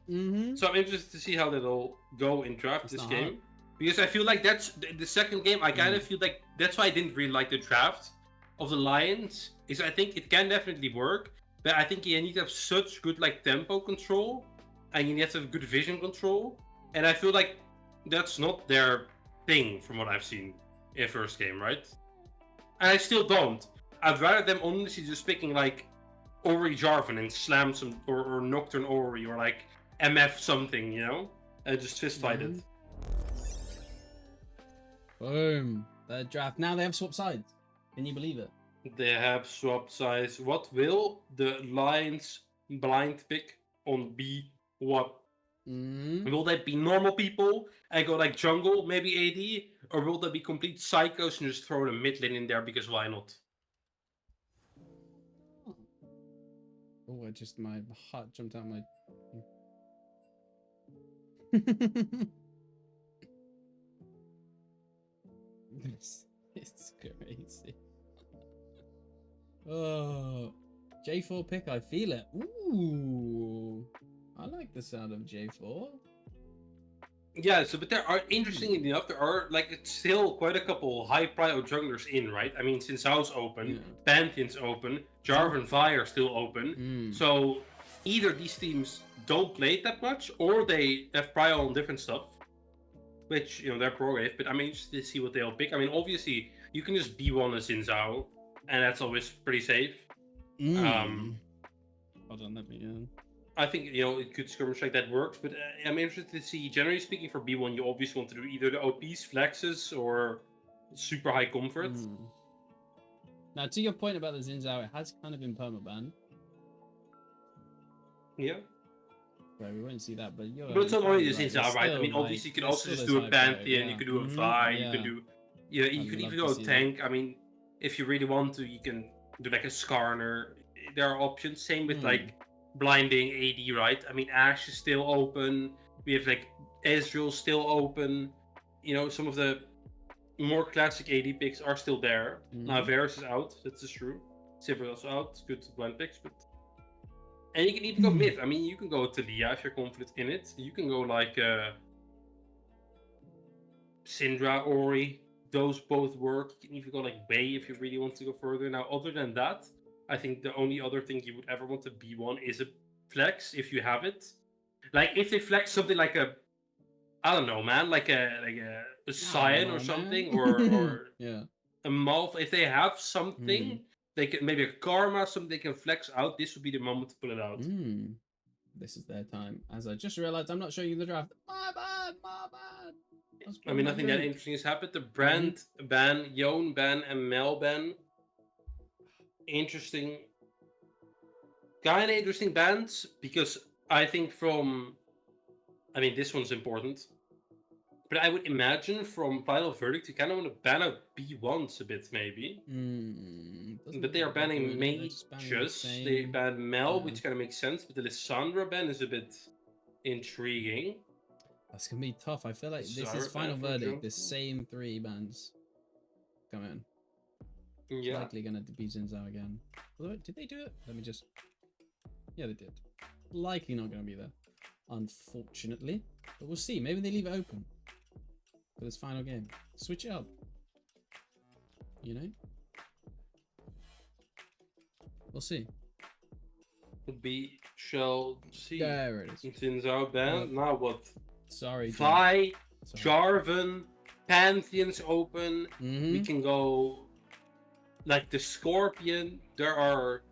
So I'm interested to see how that'll go in draft this game. Because I feel like that's the second game. I kind of feel like that's why I didn't really like the draft of the Lions, is I think it can definitely work, but I think you need to have such good like tempo control, and you need to have good vision control, and I feel like that's not their thing from what I've seen in first game, right? And I still don't. I'd rather them honestly just picking like Ori Jarvan and slam some, or Nocturne Ori, or like MF something, you know, and just fist fight it. Boom. The draft. Now they have swap sides. Can you believe it? They have swap sides. What will the Lions blind pick on be what? Will they be normal people and go like jungle, maybe AD? Or will they be complete psychos and just throw the mid lane in there because why not? Oh, my heart jumped out my... It's crazy. Oh, J4 pick, I feel it. Ooh. I like the sound of J4. Yeah, so but there are, interestingly enough, there are like it's still quite a couple high prio junglers in, right? I mean, since House open, Yeah. Pantheon's open, Jarvan Vi are still open. Mm. So either these teams don't play it that much, or they have prio on different stuff, which they're prerogative. But I'm interested to see what they'll pick. I mean, obviously you can just B1 a Xin Zhao, and that's always pretty safe. Hold on, let me. I think a good skirmish like that works, but I'm interested to see. Generally speaking, for B1, you obviously want to do either the OPs, flexes, or super high comfort. Now, to your point about the Xin Zhao, it has kind of been permabanned. Yeah. Right, we won't see that, but But it's not only the right. Xin Zhao, right? I mean, obviously you could also just do a Pantheon, you could do a Vi, you could do, you could even go tank. I mean, if you really want to, you can do like a Skarner. There are options. Same with like blinding AD, right? I mean, Ashe is still open. We have like Ezreal still open. Some of the more classic AD picks are still there. Now Varus is out. That's just true. Sivir also out. Good blind picks, but. And you can even go mid. I mean, you can go Talia if you're confident in it. You can go like Syndra, Ori. Those both work. You can even go like Bay if you really want to go further. Now, other than that, I think the only other thing you would ever want to B1 is a flex if you have it. Like if they flex something like I don't know, man, like a Cyan or something, or yeah, a Malf. If they have something. They can maybe a Karma, something they can flex out. This would be the moment to pull it out. This is their time. As I just realized, I'm not showing you the draft. My bad. I mean, nothing that interesting has happened. The Brand ban, Yone ban, and Mel ban. Interesting. Kind of interesting bans because I think I mean, this one's important. But I would imagine from Final Verdict, you kind of want to ban out B1s a bit, maybe. But they are banning mages. They ban Mel, which kind of makes sense. But the Lissandra ban is a bit intriguing. That's going to be tough. I feel like this is Final Verdict. The same 3 bans come in. Yeah. Likely going to be Xin Zhao again. Although, did they do it? Let me just... Yeah, they did. Likely not going to be there. Unfortunately. But we'll see. Maybe they leave it open. For this final game. Switch it up. We'll see. We shall see. There it is. Xin Zhao ban. Now what? Sorry. Fly, Jarvan, Pantheon's open. We can go like the Scorpion. There are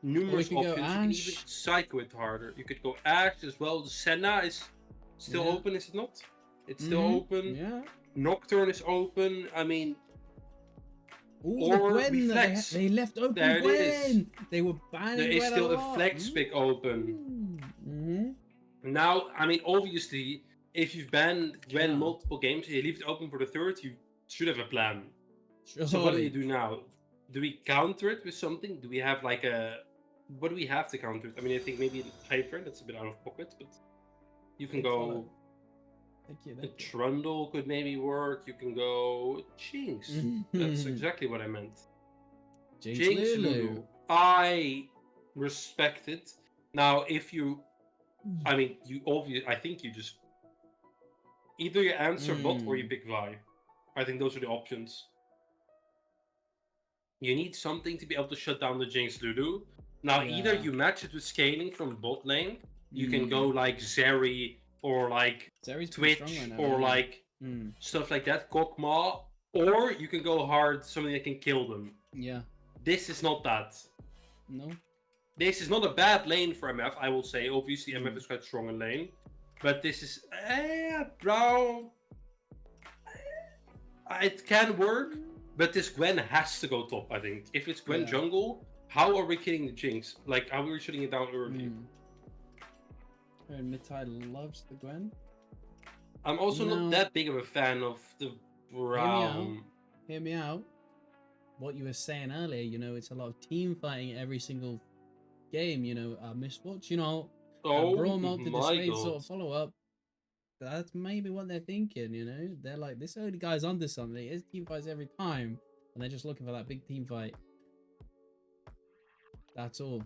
numerous options. You can even cycle it harder. You could go Ashe as well. Senna is still open, is it not? It's still open. Yeah. Nocturne is open. I mean, or the Gwen they left open. There Gwen. It is. They were banning. There is still a flex pick open. Now, I mean, obviously, if you've banned Gwen multiple games and you leave it open for the third, you should have a plan. So what do you do now? Do we counter it with something? Do we have like what do we have to counter it? I mean, I think maybe Hyper, that's a bit out of pocket, but you can go... Thank you. A Trundle could maybe work. You can go Jinx. That's exactly what I meant. Jinx Lulu. I respect it. Now, if you... I mean, I think you just... Either you answer bot or you pick Vi. I think those are the options. You need something to be able to shut down the Jinx Lulu. Now, either you match it with scaling from bot lane. You can go like Zeri... or like Twitch, right now, or like stuff like that, Kokma, or you can go hard, something that can kill them. Yeah. This is not that. No. This is not a bad lane for MF, I will say. Obviously, MF is quite strong in lane. But this is... bro... It can work, but this Gwen has to go top, I think. If it's Gwen jungle, how are we killing the Jinx? Like, how are we shutting it down early? Mitai loves the Gwen. I'm also not that big of a fan of the Brown. Hear me out. What you were saying earlier, it's a lot of team fighting every single game, Mistwatch, Brawl Mob to Dissuade sort of follow-up. That's maybe what they're thinking, They're like, this early guy's onto something. It's team fights every time. And they're just looking for that big team fight. That's all.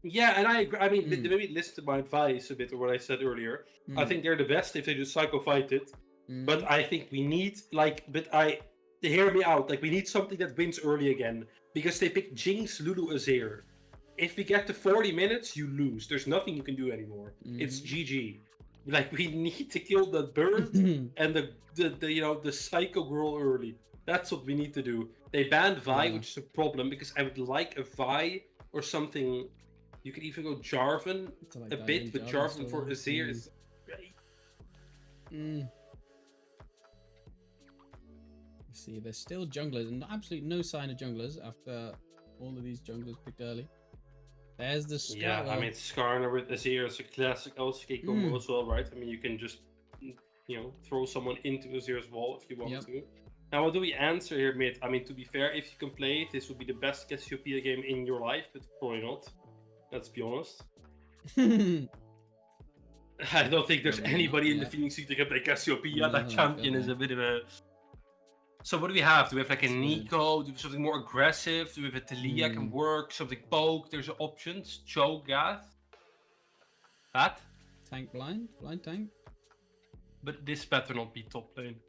Yeah, and I agree. I mean, maybe listen to my advice a bit, or what I said earlier. I think they're the best if they just psycho fight it. But I think we need, hear me out. Like, we need something that wins early again. Because they pick Jinx, Lulu, Azir. If we get to 40 minutes, you lose. There's nothing you can do anymore. It's GG. Like, we need to kill the bird and the psycho girl early. That's what we need to do. They banned Vi, which is a problem, because I would like a Vi or something. You could even go Jarvan like a bit, but Jarvan for Azir is... See, there's still junglers, and absolutely no sign of junglers after all of these junglers picked early. There's the scout. Yeah, I mean, Skarner with Azir is a classic LCK combo as well, right? I mean, you can just, throw someone into Azir's wall if you want to. Now, what do we answer here, mid? I mean, to be fair, if you can play it, this would be the best Cassiopeia game in your life, but probably not. Let's be honest. I don't think there's anybody in the Phoenix League that can play Cassiopeia. That champion is a bit of a... So what do we have? Do we have like a Nico? Do we have something more aggressive? Do we have a Talia can work? Something poke? There's options. Cho'Gath? That? Tank blind? Blind tank? But this better not be top lane.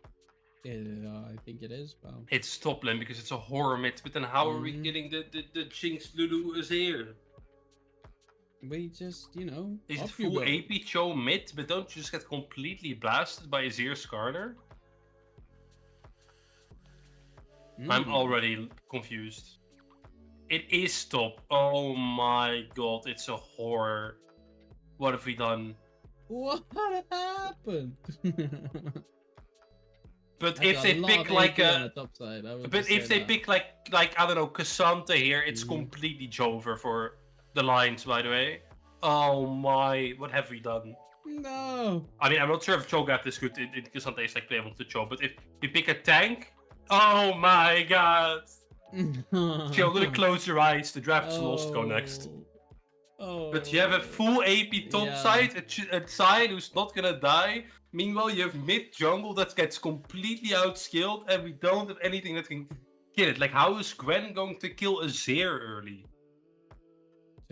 Yeah, I think it is. Well, it's top lane because it's a horror mid. But then how are we getting the Jinx, Lulu, Azir? We just, Is it full AP Cho mid, but don't you just get completely blasted by Azir Skarner? I'm already confused. It is top. Oh my god, it's a horror. What have we done? What happened? But if they pick like a... top side, but if they pick like I don't know, Cassandra here, it's completely Jover for the lines, by the way. Oh my, what have we done? No. I mean, I'm not sure if Cho'Gath is good in Cassandra is like playable to Cho, but if we pick a tank, oh my god. Chill, gonna close your eyes, the draft's lost, go next. But you have a full AP top side, a side who's not gonna die. Meanwhile, you have mid jungle that gets completely outskilled, and we don't have anything that can kill it. Like, how is Gwen going to kill Azir early?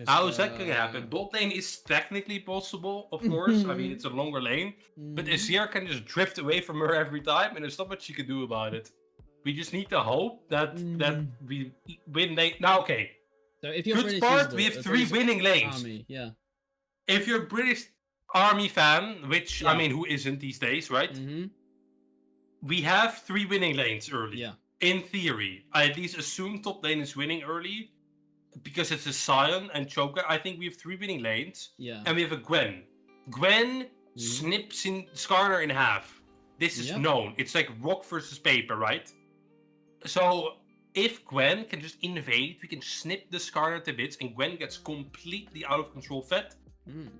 How is that going to happen? Bot lane is technically possible, of course. I mean, it's a longer lane. But Azir can just drift away from her every time, and there's not much you can do about it. We just need to hope that we win lane. Now, okay. So if you're good part, we have 3 winning lanes. Army, yeah. If you're a British Army fan, which, I mean, who isn't these days, right? We have 3 winning lanes early. Yeah. In theory. I at least assume top lane is winning early. Because it's a Sion and Cho'Gath. I think we have 3 winning lanes. Yeah. And we have a Gwen. Gwen snips in Skarner in half. This is known. It's like rock versus paper, right? So if Gwen can just invade, we can snip the Skarner to bits, and Gwen gets completely out of control fed.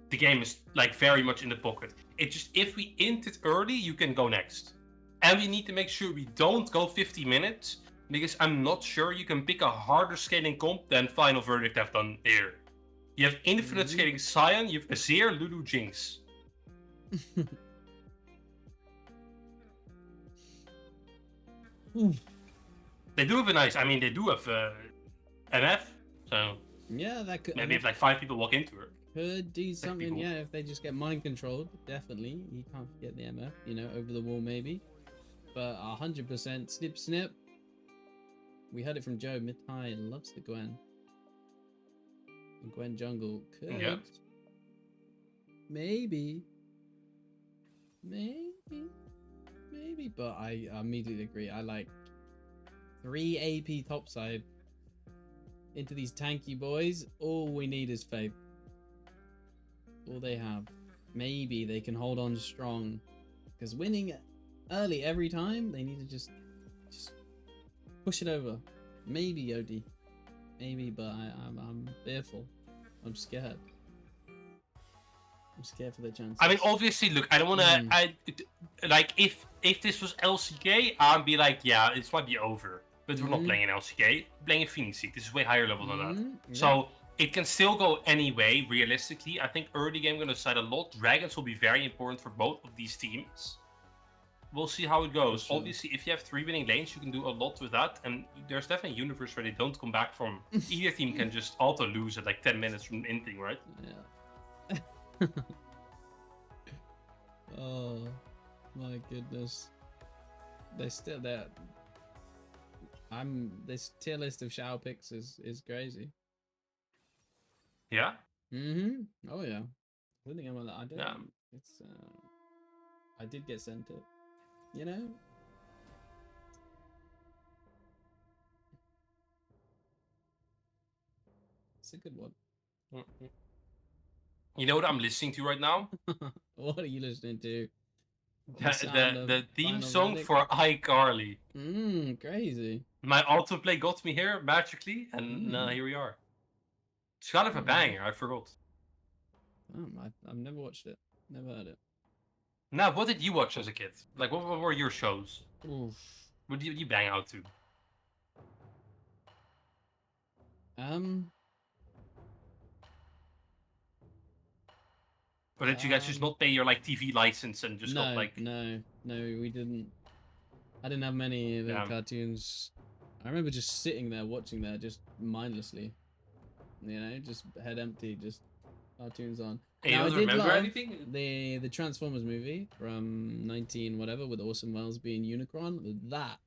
The game is like very much in the pocket. It's just if we int it early, you can go next. And we need to make sure we don't go 50 minutes, because I'm not sure you can pick a harder scaling comp than Final Verdict have done here. You have infinite scaling Sion, you have Azir, Lulu, Jinx. They do have a nice, I mean, they do have NF, so... Yeah, that could... Maybe if like 5 people walk into her. Could do something, yeah, if they just get mind controlled, definitely. You can't forget the MF, over the wall maybe. But 100% snip snip. We heard it from Joe, mid-high loves the Gwen. And Gwen jungle could... Maybe, but I immediately agree. I like 3 AP topside into these tanky boys. All we need is faith. All they have. Maybe they can hold on strong, because winning early every time, they need to just push it over. Maybe OD, maybe, but I'm fearful. I'm scared. I'm scared for the chance. I mean, obviously, look, I don't want to. Like, if this was LCK, I'd be like, yeah, this might be over. But we're not playing in LCK. We're playing in Phoenix League. This is way higher level than that. So it can still go anyway. Realistically, I think early game going to decide a lot. Dragons will be very important for both of these teams. we'll see how it goes. For sure. Obviously, if you have 3 winning lanes, you can do a lot with that. And there's definitely a universe where they don't come back from. Either team can just auto lose at like 10 minutes from inting, right? Yeah. Oh my goodness. They're still there. This tier list of shower picks is crazy. Yeah. Oh yeah. I think I'm. I don't. Yeah. It's. I did get sent it. You know. It's a good one. You know what I'm listening to right now? What are you listening to? The theme Final song Verdict? for iCarly. Crazy. My autoplay got me here magically, and here we are. It's kind of a banger. I forgot. I've never watched it. Never heard it. Now, what did you watch as a kid? Like, what were your shows? Oof. What did you bang out to? Or did you guys just not pay your like TV license and just got like? No, we didn't. I didn't have many of the Yeah. cartoons. I remember just sitting there watching that just mindlessly. You know, just head empty, just cartoons on. Hey, you Now, I don't did remember love anything? the Transformers movie from 19 whatever with Orson Welles being Unicron. That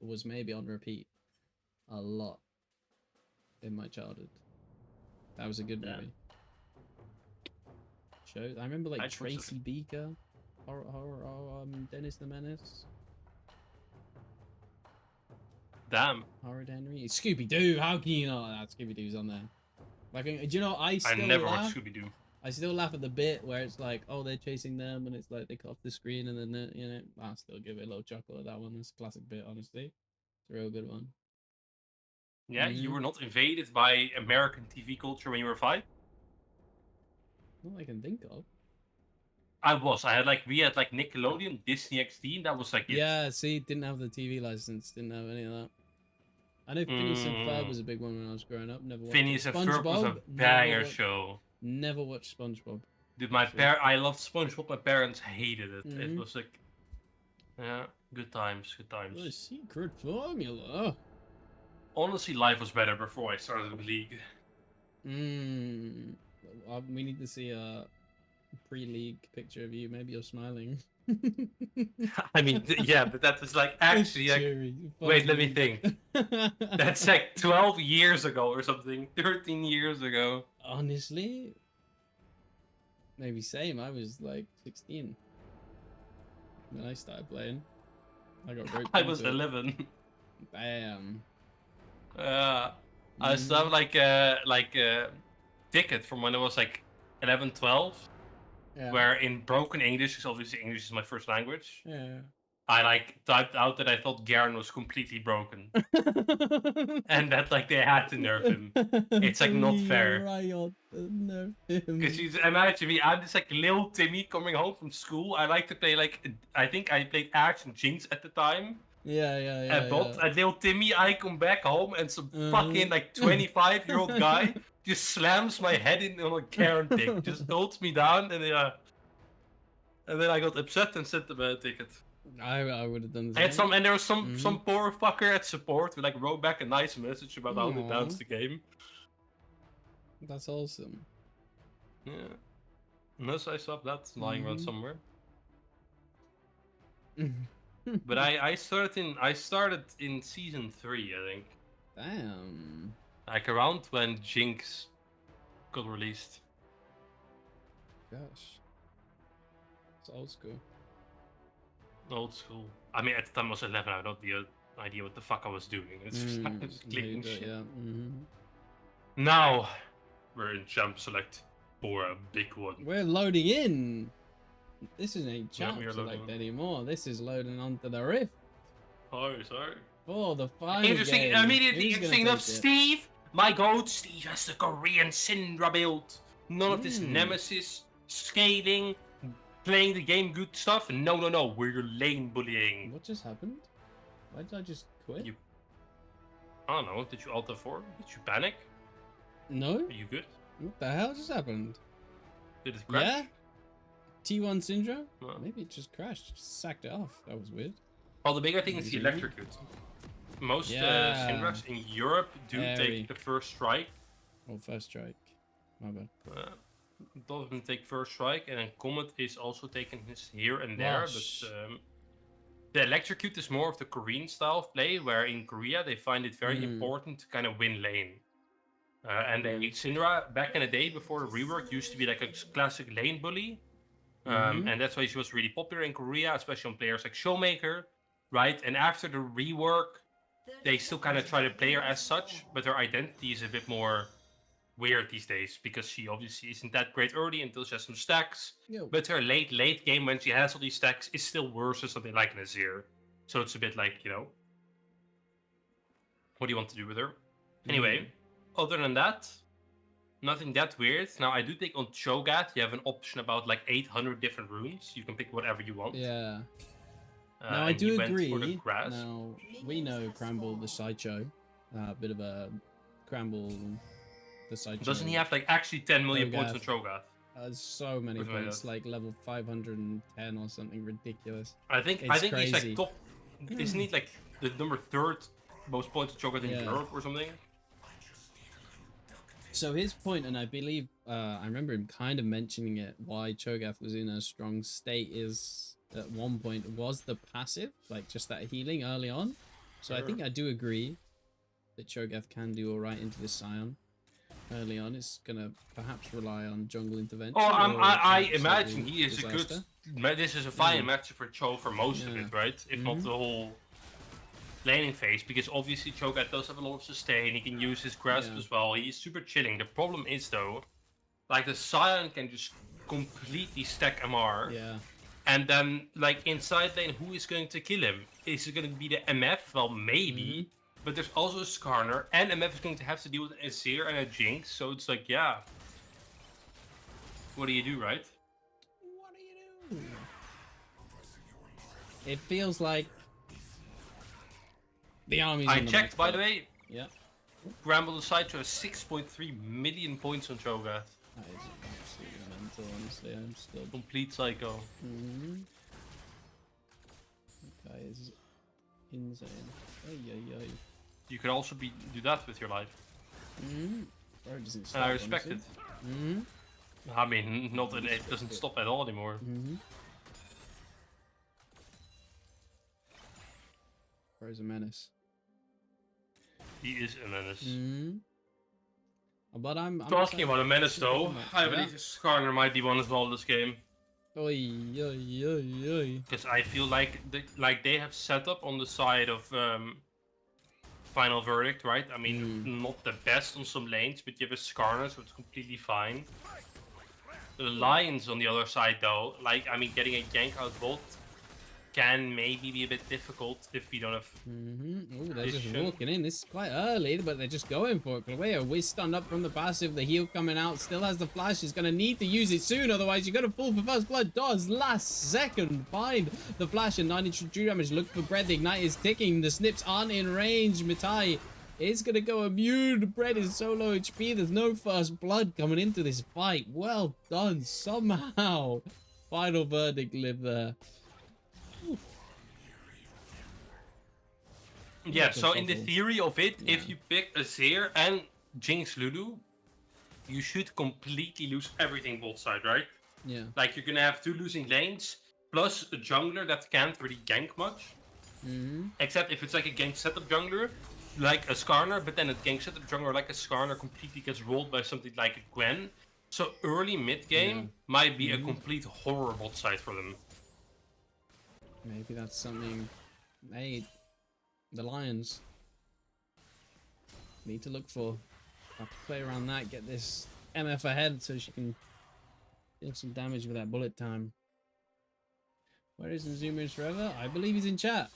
was maybe on repeat a lot in my childhood. That was a good movie. Shows. I remember like Tracy Beaker, Dennis the Menace. Damn. Horrid Henry. Scooby Doo. How can you not? Scooby Doo's on there. Like, do you know? I never watched Scooby Doo. I still laugh at the bit where it's like, oh, they're chasing them, and it's like they cut off the screen, and then you know, I still give it a little chuckle at that one. It's a classic bit, honestly. It's a real good one. Yeah, you were not invaded by American TV culture when you were 5? Not that I can think of. I was. We had like Nickelodeon, Disney XD. That was like it. Yeah, see, didn't have the TV license, didn't have any of that. I know Phineas and Ferb was a big one when I was growing up. Never watched Phineas and Ferb was a banger show. Never watched SpongeBob. Dude, I loved SpongeBob. My parents hated it. It was like, yeah, good times, good times. The secret formula. Honestly, life was better before I started the league. We need to see a pre-league picture of you. Maybe you're smiling. I mean, yeah, but that was like actually like. Wait, let me think. That's like 12 years ago or something. 13 years ago. Honestly, maybe same. I was like 16 when I started playing. I got roped I was into it. 11. Damn. I still have like a ticket from when I was like 11, 12. Yeah. Where in broken English, because obviously English is my first language, Yeah. I like typed out that I thought Garen was completely broken. And that like they had to nerf him. It's like not fair. Because you imagine me, I'm just like little Timmy coming home from school. I like to play like, I think I played Axe and Jinx at the time. Yeah. But at little Timmy, I come back home and some fucking like 25-year-old guy just slams my head in on a Garen pick, just holds me down, and then I got upset and sent them a ticket. I would have done the same. And there was some poor fucker at support who like wrote back a nice message about how to dance the game. That's awesome. Yeah. Unless I saw that lying around somewhere. But I started in season 3, I think. Damn. Like around when Jinx got released. Gosh. It's old school. Old school. I mean, at the time I was 11. I had no idea what the fuck I was doing. It's just, I was just clicking shit. Yeah. Now we're in Champ Select for a big one. We're loading in. This isn't Yeah, Champ Select anymore. This is loading onto the Rift. Oh, sorry. For the final Interesting. game. Immediately interesting enough, Steve, my goat, Steve has the Korean Syndra build. None of this Nemesis, scaling, playing the game good stuff. No. We're lane bullying. What just happened? Why did I just quit? I don't know. Did you Alt F4? Did you panic? No. Are you good? What the hell just happened? Did it crash? Yeah. T1 Syndra? No. Maybe it just crashed. Just sacked it off. That was weird. Well, the bigger thing is the Amazing. electrocute. Most Yeah. Syndras in Europe do Airy. take the first strike. Oh, first strike. My bad. Both of them take first strike, and then Comet is also taking his here and there. Rush. But the electrocute is more of the Korean style of play, where in Korea they find it very important to kind of win lane. And Syndra, back in the day before the rework, used to be like a classic lane bully. And that's why she was really popular in Korea, especially on players like Showmaker, right? And after the rework, they still kind of try to play her as such, but her identity is a bit more weird these days because she obviously isn't that great early until she has some stacks. Yo. But her late game when she has all these stacks is still worse than something like Nazir. So it's a bit like, you know, what do you want to do with her? Anyway, other than that, nothing that weird. Now, I do think on Cho'Gath, you have an option about like 800 different runes. You can pick whatever you want. Yeah. Now, I and you do went agree. for the grasp. Now, we know Cramble the Sideshow. A bit of a Cramble the Sideshow. Doesn't he have like actually 10 million points on Cho'Gath. Cho'Gath? So many Something like points, that. like level 510 or something ridiculous. I think It's he's crazy. like top. Isn't he like the number 3rd most points on Cho'Gath in Yeah. Europe or something? So his point, and I believe I remember him kind of mentioning it, why Cho'Gath was in a strong state is at one point was the passive, like just that healing early on. So I Sure. think I do agree that Cho'Gath can do alright into this Scion. Early on, it's gonna perhaps rely on jungle intervention. Oh, or I perhaps imagine maybe he is a good. disaster. This is a fine Yeah. match for Cho for most of Yeah. it, right? If not Mhm. the whole laning phase, because obviously Cho'Gath does have a lot of sustain. He can use his grasp Yeah. as well. He's super chilling. The problem is though, like the Scion can just completely stack MR, Yeah. and then like inside lane, who is going to kill him? Is it going to be the MF? Well, maybe. But there's also a Skarner, and MF is going to have to deal with a Azir and a Jinx, so it's like, yeah. What do you do, right? What do you do? It feels like the army's I on the checked, back by foot. the way, Yeah. Bramble decided to have 6.3 million points on Cho'Gath. That is absolutely mental, honestly. I'm still. Complete psycho. That guy is insane. Ay, ay, ay. You could also do that with your life. Bro, it doesn't And stop, I respect it. honestly. I mean, not that it doesn't stop at all anymore. Bro's a menace. He is a menace. But I'm Talking excited. about a menace though, I Yeah. believe Skarner might be one as well this game. Oy, oy, oy, oy. Because I feel like they have set up on the side of Final Verdict, right? I mean, not the best on some lanes, but you have a Skarner, so it's completely fine. The Lions on the other side, though, like, I mean, getting a gank out bot can maybe be a bit difficult if we don't have... Oh, they're just Vision. walking in. This is quite early, but they're just going for it. Kalwea, Wiz stunned up from the passive. The heal coming out. Still has the flash. He's going to need to use it soon. Otherwise, you're going to fall for first blood. Does last second find the flash and 90 true damage. Look for Bread. The ignite is ticking. The snips aren't in range. Mitai is going to go immune. Bread is so low HP. There's no first blood coming into this fight. Well done. Somehow. Final Verdict lived there. Yeah, That's so in the awful. theory of it, Yeah. if you pick Azir and Jinx Lulu, you should completely lose everything both side, right? Yeah. Like, you're gonna have 2 losing lanes, plus a jungler that can't really gank much. Except if it's like a gank setup jungler, like a Skarner, but then a gank setup jungler like a Skarner completely gets rolled by something like a Gwen. So early mid game might be a complete horror bot side for them. Maybe that's something. Hey, the Lions need to look for. Have to play around that, get this MF ahead so she can deal some damage with that bullet time. Where is Nzuma is forever? I believe he's in chat.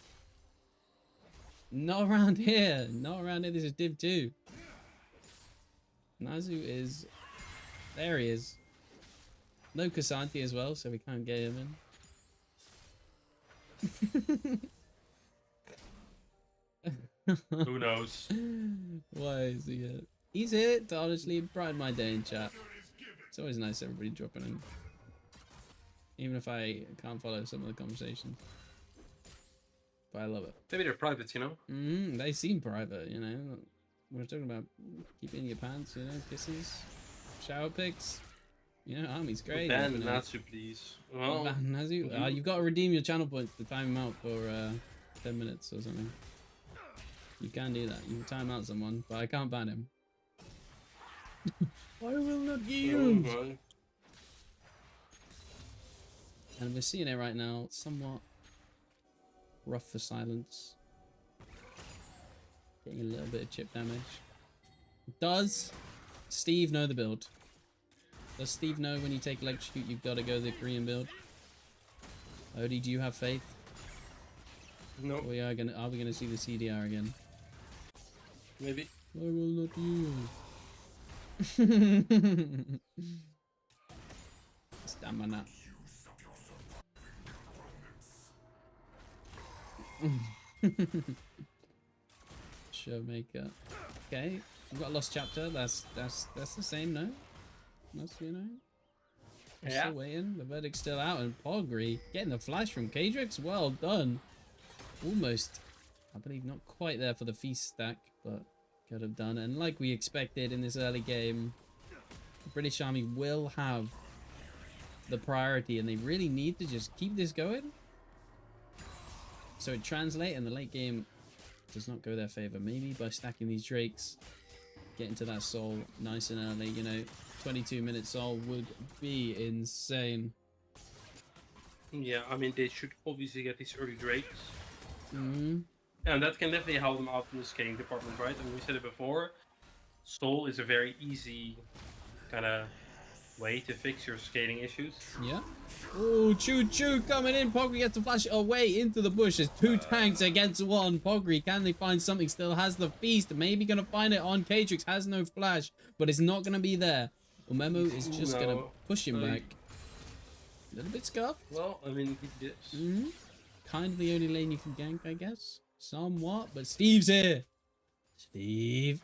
Not around here. Not around here. This is Div 2. Nazu is. There he is. No Kasanti as well, so we can't get him in. Who knows? Why is he here? He's here to honestly brighten my day in chat. It's always nice everybody dropping in. even if I can't follow some of the conversations. But I love it. Maybe they're privates, you know? They seem private, you know. We're talking about keeping your pants, you know, kisses, shower pics. You know, Army's great. Ban Natsu, please. Well, Ban Natsu? You've got to redeem your channel points to time him out for 10 minutes or something. You can do that. You can time out someone, but I can't ban him. I will not yield. Oh, And we're seeing it right now, somewhat rough for silence. Getting a little bit of chip damage. Does Steve know the build? Does Steve know when you take electrocute you've got to go the Korean build? Odie, do you have faith? no, Are we gonna see the CDR again? maybe. I will not yield. Stamina. Showmaker. Okay, we've got a lost chapter. That's the same, no? That's, you know. We're Yeah. still waiting. The verdict's still out, and Pogri getting the flash from Kadrix. Well done. Almost. I believe not quite there for the feast stack, but could have done. And like we expected in this early game, the British Army will have the priority, and they really need to just keep this going. So it translates, and the late game does not go their favor. Maybe by stacking these Drakes, getting to that soul nice and early, you know, 22-minute soul would be insane. Yeah, I mean, they should obviously get these early Drakes. Mm-hmm. And that can definitely help them out in the scaling department, right? I mean, we said it before. Soul is a very easy kind of way to fix your scaling issues. Yeah. Oh, Choo Choo coming in. Pogri gets to flash away into the bush. There's two tanks against one. Pogri, can they find something? Still has the feast. Maybe gonna find it on Kadrix. Has no flash, but it's not gonna be there. Umemo is just gonna push him back. A little bit scuffed. Well, I mean, he did. Kind of the only lane you can gank, I guess. Somewhat, but Steve's here. Steve,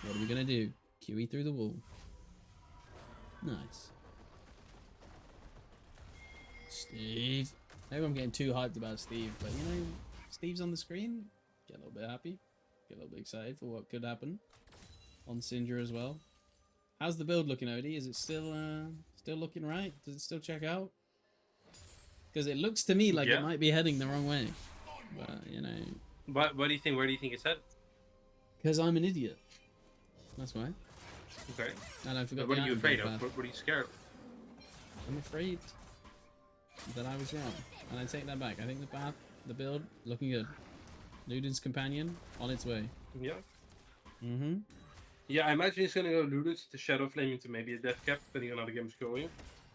what are we gonna do? QE through the wall. Nice. Steve. Maybe I'm getting too hyped about Steve, but you know, Steve's on the screen. Get a little bit happy. Get a little bit excited for what could happen on Syndra as well. How's the build looking, Odie? Is it still looking right? Does it still check out? Because it looks to me like it might be heading the wrong way. But you know. What do you think? Where do you think it's headed? Because I'm an idiot. That's why. Okay. And I forgot. What are you afraid of? What are you scared of? I'm afraid that I was wrong, and I take that back. I think the path, the build, looking good. Luden's companion on its way. Yeah. Mm-hmm. Yeah, I imagine he's gonna go Ludus to Shadow Flame into maybe a Death Cap, depending on how the game's going.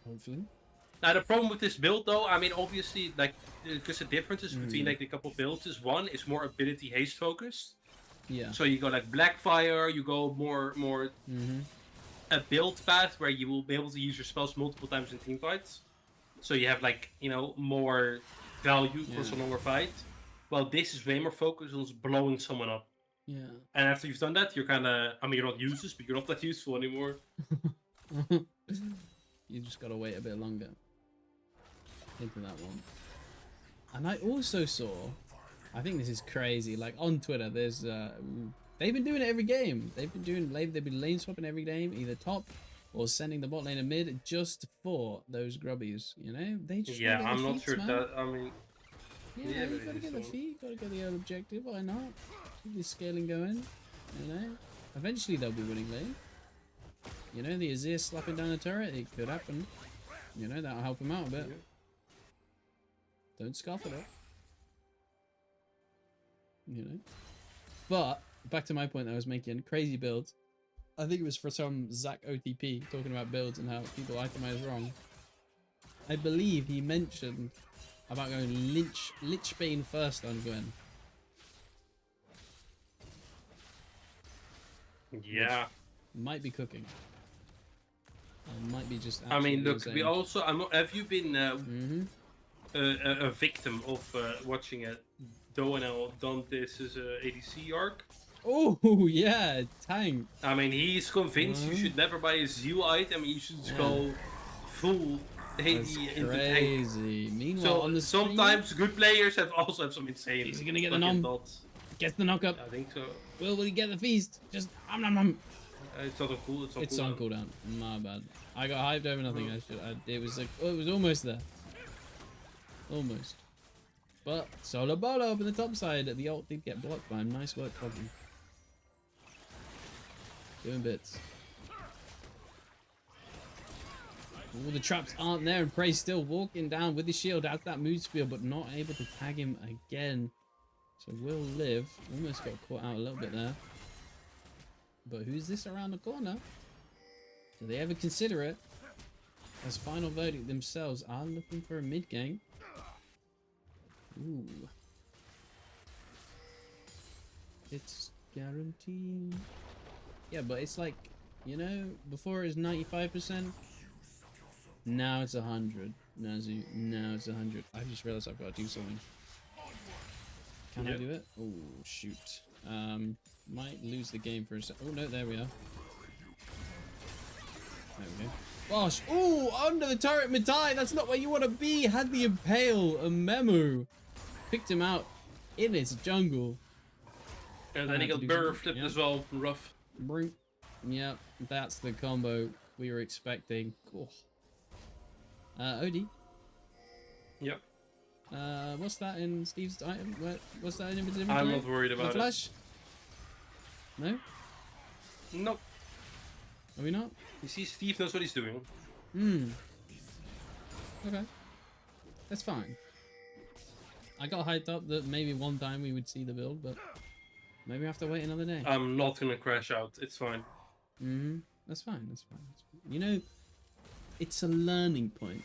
Hopefully. Now the problem with this build, though, I mean, obviously, like, because the differences between like the couple builds is one is more ability haste focused. Yeah. So you go like Blackfire, you go more a build path where you will be able to use your spells multiple times in team fights. So you have like, you know, more value for a longer fight. Well, this is way more focused on blowing someone up. Yeah. And after you've done that, you're kind of, I mean, you're not useless, but you're not that useful anymore. You just gotta wait a bit longer into that one. And I also saw, I think this is crazy, like on Twitter, there's they've been doing it every game. They've been lane swapping every game, either top or sending the bot lane in mid just for those grubbies, you know? They just I'm not feats, sure man. that, I mean... Yeah, you gotta get the feet, gotta get the old objective, why not? Keep this scaling going, you know? Eventually they'll be winning lane. You know, the Azir slapping down the turret, it could happen. You know, that'll help him out a bit. Yeah. Don't scoff at it. You know? But, back to my point that I was making, crazy builds. I think it was for some Zach OTP talking about builds and how people itemize wrong. I believe he mentioned about going Lichbane first on Gwen. Yeah. Might be cooking. Or might be just. I mean, look, insane. we also. Have you been a victim of watching a Doanel done this as a ADC arc? Oh yeah, tank. I mean, he's convinced you should never buy a Zeal item. You should just go full That's into tank. crazy. Meanwhile, So on the screen, sometimes good players also have some insane. is he gonna get the fucking nom? dots. Gets the knock up. I think so. Will he get the feast? Just nom. It's not a cool. It's on cooldown. My bad. I got hyped over nothing. It was like, oh, it was almost there. Almost. But solo bolo up in the top side. The ult did get blocked by him. Nice work, Bobby. Doing bits. All the traps aren't there, and Prey's still walking down with the shield out that mood spiel, but not able to tag him again. So will live. Almost got caught out a little bit there. But who's this around the corner? Do they ever consider it? As Final Verdict themselves are looking for a mid game. Ooh. It's guaranteed. Yeah, but it's like, you know, before it was 95%. Now it's 100. Now it's 100. I just realized I've got to do something. Can I do it? Oh, shoot. Might lose the game for a sec. Oh, no, there we are. There we go. Gosh. Oh, under the turret, Mitai. That's not where you want to be. Had the impale, a memo. Picked him out in his jungle. And then he got burr flipped as well. Rough. Brink. Yep, that's the combo we were expecting. Cool. OD. Yep. What's that in Steve's item? What's that in his inventory? I'm not worried about the flash? No? Nope. Are we not? You see, Steve knows what he's doing. Okay. That's fine. I got hyped up that maybe one time we would see the build, but maybe we have to wait another day. I'm not gonna crash out. It's fine. That's fine. That's fine. That's fine. You know, it's a learning point.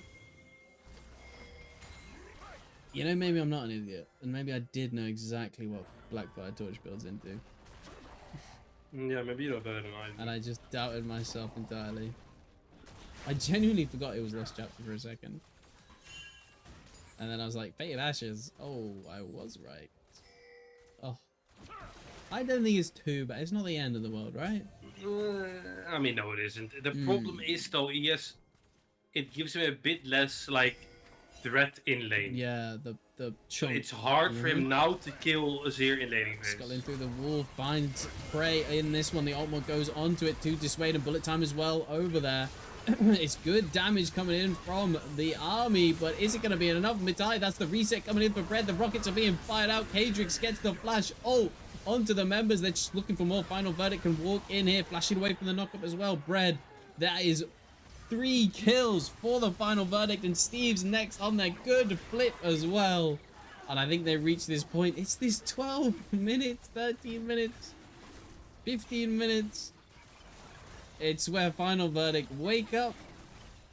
You know, maybe I'm not an idiot, and maybe I did know exactly what Blackfire Torch builds into. Yeah, maybe you know better than I do. And I just doubted myself entirely. I genuinely forgot it was Lost Chapter for a second. And then I was like, Fate Ashes. Oh, I was right. Oh. I don't think it's too bad. It's not the end of the world, right? I mean, no, it isn't. The problem is, though, yes, it gives him a bit less, like, threat in lane. Yeah, the So it's hard for him now to kill Azir in laning phase. Sculling through the wall, finds Prey in this one. The ultimate goes onto it to dissuade, and bullet time as well over there. It's good damage coming in from the army, but is it going to be enough? Mitai, that's the reset coming in for Bread. The rockets are being fired out. Kadrix gets the flash. Oh, onto the members. They're just looking for more. Final Verdict can walk in here, flashing away from the knockup as well. Bread, that is 3 kills for the Final Verdict, and Steve's next on their good flip as well. And I think they reached this point. It's this 12 minutes, 13 minutes, 15 minutes. It's where Final Verdict wake up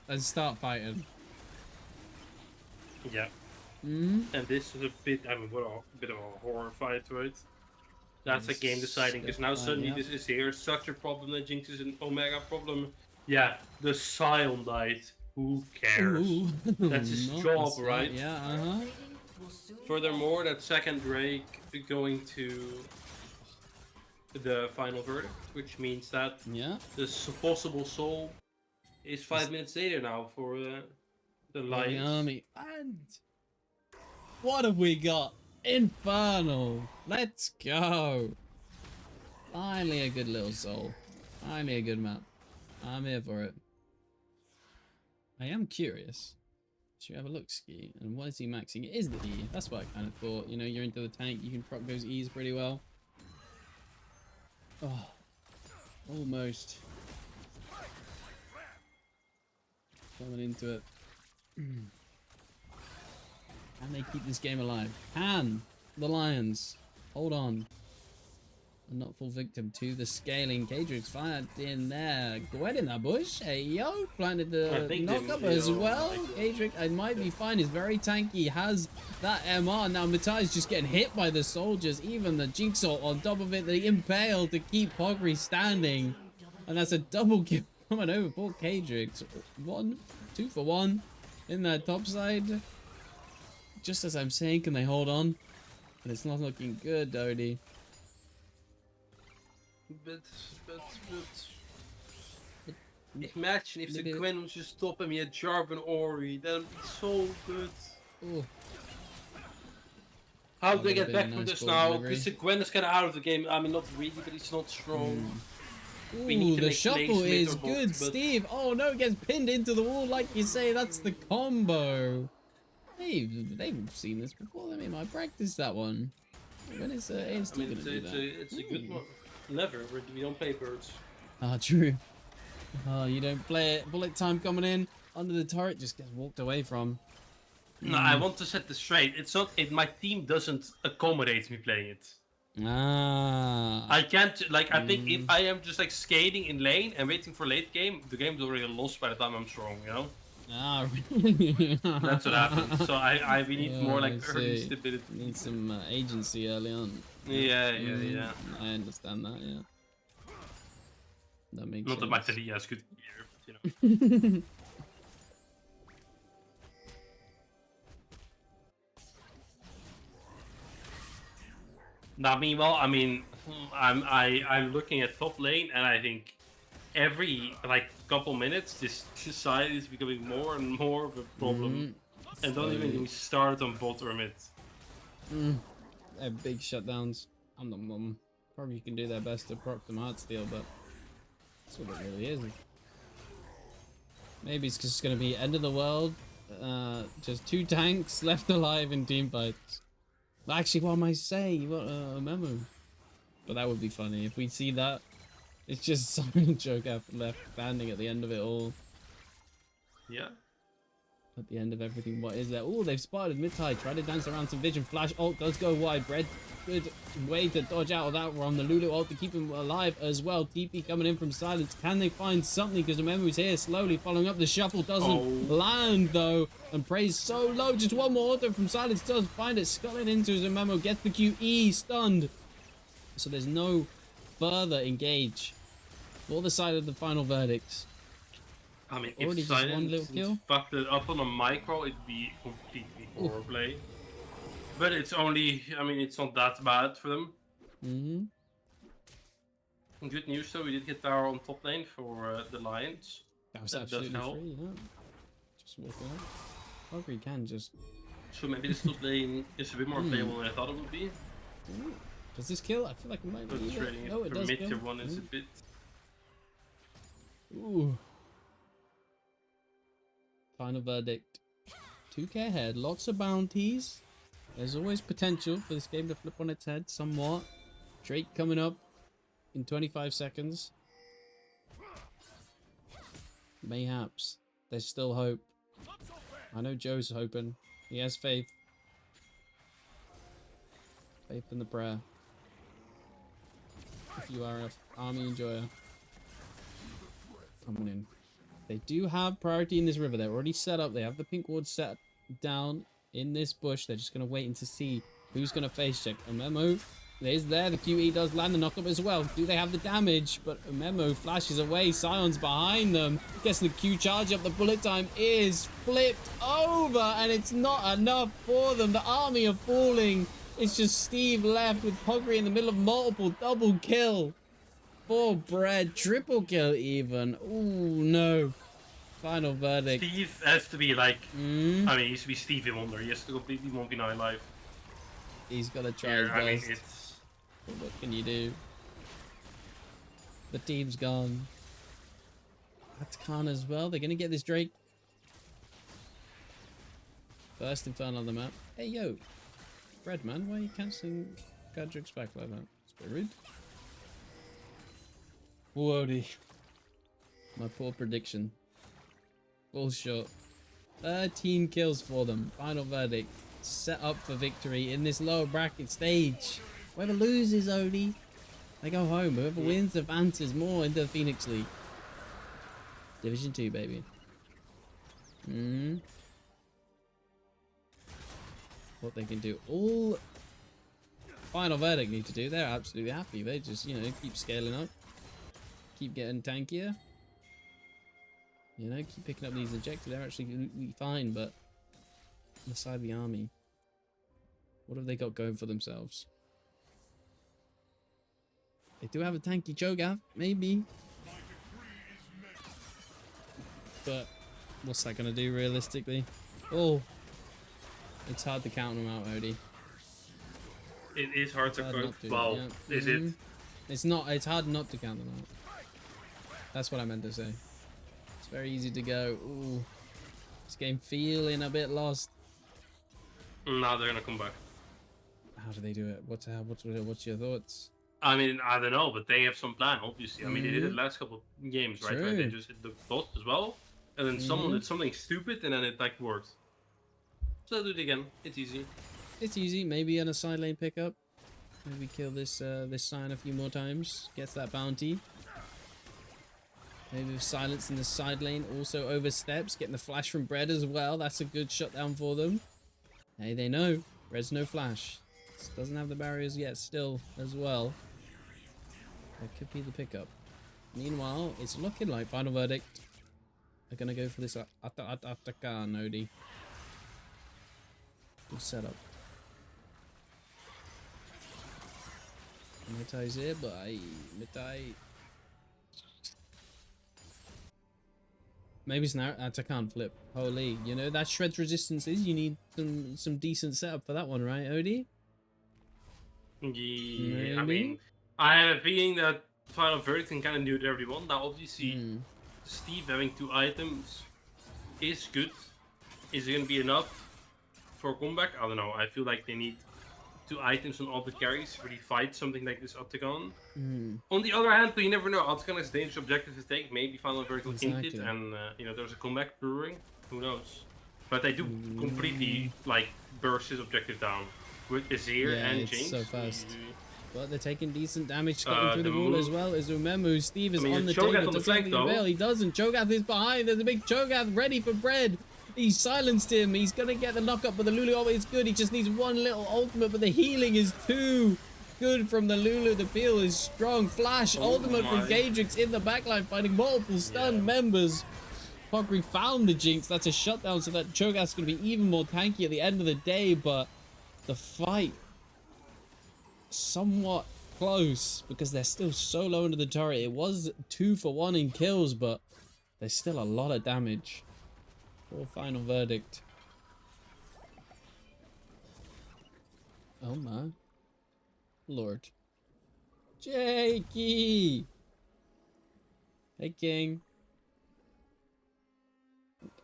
and start fighting. Yeah. And this is a bit, I mean, what a bit of a horror fight, right? That's a game deciding, because now suddenly this is here. Such a problem that Jinx is an Omega problem. Yeah, the Scion died. Who cares? Ooh. That's his job, right? Yeah, Furthermore, that second Drake going to the Final Verdict, which means that the possible soul is 5 minutes later now for the Lions. The army. And what have we got? Infernal. Let's go. Finally a good little soul. Finally a good map. I'm here for it. I am curious. Should we have a look, Ski? And what is he maxing? It is the E. That's what I kind of thought. You know, you're into the tank, you can proc those E's pretty well. Oh, almost. Coming into it. Can they keep this game alive? Can the Lions hold on and not fall victim to the scaling? Kadrix fired in there. Gwen in that bush. Hey yo, planted the knock-up as well. Kadrix, I might be fine. He's very tanky. Has that MR. Now Matai's just getting hit by the soldiers. Even the Jigsaw on top of it. The Impale to keep Pogri standing. And that's a double kill coming over for Kadrix. 2 for 1 in that top side. Just as I'm saying, can they hold on? But it's not looking good, Dodie. Imagine if the Maybe- Gwen was just stopping me at Jarvan Ori. That'd be so good. Ooh. How That do I would've get been a back from nice this ball now? delivery. Because the Gwen is kind of out of the game. I mean, not really, but he's not strong. We need Ooh, to the make shuffle plays mid is or bot, good, but- Steve. Oh no, it gets pinned into the wall like you say. That's the combo. They've seen this before. They might practice that one. When is I AST mean, gonna do that? it's a good one. Never. We don't play birds. Ah, true. Oh, you don't play it. Bullet time coming in under the turret, just gets walked away from. No, I want to set this straight. It's not. My team doesn't accommodate me playing it. Ah. I can't. Like, I think if I am just like skating in lane and waiting for late game, the game's already lost by the time I'm strong. You know. Ah, really? That's what happens. So we need more like I early see. stability. Need some agency early on. Yeah. I understand that, yeah. That makes Not sense. that my Talia is good gear, but you know. Now, meanwhile, I mean, I'm looking at top lane, and I think every like couple minutes, this side is becoming more and more of a problem. And don't even get me started on bot or mid. They have big shutdowns. Probably can do their best to proc them hard steal, but that's what it really is. Maybe it's just going to be end of the world. Just 2 tanks left alive in team fights. Actually, what am I saying? You want a memo? But that would be funny if we see that. It's just Silent Joke left standing at the end of it all. Yeah. At the end of everything, what is there? Oh, they've spotted mid-tide. Try to dance around some vision. Flash ult does go wide. Bread, good way to dodge out of that one. The Lulu ult to keep him alive as well. TP coming in from Silence. Can they find something? Because the memory's here slowly following up. The shuffle doesn't land though. And Praise so low. Just one more auto from Silence does find it. Sculling into his memo. Gets the QE stunned. So there's no further engage for the side of the final verdicts. I mean, Already if just one little Silence kill? fucked it up on a micro, it'd be completely horror play. But it's only, I mean, it's not that bad for them. Good news though, we did get tower on top lane for the Lions. That was That does absolutely help. free, yeah. Just walk out. However, you can just. So maybe this top lane is a bit more playable than I thought it would be. Does this kill? I feel like it might But be. trading No, it it for does mid kill. tier 1 is a bit. Ooh. Final verdict. 2k ahead, lots of bounties. There's always potential for this game to flip on its head somewhat. Drake coming up in 25 seconds. Mayhaps. There's still hope. I know Joe's hoping. He has faith. Faith in the prayer. If you are an army enjoyer. Coming in. They do have priority in this river. They're already set up. They have the pink ward set down in this bush. They're just going to wait and to see who's going to face check. A memo is there. The QE does land the knockup as well. Do they have the damage? But a memo flashes away. Sion's behind them. Gets the Q charge up. The bullet time is flipped over. And it's not enough for them. The army are falling. It's just Steve left with Pogri in the middle of multiple double kill. For Bread, triple kill even. Ooh, no. Final verdict. Steve has to be like, I mean, he used to be Stevie Wonder. He has to completely 1v9 life. He's got to try Here, his I mean, best. it's. But what can you do? The team's gone. That's Khan as well. They're going to get this Drake. First Inferno on the map. Hey, yo. Bread, man. Why are you cancelling Gadrick's back like that? It's a bit rude. Whoa-dee. My poor prediction. Full shot. 13 kills for them. Final verdict. Set up for victory in this lower bracket stage. Whoever loses, only they go home. Whoever wins advances more into the Phoenix League. Division 2, baby. What they can do. All Final verdict need to do. They're absolutely happy. They just, you know, keep scaling up. Keep getting tankier. You know, keep picking up these objectives. They're actually fine, but on the side of the army, what have they got going for themselves? They do have a tanky Cho'Gath, maybe. but what's that gonna do realistically? Oh, it's hard to count them out, Odie. It is hard to Hard count. not to, Well, yeah. is it? It's not. It's hard not to count them out. That's what I meant to say. It's very easy to go. Ooh, this game feeling a bit lost. Now they're gonna come back. How do they do it? What's your thoughts? I mean, I don't know, but they have some plan, obviously. I mean, they did it last couple of games, right? Where they True. just hit the bot as well, and then someone did something stupid, and then it like worked. So do it again. It's easy. It's easy. Maybe on a side lane pickup. Maybe kill this this sign a few more times. Gets that bounty. Maybe with silence in the side lane also oversteps. Getting the flash from Bread as well. That's a good shutdown for them. Hey, they know. Bread's no flash. Doesn't have the barriers yet still as well. That could be the pickup. Meanwhile, it's looking like Final Verdict are going to go for this Ataka Nodi. Good setup. Mitai's here, but Mitai. Maybe it's an Atakan flip. Holy, you know that shreds resistances. You need some decent setup for that one, right, Odie? Yeah, I Maybe? mean, I have a feeling that Final Verdict can kind of do it everyone. Now, obviously, Steve having 2 items is good. Is it going to be enough for a comeback? I don't know. I feel like they need 2 items on all the carries to really fight something like this Octagon. On the other hand, you never know. Octagon is a dangerous objective to take. Maybe Final Verdict will int it, and you know, there's a comeback brewing. Who knows? But they do completely like burst his objective down with Azir and it's James. so fast. But they're taking decent damage cutting through the wall as well as Umemu. Steve is on the table. On the flank, though. He doesn't. Cho'Gath is behind. There's a big Cho'Gath ready for Bread. He silenced him. He's going to get the knockup, but the Lulu always good. He just needs one little ultimate, but the healing is too good from the Lulu. The peel is strong. Flash, ultimate from Gadrix in the backline, fighting multiple stunned members. Pogri found the Jinx. That's a shutdown, so that Cho'Gath's going to be even more tanky at the end of the day, but the fight somewhat close because they're still so low into the turret. It was 2 for 1 in kills, but there's still a lot of damage. For Final Verdict. Oh my lord. Jakey! Hey King.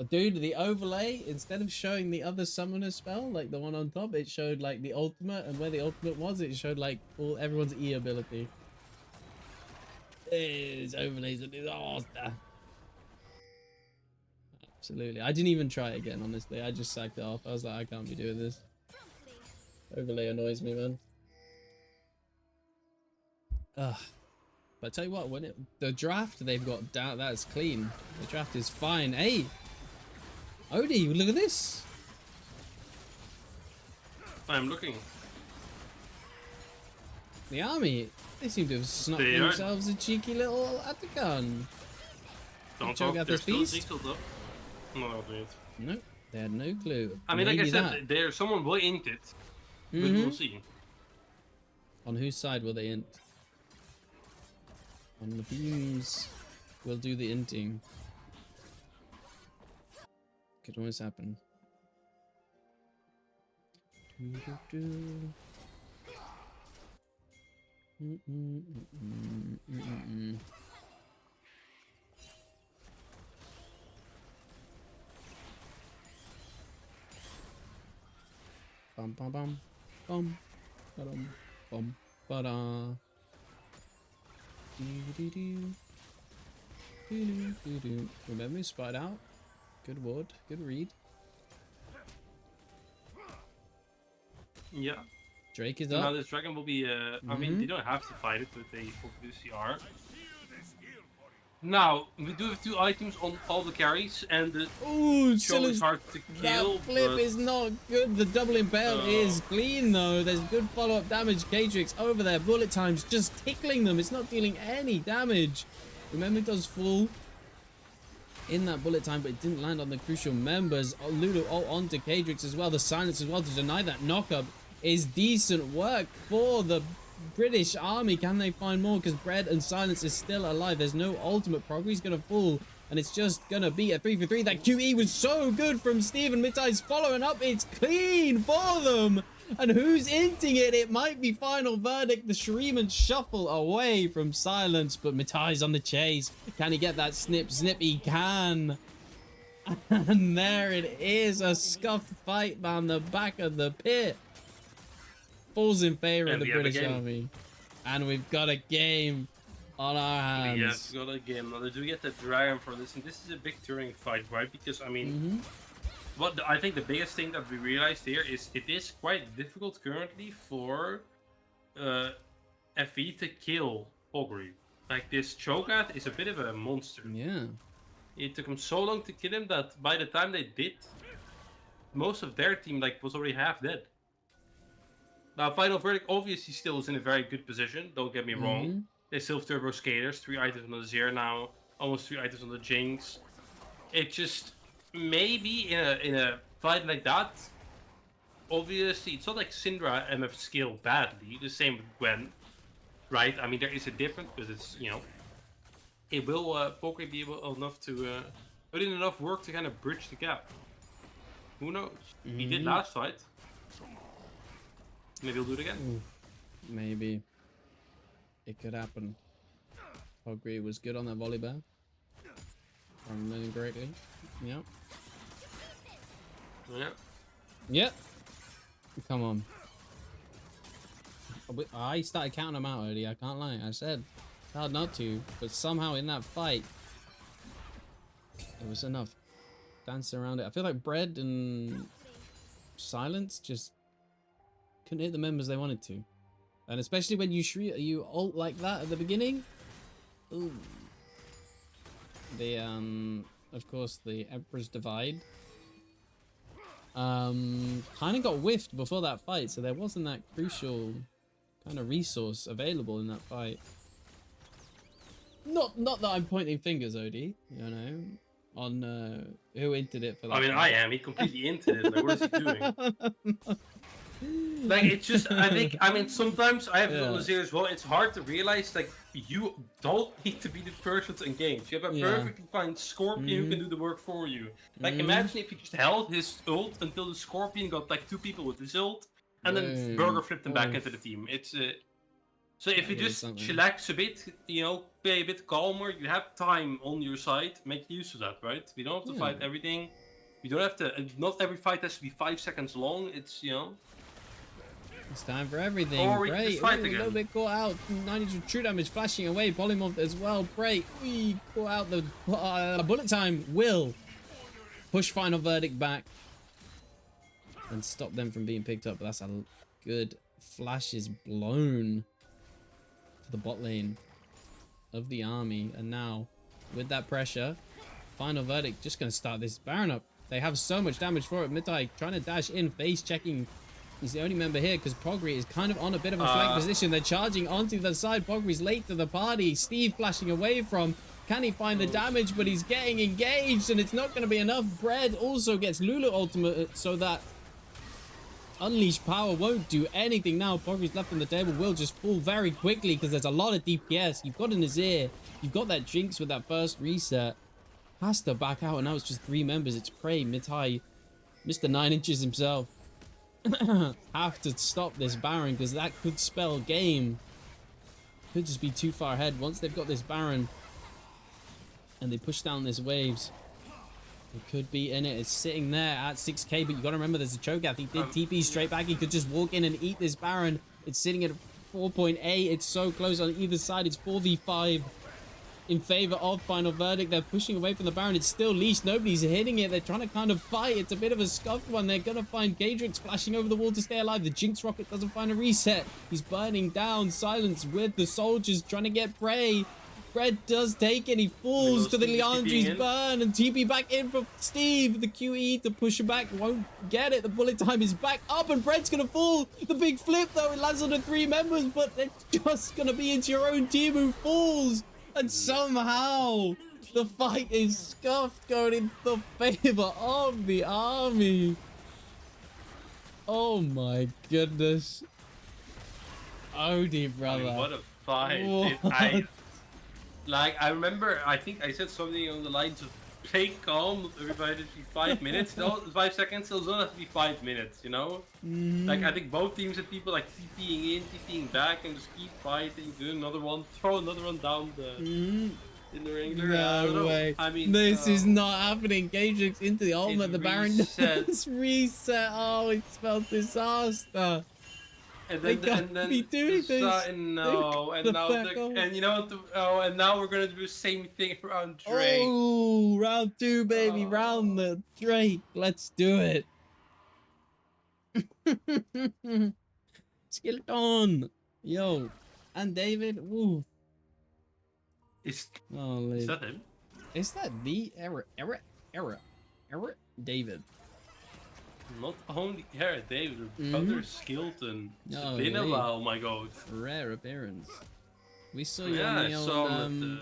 Dude, the overlay, instead of showing the other summoner spell, like the one on top, it showed like the ultimate, and where the ultimate was, it showed like everyone's E ability. These overlays are disaster. Absolutely. I didn't even try it again, honestly. I just sacked it off. I was like, I can't be doing this. Overlay annoys me, man. Ugh. But I tell you what, when the draft they've got down, that's clean. The draft is fine. Hey! Odie, look at this! I'm looking. The army, they seem to have snuck themselves a cheeky little Atakan. Don't Cho'Gath talk, they're this still beast? ziggled up. No, wait. Nope, they had no clue. I mean, like I Maybe said, there's someone will int it. But we'll see. On whose side will they int? On the beams, we'll do the inting. Could always happen. Bum bum bum bum ba-dum, bum ba-da. Remember, spied out. Good ward, good read. Yeah. Drake is Now up. this dragon will be, I mean, they don't have to fight it, but they obviously are. Now, we do have 2 items on all the carries, and the show is hard to kill. That flip is not good. The double impale is clean, though. There's good follow-up damage. Gadrix over there. Bullet times just tickling them. It's not dealing any damage. Remember, it does full in that bullet time, but it didn't land on the crucial members. Lulu onto Gadrix as well. The silence as well to deny that knockup is decent work for the British army. Can they find more? Because Bread and Silence is still alive. There's no ultimate. Progress going to fall And it's just gonna be a 3-for-3. That QE was so good from Steven. Mitai's following up. It's clean for them. And who's inting it? It might be Final Verdict. The Shuriman shuffle away from Silence, but Mitai's on the chase. Can he get that snip? He can. And there it is. A scuffed fight down the back of the pit. Falls in favor of the British Army. And we've got a game on our hands. Yes, got a game. Now, they do get the Dragon for this, and this is a big turning fight, right? Because, I mean, I think the biggest thing that we realized here is it is quite difficult currently for FE to kill Pogri. Like, this Cho'Gath is a bit of a monster. Yeah. It took them so long to kill him that by the time they did, most of their team was already half dead. Now, Final Verdict obviously still is in a very good position, don't get me wrong. They still have Turbo Skaters, 3 items on the Zir now, almost 3 items on the Jinx. It just, maybe in a fight like that, obviously, it's not like Syndra MF skill badly, the same with Gwen, right? I mean, there is a difference, because it's, it will Pogri be able enough to put in enough work to kind of bridge the gap. Who knows? He did last fight. Maybe he'll do it again. Ooh, maybe. It could happen. Pogri was good on that volley bear. If I'm learning correctly. Yep. Yeah. Yep. Come on. I started counting them out earlier. I can't lie. I said it's hard not to, but somehow in that fight, it was enough. Dancing around it. I feel like Bread and Silence just couldn't hit the members they wanted to. And especially when you ult like that at the beginning. Ooh. The of course the Emperor's Divide kind of got whiffed before that fight, so there wasn't that crucial kind of resource available in that fight. Not that I'm pointing fingers, Odie, on who entered it for that. I mean, fight. I am. He completely entered it. Like, what is he doing? Like, it's just, I mean, sometimes I have it on the Zero as well. It's hard to realize, like, you don't need to be the first one to engage. You have a perfectly fine Scorpion who can do the work for you. Like, imagine if you just held his ult until the Scorpion got, like, 2 people with his ult, and then Burger flipped them back into the team. It's, so if you just chillax a bit, play a bit calmer, you have time on your side, make use of that, right? We don't have to fight everything. You don't have to, not every fight has to be 5 seconds long. It's, It's time for everything. Or we Bray, just fight a again. little bit caught out. 90 true damage flashing away. Polymorph as well. Bray, caught out the bullet time. Will push Final Verdict back and stop them from being picked up. But that's a good flashes blown to the bot lane of the army. And now, with that pressure, Final Verdict just going to start this Baron up. They have so much damage for it. Mitai trying to dash in, face checking. He's the only member here because Pogri is kind of on a bit of a flank position. They're charging onto the side. Pogri's late to the party. Steve flashing away from. Can he find the damage? But he's getting engaged and it's not going to be enough. Bread also gets Lulu ultimate so that Unleashed Power won't do anything now. Pogri's left on the table. Will just fall very quickly because there's a lot of DPS. You've got an Azir. You've got that Jinx with that first reset. Has to back out and now it's just 3 members. It's Prey, Mitai, Mr. 9 inches himself. Have to stop this Baron because that could spell game. Could just be too far ahead. Once they've got this Baron and they push down this waves, it could be in it. It's sitting there at 6k, but you got to remember there's a Cho'Gath. He did TP straight back. He could just walk in and eat this Baron. It's sitting at 4.8. It's so close on either side. It's 4v5 in favor of Final Verdict. They're pushing away from the Baron. It's still leashed. Nobody's hitting it. They're trying to kind of fight. It's a bit of a scuffed one. They're going to find Gadrix flashing over the wall to stay alive. The Jinx rocket doesn't find a reset. He's burning down. Silence with the soldiers trying to get Prey. Bread does take it. He falls to the Leandri's burn and TP back in for Steve. The QE to push him back. Won't get it. The bullet time is back up and Bread's going to fall. The big flip though. It lands on the 3 members, but it's just going to be into your own team who falls. And somehow, the fight is scuffed, going in the favor of the army. Oh my goodness. Odie, brother. I mean, what a fight. Like, I remember, I think I said something on the lines of play calm, not everybody has to be 5 minutes, no, 5 seconds, so it doesn't have to be 5 minutes, you know? Like, I think both teams had people like TPing in, TPing back, and just keep fighting, do another one, throw another one down the in the ring. I don't No know. way. I mean, This is not happening. Gage into the ultimate. The Baron reset. does reset. Oh, it spelled disaster. And They then, can't be doing this. no, and now and you know what? And now we're gonna do the same thing around Drake. Oh, round 2, baby. Round the Drake. Let's do it. Skeleton. Yo. And David. Woo. Is Holy. that him? Is that the error? David. Not only Garrett David, other Skeleton. It's been a while, oh my god. Rare appearance. We saw you Yeah, on I the saw old, him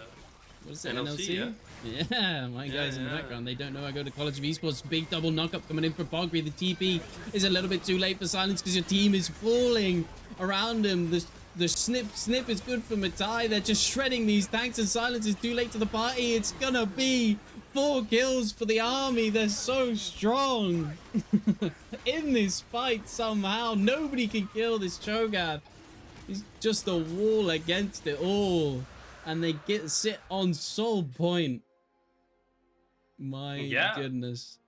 what is it, NLC? Yeah, my guys in the background, they don't know I go to College of Esports. Big double knock-up coming in for Bo3. The TP is a little bit too late for Silence because your team is falling around him. The snip is good for Matai. They're just shredding these tanks, and Silence is too late to the party. It's gonna be 4 kills for the army. They're so strong in this fight somehow. Nobody can kill this Cho'Gath. He's just a wall against it all. And they sit on Soul Point. My goodness.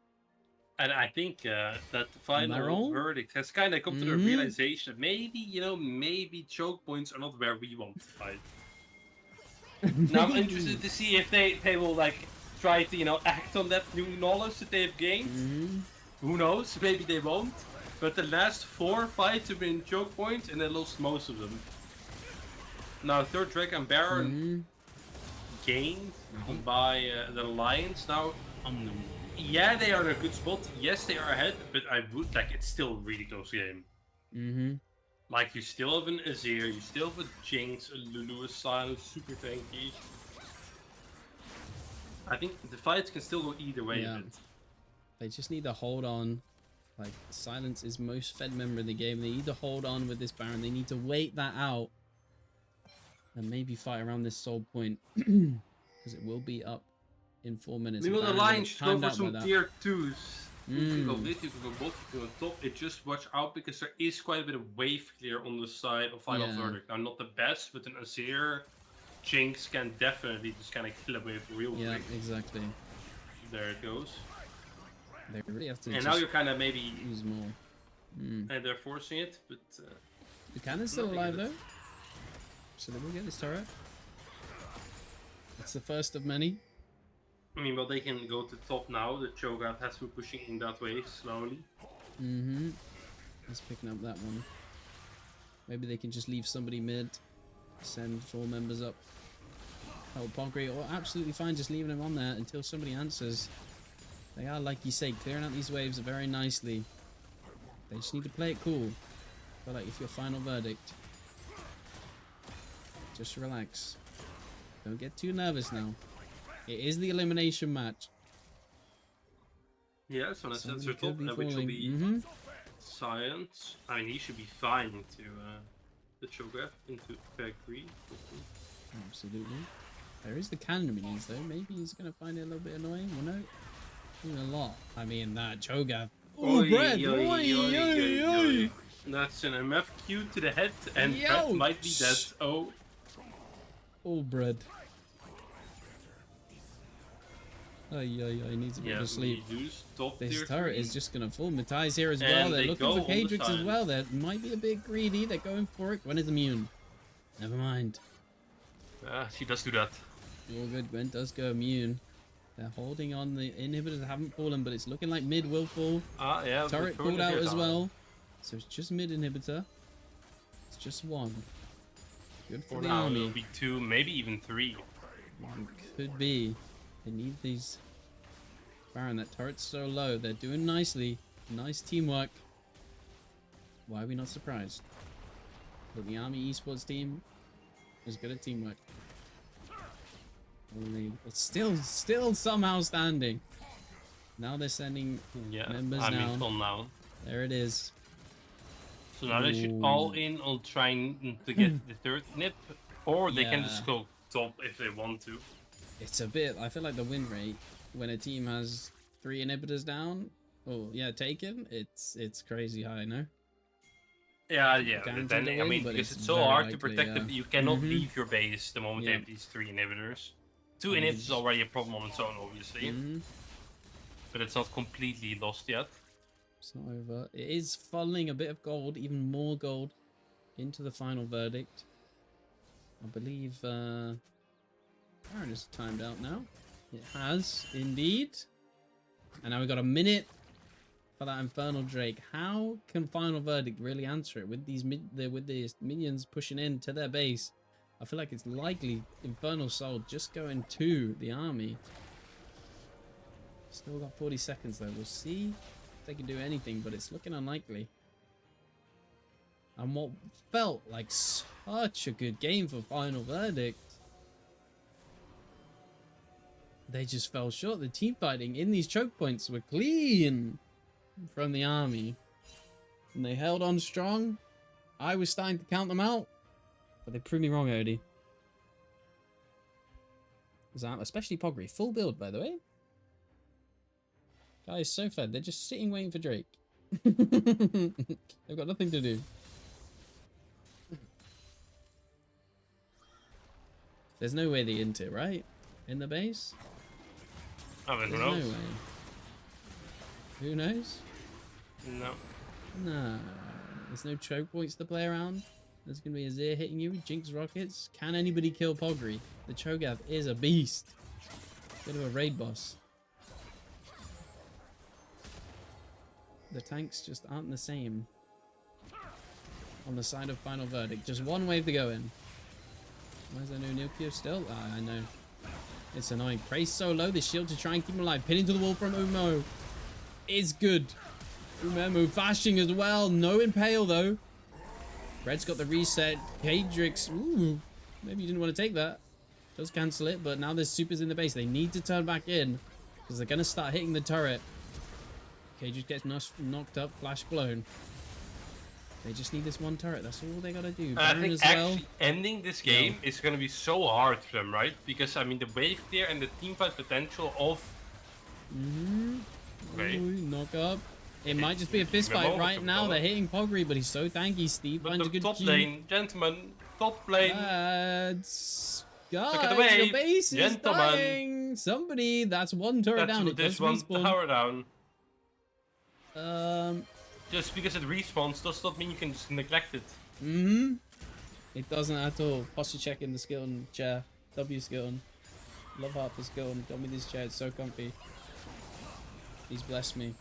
And I think that the final verdict has kind of come to the realization that maybe, you know, maybe choke points are not where we want to fight. Now I'm interested to see if they will, like, try to, you know, act on that new knowledge that they've gained. Who knows? Maybe they won't. But the last 4 fights have been choke points, and they lost most of them. Now, third Drake and Baron gained by the Alliance. Now, yeah, they are in a good spot. Yes, they are ahead, but I would like it's still a really close game. Like, you still have an Azir, you still have a Jinx, a Lulu, a Silence, super tanky. I think the fights can still go either way a bit. They just need to hold on. Like, Silence is most fed member of the game. They need to hold on with this Baron. They need to wait that out. And maybe fight around this Soul Point. Because it will be up in 4 minutes. We will Alliance should go for some tier 2s. You can go mid, you can go bot, you can go top. It just watch out because there is quite a bit of wave clear on the side of Final Verdict. Now, not the best, but an Azir Jinx can definitely just kind of kill a wave real quick. Yeah, exactly. There it goes. They really have to. And now you're kind of maybe use more. And they're forcing it, but the cannon's still alive though, so they will get this turret. It's the first of many. I mean, well, they can go to top now. The Cho'Gath has been pushing in that way slowly. He's picking up that one. Maybe they can just leave somebody mid, send 4 members up, help Bo3, or absolutely fine just leaving him on there until somebody answers. They are, like you say, clearing out these waves very nicely. They just need to play it cool. But like, if your final verdict, just relax. Don't get too nervous now. It is the elimination match. Yeah, so that's your top, which will be Science. I mean, he should be fine into the Cho'Gath, into pack 3. Absolutely. There is the cannon minions though. Maybe he's going to find it a little bit annoying. Well, no. A lot. I mean, that Cho'Gath. Oh, Brett! That's an MF Q to the head, and Brett might be dead. Oh, Brett. He needs a bit of sleep. This turret is just going to fall. Matai's here as well. They're looking for Kadrix as well. They might be a bit greedy. They're going for it. Gwen is immune. Never mind. She does do that. All good. Gwen does go immune. They're holding on. The inhibitors haven't fallen, but it's looking like mid will fall. Yeah. Turret pulled out as well. So it's just mid inhibitor. It's just 1. Good for the army. It'll be 2, maybe even 3. Could be. They need these. Baron, that turret's so low. They're doing nicely. Nice teamwork. Why are we not surprised? But the army esports team is good at teamwork. It's still somehow standing. Now they're sending members now. There it is. So now they should all in on trying to get the third nip, or they can just go top if they want to. It's a bit. I feel like the win rate when a team has 3 inhibitors down, taken. It's crazy high, no? Yeah. Guaranteed Then to I win, mean, but because it's it's so very hard likely, to protect yeah. it. You cannot Mhm. leave your base the moment you Yeah. have these 3 inhibitors. 2 And inhibitors is already a problem on its own, obviously, Mhm. but it's not completely lost yet. It's not over. It is funneling a bit of gold, even more gold, into the final verdict. I believe Baron is timed out now. It has indeed. And now we've got a minute for that Infernal Drake. How can Final Verdict really answer it with these minions pushing in to their base? I feel like it's likely Infernal Soul just going to the army. Still got 40 seconds though. We'll see if they can do anything, but it's looking unlikely. And what felt like such a good game for Final Verdict, they just fell short. The team fighting in these choke points were clean from the army. And they held on strong. I was starting to count them out, but they proved me wrong, Odie. Especially Pogri. Full build, by the way. Guys, so fed. They're just sitting waiting for Drake. They've got nothing to do. There's no way they int it, right? In the base? I mean, who There's knows? no way. Who knows? No. Nah. There's no choke points to play around. There's going to be a Azir hitting you with Jinx rockets. Can anybody kill Pogri? The Cho'Gath is a beast. Bit of a raid boss. The tanks just aren't the same. On the side of Final Verdict. Just one wave to go in. Why is there no nuclear still? Ah, I know. It's annoying. Praise so low. The shield to try and keep him alive. Pin into the wall from Umo. Is good. Umemu flashing as well. No impale though. Red's got the reset. Kadrix. Ooh. Maybe you didn't want to take that. Does cancel it, but now there's supers in the base. They need to turn back in. Because they're going to start hitting the turret. Kadrix gets knocked up. Flash blown. They just need this one turret. That's all they got to do. I Baron think as well. actually ending this game is going to be so hard for them, right? Because, I mean, the wave clear and the teamfight potential of... Okay. Ooh, knock up. It might just be a fist fight right now. They're hitting Pogri, but he's so tanky. Steve But finds a the good top Q. lane, gentlemen, top lane. Guys, at the wave, your base is gentlemen. dying. Somebody, that's one turret down. It This does one respawn. tower down. Um, Just because it respawns does not mean you can just neglect it. It doesn't at all. Posture check in the Skilton chair. W Skilton. Love heart for Skilton. Got me this chair. It's so comfy. He's blessed me.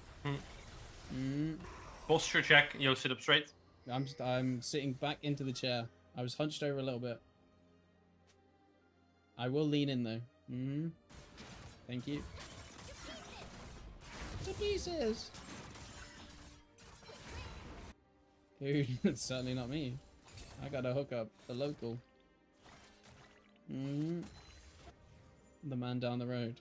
Posture check, yo, sit up straight. I'm sitting back into the chair. I was hunched over a little bit. I will lean in though. Thank you. To pieces. Dude, it's certainly not me. I got to hook up the local. The man down the road.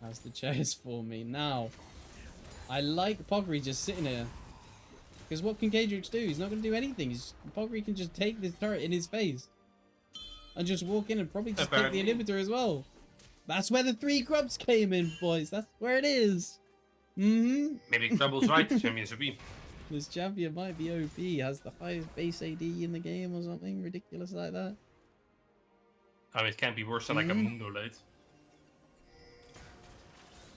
As the chairs for me. Now, I like Pogri just sitting here. Because what can Kadrix do? He's not going to do anything. Pogri can just take this turret in his face. And just walk in and probably just take the inhibitor as well. That's where the 3 grubs came in, boys. That's where it is. Maybe Trouble's right, champions OP. This champion might be OP. Has the highest base AD in the game or something ridiculous like that. I mean, it can't be worse than like a Mundo late.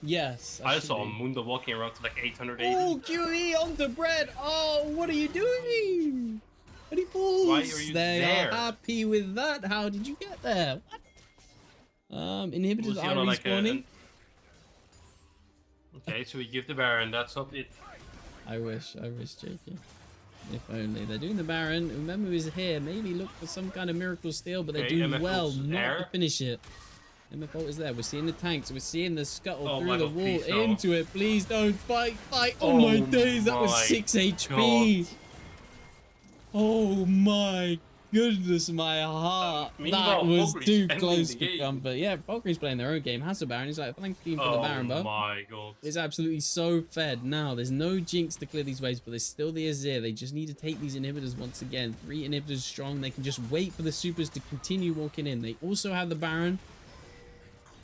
Yes. I saw Mundo walking around to like 880. Oh, QE onto Brett. Oh, what are you doing? Any fools? Why are you they there? are happy with that. How did you get there? What? Inhibitors are respawning. Okay, so we give the Baron. That's not it. I wish, JK. If only. They're doing the Baron. Umemu is here. Maybe look for some kind of miracle steal, but they're doing MF well ult's not there. to finish it. MF is there. We're seeing the tanks. We're seeing the scuttle Oh through my the God, wall please no. into it. Please don't fight. Oh my days. That was my 6 HP. God. Oh my goodness, my heart. That Meanwhile, was Bo3's too ending close the to game. comfort. Yeah, Bo3's playing their own game. Has the Baron. He's like, thanks team for the Oh Baron, bro. my god. It's absolutely so fed. Now, there's no Jinx to clear these waves, but there's still the Azir. They just need to take these inhibitors once again. 3 inhibitors strong. They can just wait for the supers to continue walking in. They also have the Baron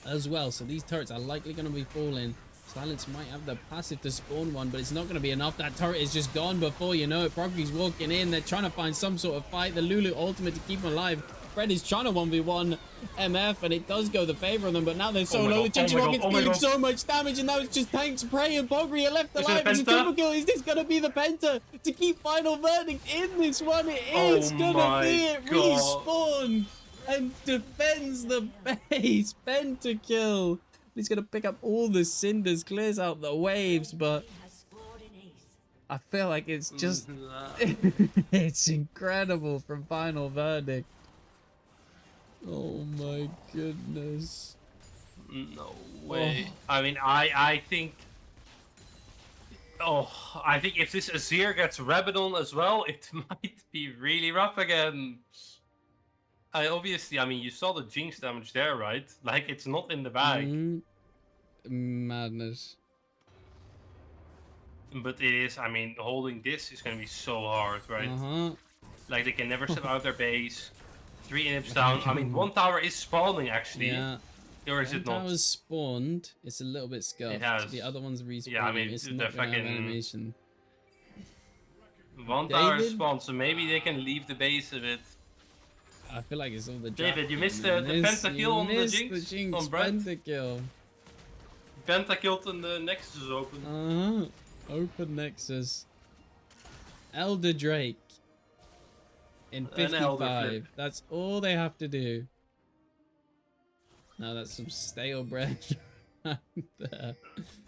as well, so these turrets are likely going to be falling. Silence might have the passive to spawn one, but it's not going to be enough. That turret is just gone before you know it. Proggy's walking in. They're trying to find some sort of fight. The Lulu ultimate to keep him alive. Fred is trying to 1v1 MF, and it does go the favor of them, but now they're so low. The Jinx Rocket's dealing so much damage, and now it's just tanks, Prey, and Bogri are left alive. It's a triple kill. Is this going to be the Penta to keep final verdict in this one? It is going to be it. Respawn and defends the base. Pentakill. He's going to pick up all the cinders, clears out the waves, but I feel like it's just... it's incredible from final verdict. Oh my goodness. No way. I mean, I think... Oh, I think if this Azir gets Rabadon as well, it might be really rough again. Obviously, I mean, you saw the Jinx damage there, right? Like, it's not in the bag. Madness. But it is, I mean, holding this is going to be so hard, right? Like, they can never set out their base. 3 inhibs down. I mean, 1 tower is spawning, actually. Yeah. Or is it not? 1 tower's spawned. It's a little bit scuffed. It has. The other one's respawning. Yeah, I mean, it's the not gonna have fucking... animation. 1 tower is spawned, so maybe they can leave the base a bit. I feel like it's all the David, you missed the pentakill on the Jinx. On Brett. Pentakill. Pentakill and the Nexus is open. Open Nexus. Elder Drake. In An Elder 55. Flip. That's all they have to do. Now that's some stale bread.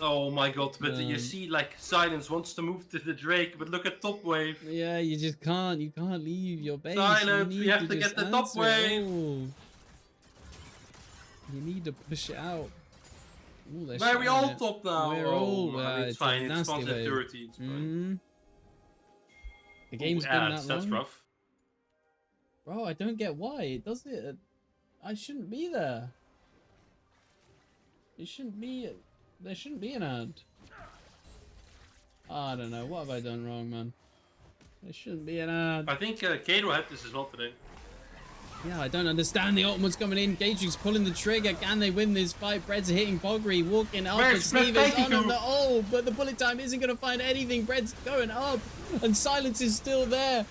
Oh my god, but you see, like, Silence wants to move to the Drake, but look at top wave. Yeah, you just can't. You can't leave your base. Silence, you we have to get the top wave. You need to push it out. Ooh, Where we all top now? We're all. It's fine. It's spawns at 30. It's fine. The game's been that long. That's rough. Bro, I don't get why it does it. I shouldn't be there. It shouldn't be. There shouldn't be an ad. I don't know. What have I done wrong, man? There shouldn't be an ad. I think Kato had this as well today. Yeah, I don't understand. The ultimate's coming in. Gage's pulling the trigger. Can they win this fight? Bread's hitting Bogri, walking up. And Steve is on the but the bullet time isn't going to find anything. Bread's going up, and Silence is still there.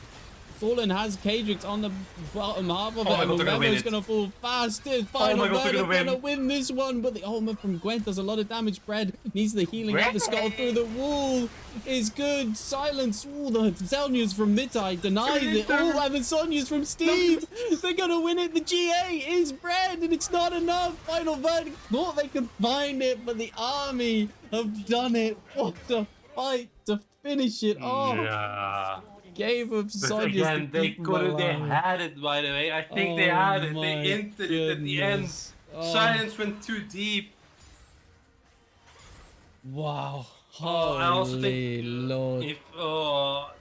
Fallen has Kadrix on the bottom half of it, and Revo's going to fall fast. Final Verdict going to win this one, but the ultimate from Gwent does a lot of damage. Bread needs the healing up. The skull through the wall is good. Silence. Ooh, the Zelnias from Midtide denies it. Oh, and the Sonya's from Steve. They're going to win it. The GA is Bread, and it's not enough. Final Verdict thought they could find it, but the army have done it. What a fight to finish it off. Yeah. Gave up Sonya's again, they had it, by the way. I think they had it. They entered it at the end. Silence went too deep. Wow. I also Holy think Lord.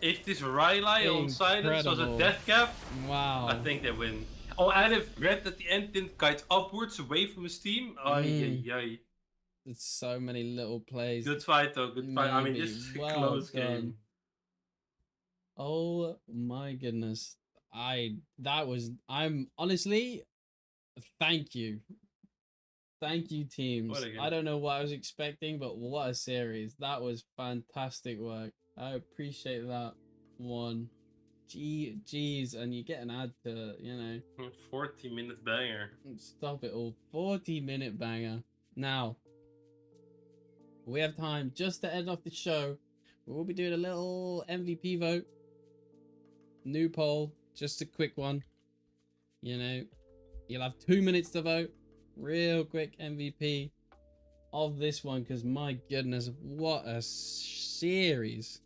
if this Rylai on Silence was a death cap, wow. I think they win. Oh, and if Brett at the end didn't kite upwards away from his team, It's so many little plays. Good fight though, good fight. I mean, this is a close game. Oh my goodness. I'm honestly, thank you. Thank you, teams. I don't know what I was expecting, but what a series. That was fantastic work. I appreciate that one. Jeez, and you get an ad to, 40-minute banger. Stop it all. 40-minute banger. Now, we have time just to end off the show. We'll be doing a little MVP vote. New poll, just a quick one. You'll have 2 minutes to vote. Real quick MVP of this one, because my goodness, what a series.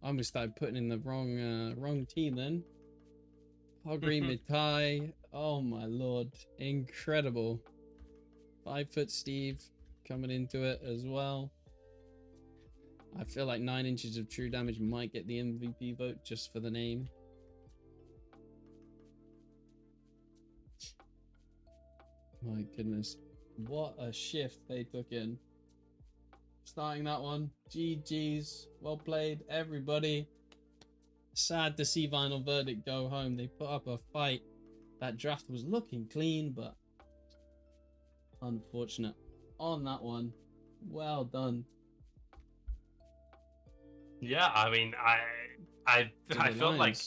I almost started putting in the wrong team then. Pogri Mitai. Oh my lord, incredible. 5 foot Steve coming into it as well. I feel like 9 inches of true damage might get the MVP vote just for the name. My goodness. What a shift they took in. Starting that one. GG's. Well played, everybody. Sad to see Final Verdict go home. They put up a fight. That draft was looking clean, but unfortunate on that one. Well done. Yeah, I mean, I felt like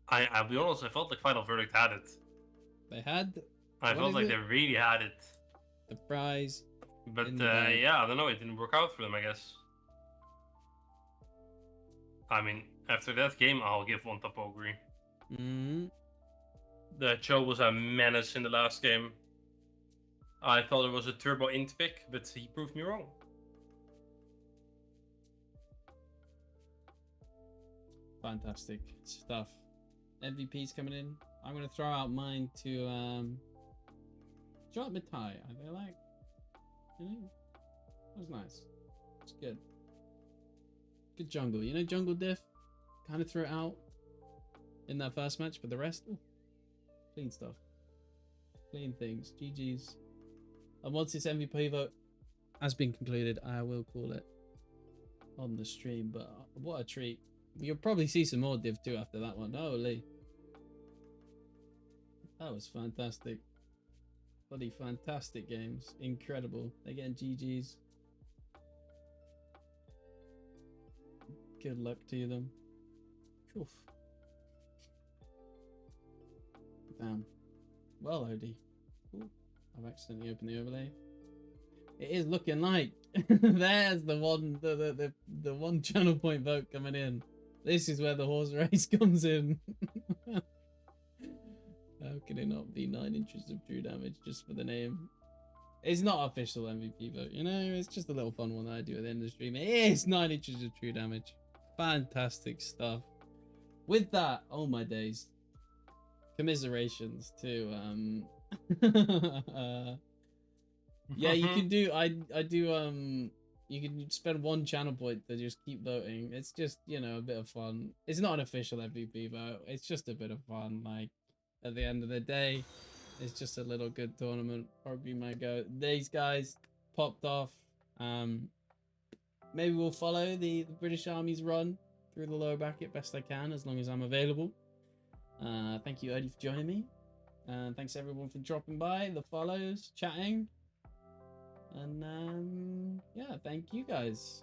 I'll be honest. I felt like Final Verdict had it. They had. I felt like they really had it. The prize. But yeah, I don't know. It didn't work out for them, I guess. I mean, after that game, I'll give one to Bo3. The Cho was a menace in the last game. I thought it was a turbo int pick, but he proved me wrong. Fantastic stuff. MVP's coming in. I'm gonna throw out mine to Jot Mitai. I feel like, you know, that was nice. It's good. Good jungle. You know, jungle diff. Kind of threw it out in that first match, but the rest, ooh, clean stuff. Clean things. GG's. And once this MVP vote has been concluded, I will call it on the stream. But what a treat. You'll probably see some more Div 2 after that one. Holy. That was fantastic. Bloody fantastic games. Incredible. They're getting GG's. Good luck to them. Oof. Damn. Well, Odie. Ooh, I've accidentally opened the overlay. It is looking like there's the one channel point vote coming in. This is where the horse race comes in. How can it not be 9 inches of true damage just for the name? It's not official MVP vote, you know? It's just a little fun one that I do at the end of the stream. It is 9 inches of true damage. Fantastic stuff. With that, oh my days. Commiserations to yeah, you can do you can spend 1 channel point to just keep voting. It's just, you know, a bit of fun. It's not an official MVP vote. It's just a bit of fun. Like, at the end of the day, it's just a little good tournament. Probably my go. These guys popped off. Maybe we'll follow the British Army's run through the lower bracket best I can, as long as I'm available. Thank you, Odie, for joining me. Thanks everyone for dropping by, the follows, chatting. And yeah, thank you guys.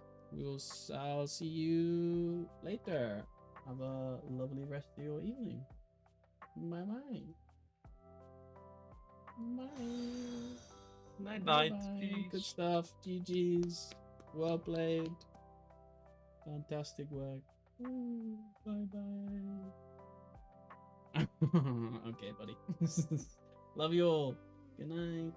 I'll see you later. Have a lovely rest of your evening. Bye bye. Bye. Night Bye. night. Good stuff. GG's. Well played. Fantastic work. Bye bye. Okay, buddy. Love you all. Good night.